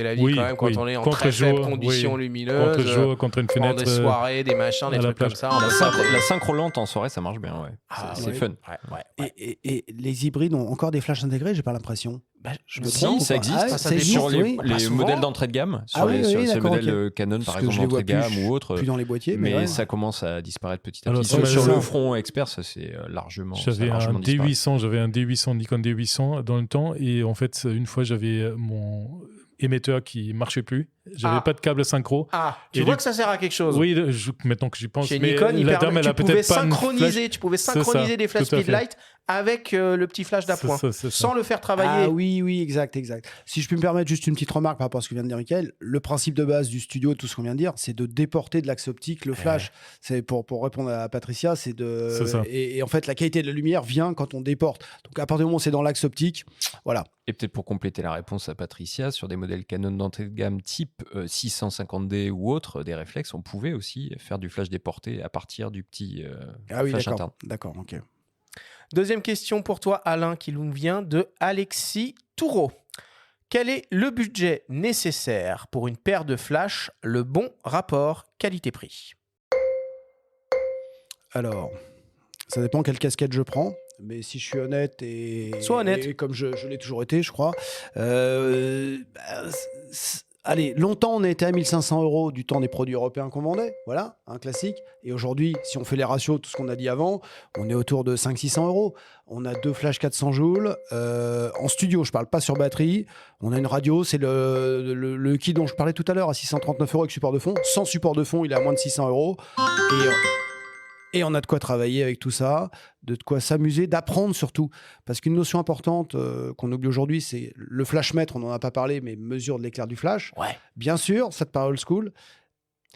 la vie quand même quand on est en très faible conditions lumineuses. Contre-jour, contre une fenêtre. Des soirées, des machins, des trucs comme ça. La synchro lente en soirée, ça marche bien. Ouais. C'est fun. Ouais. Et les hybrides ont encore des flashs intégrés, j'ai pas l'impression. Si, ça existe. Ça existe sur les modèles d'entrée de gamme, sur les modèles Canon par exemple d'entrée de gamme ou autre. Plus dans les boîtiers, mais ça commence à disparaître petit à petit. Sur le front expert, ça c'est largement. J'avais un D800 Nikon D800 dans le temps et en fait une fois j'avais mon émetteur qui marchait plus. J'avais pas de câble synchro. Tu vois que ça sert à quelque chose. Oui, maintenant que j'y pense. Chez Nikon, tu pouvais synchroniser des flash speedlight avec le petit flash d'appoint, sans le faire travailler. Ah oui, exact. Si je peux me permettre juste une petite remarque par rapport à ce que vient de dire Michael, le principe de base du studio, tout ce qu'on vient de dire, c'est de déporter de l'axe optique le flash. C'est pour répondre à Patricia, et en fait la qualité de la lumière vient quand on déporte. Donc à partir du moment où c'est dans l'axe optique, voilà. Et peut-être pour compléter la réponse à Patricia, sur des modèles Canon d'entrée de gamme type 650D ou autre, des réflexes, on pouvait aussi faire du flash déporté à partir du petit flash interne. D'accord, ok. Deuxième question pour toi, Alain, qui nous vient de Alexis Toureau. Quel est le budget nécessaire pour une paire de flash, le bon rapport qualité-prix ? Alors, ça dépend quelle casquette je prends. Mais si je suis honnête Sois honnête. Et comme je l'ai toujours été, je crois. Allez, longtemps on était à 1500 € du temps des produits européens qu'on vendait, voilà, un classique. Et aujourd'hui, si on fait les ratios, tout ce qu'on a dit avant, on est autour de 500-600 €. On a 2 flash 400 joules. En studio, je parle pas sur batterie. On a une radio, c'est le kit dont je parlais tout à l'heure, à 639 € avec support de fond. Sans support de fond, il est à moins de 600 €. Et on a de quoi travailler avec tout ça, de quoi s'amuser, d'apprendre surtout. Parce qu'une notion importante qu'on oublie aujourd'hui, c'est le flashmètre, on n'en a pas parlé, mais mesure de l'éclair du flash. Ouais. Bien sûr, ça te paraît old school.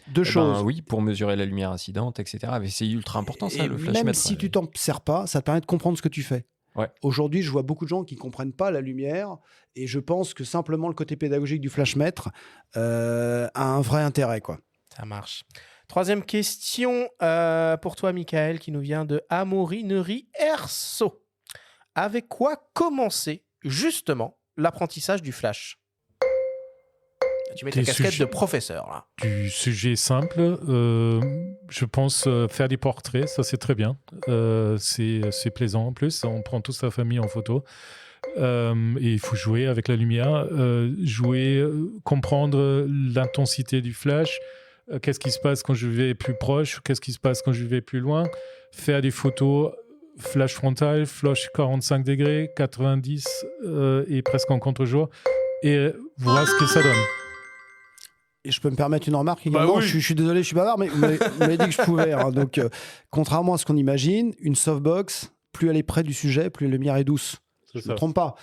Deux choses. Oui, pour mesurer la lumière incidente, etc. Mais c'est ultra important ça, le flashmètre. Même si tu t'en sers pas, ça te permet de comprendre ce que tu fais. Ouais. Aujourd'hui, je vois beaucoup de gens qui ne comprennent pas la lumière et je pense que simplement le côté pédagogique du flashmètre a un vrai intérêt, quoi. Ça marche. Troisième question pour toi, Michael, qui nous vient de Amourinerie Erso. Avec quoi commencer justement l'apprentissage du flash? Tu mets ta Des casquette sujets- de professeur, là. Du sujet simple, je pense faire des portraits, ça c'est très bien. C'est plaisant en plus, on prend toute sa famille en photo. Et il faut jouer avec la lumière, comprendre l'intensité du flash, qu'est-ce qui se passe quand je vais plus proche, qu'est-ce qui se passe quand je vais plus loin, faire des photos flash frontal, flash 45 degrés, 90 et presque en contre-jour, et voir ce que ça donne. Et je peux me permettre une remarque également. oui. Je suis désolé, je suis bavard, mais vous m'avez dit que je pouvais. Hein. Donc, contrairement à ce qu'on imagine, une softbox, plus elle est près du sujet, plus la lumière est douce. Je ne me trompe pas.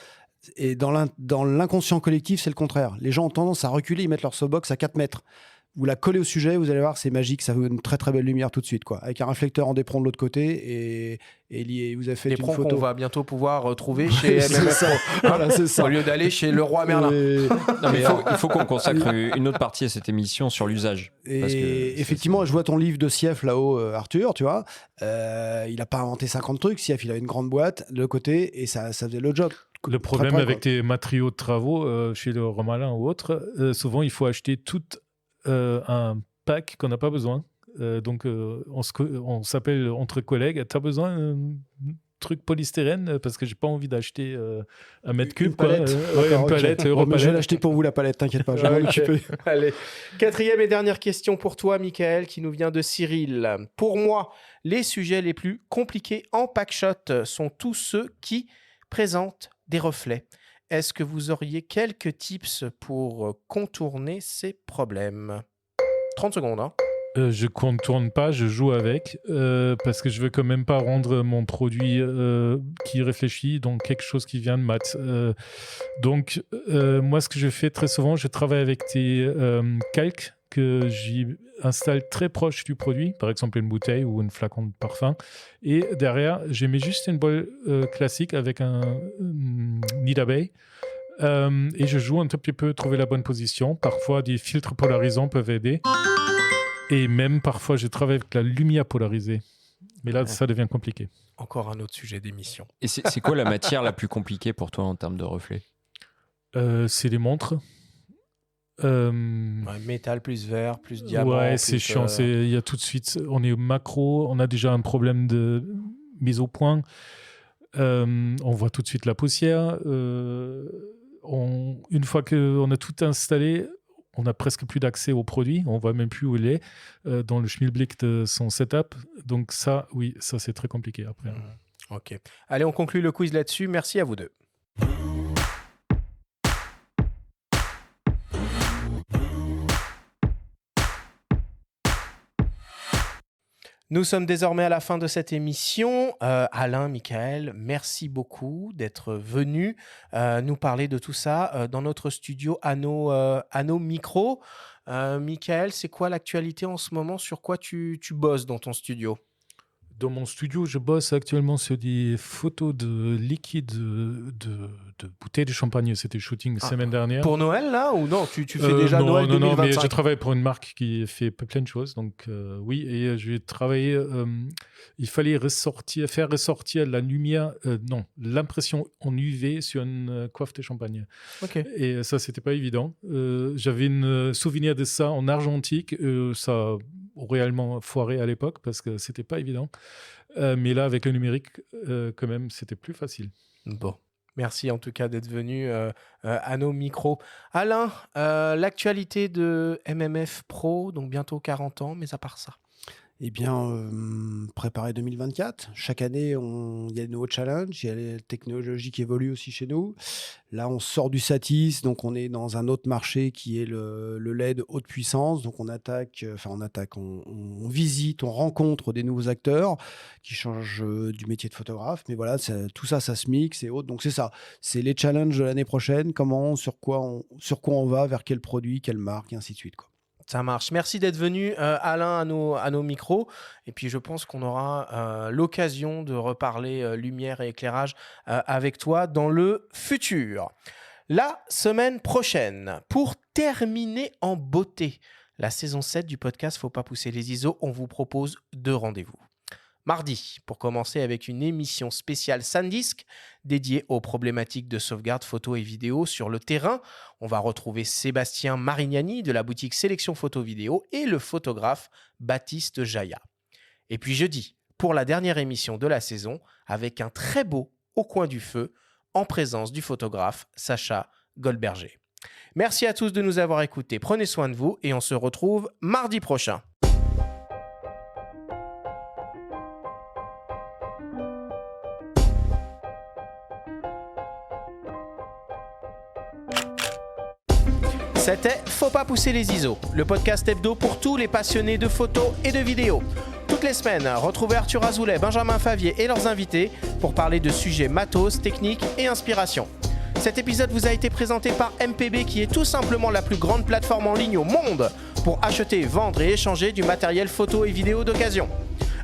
Et dans l'inconscient collectif, c'est le contraire. Les gens ont tendance à reculer, ils mettent leur softbox à 4 mètres. Vous la collez au sujet, vous allez voir, c'est magique, ça fait une très très belle lumière tout de suite, quoi. Avec un réflecteur en d'éperon de l'autre côté et vous avez fait une L'éperon photo. qu'on va bientôt pouvoir retrouver chez C'est MMF ça. Pro. Voilà, c'est ça. Au lieu d'aller chez Leroy Merlin. Non, mais il faut qu'on consacre une autre partie à cette émission sur l'usage. Parce que Et effectivement, je vois ton livre de Sief là-haut, Arthur, tu vois. Il n'a pas inventé 50 trucs. Sief, il a une grande boîte de côté et ça faisait le job. Le problème Très, avec tes matériaux de travaux chez le Romalin ou autre, souvent il faut acheter tout un pack qu'on n'a pas besoin. Donc on s'appelle entre collègues, t'as besoin d'un truc polystyrène parce que j'ai pas envie d'acheter un mètre cube. Une palette. Une palette. Bon, mais je vais l'acheter pour vous, la palette, t'inquiète pas, je vais m'en occuper. Allez, quatrième et dernière question pour toi, Michael, qui nous vient de Cyril. Pour moi, les sujets les plus compliqués en packshot sont tous ceux qui présentent des reflets. Est-ce que vous auriez quelques tips pour contourner ces problèmes? 30 secondes, hein. Je contourne pas, je joue avec parce que je veux quand même pas rendre mon produit qui réfléchit, donc quelque chose qui vient de mat. Donc moi, ce que je fais très souvent, je travaille avec des calques que j'y installe très proche du produit, par exemple une bouteille ou un flacon de parfum, et derrière, je mets juste une boîte classique avec un nid d'abeille. Et je joue un tout petit peu, trouver la bonne position. Parfois, des filtres polarisants peuvent aider. Et même parfois, je travaille avec la lumière polarisée. Mais là, ça devient compliqué. Encore un autre sujet d'émission. Et c'est quoi la matière la plus compliquée pour toi en termes de reflets? C'est les montres. Métal plus verre, plus diamant. Ouais, plus, c'est chiant. Il y a tout de suite, on est au macro, on a déjà un problème de mise au point. On voit tout de suite la poussière. Une fois qu'on a tout installé, on n'a presque plus d'accès au produit. On ne voit même plus où il est dans le schmilblick de son setup. Donc ça, oui, ça c'est très compliqué après. Ok. Allez, on conclut le quiz là-dessus. Merci à vous deux. Nous sommes désormais à la fin de cette émission. Alain, Michael, merci beaucoup d'être venus nous parler de tout ça dans notre studio à nos micros. Michael, c'est quoi l'actualité en ce moment? Sur quoi tu bosses dans ton studio? Dans mon studio, je bosse actuellement sur des photos de liquide de bouteilles de champagne. C'était shooting la semaine dernière. Pour Noël, là? Ou non, tu fais déjà Noël 2025? Non, mais je travaille pour une marque qui fait plein de choses. Donc, oui, et je vais travailler. Il fallait faire ressortir la lumière, l'impression en UV sur une coiffe de champagne. Ok. Et ça, c'était pas évident. J'avais un souvenir de ça en argentique. Ça a réellement foiré à l'époque parce que c'était pas évident. Mais là, avec le numérique, quand même, c'était plus facile. Bon. Merci en tout cas d'être venu à nos micros. Alain, l'actualité de MMF Pro, donc bientôt 40 ans, mais à part ça? Eh bien, préparer 2024. Chaque année, il y a de nouveaux challenges. Il y a les technologies qui évoluent aussi chez nous. Là, on sort du Satis, donc on est dans un autre marché qui est le LED haute puissance. Donc on visite, on rencontre des nouveaux acteurs qui changent du métier de photographe. Mais voilà, tout ça, ça se mixe et autres. Donc c'est ça. C'est les challenges de l'année prochaine. Sur quoi on va, vers quel produit, quelle marque, et ainsi de suite, quoi. Ça marche. Merci d'être venu, Alain, à nos micros. Et puis, je pense qu'on aura l'occasion de reparler lumière et éclairage avec toi dans le futur. La semaine prochaine, pour terminer en beauté la saison 7 du podcast Faut pas pousser les ISO, on vous propose 2 rendez-vous. Mardi, pour commencer avec une émission spéciale SanDisk dédiée aux problématiques de sauvegarde photo et vidéo sur le terrain. On va retrouver Sébastien Marignani de la boutique Sélection Photo Vidéo et le photographe Baptiste Jaya. Et puis jeudi, pour la dernière émission de la saison, avec un très beau Au coin du feu, en présence du photographe Sacha Goldberger. Merci à tous de nous avoir écoutés. Prenez soin de vous et on se retrouve mardi prochain. C'était Faut pas pousser les ISO, le podcast hebdo pour tous les passionnés de photos et de vidéos. Toutes les semaines, retrouvez Arthur Azoulay, Benjamin Favier et leurs invités pour parler de sujets matos, techniques et inspiration. Cet épisode vous a été présenté par MPB qui est tout simplement la plus grande plateforme en ligne au monde pour acheter, vendre et échanger du matériel photo et vidéo d'occasion.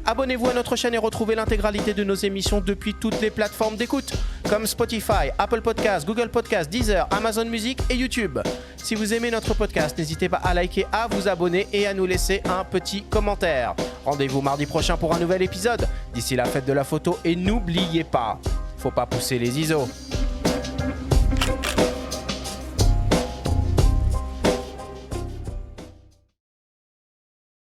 Abonnez-vous à notre chaîne et retrouvez l'intégralité de nos émissions depuis toutes les plateformes d'écoute, comme Spotify, Apple Podcasts, Google Podcasts, Deezer, Amazon Music et YouTube. Si vous aimez notre podcast, n'hésitez pas à liker, à vous abonner et à nous laisser un petit commentaire. Rendez-vous mardi prochain pour un nouvel épisode. D'ici la fête de la photo et n'oubliez pas, faut pas pousser les ISO.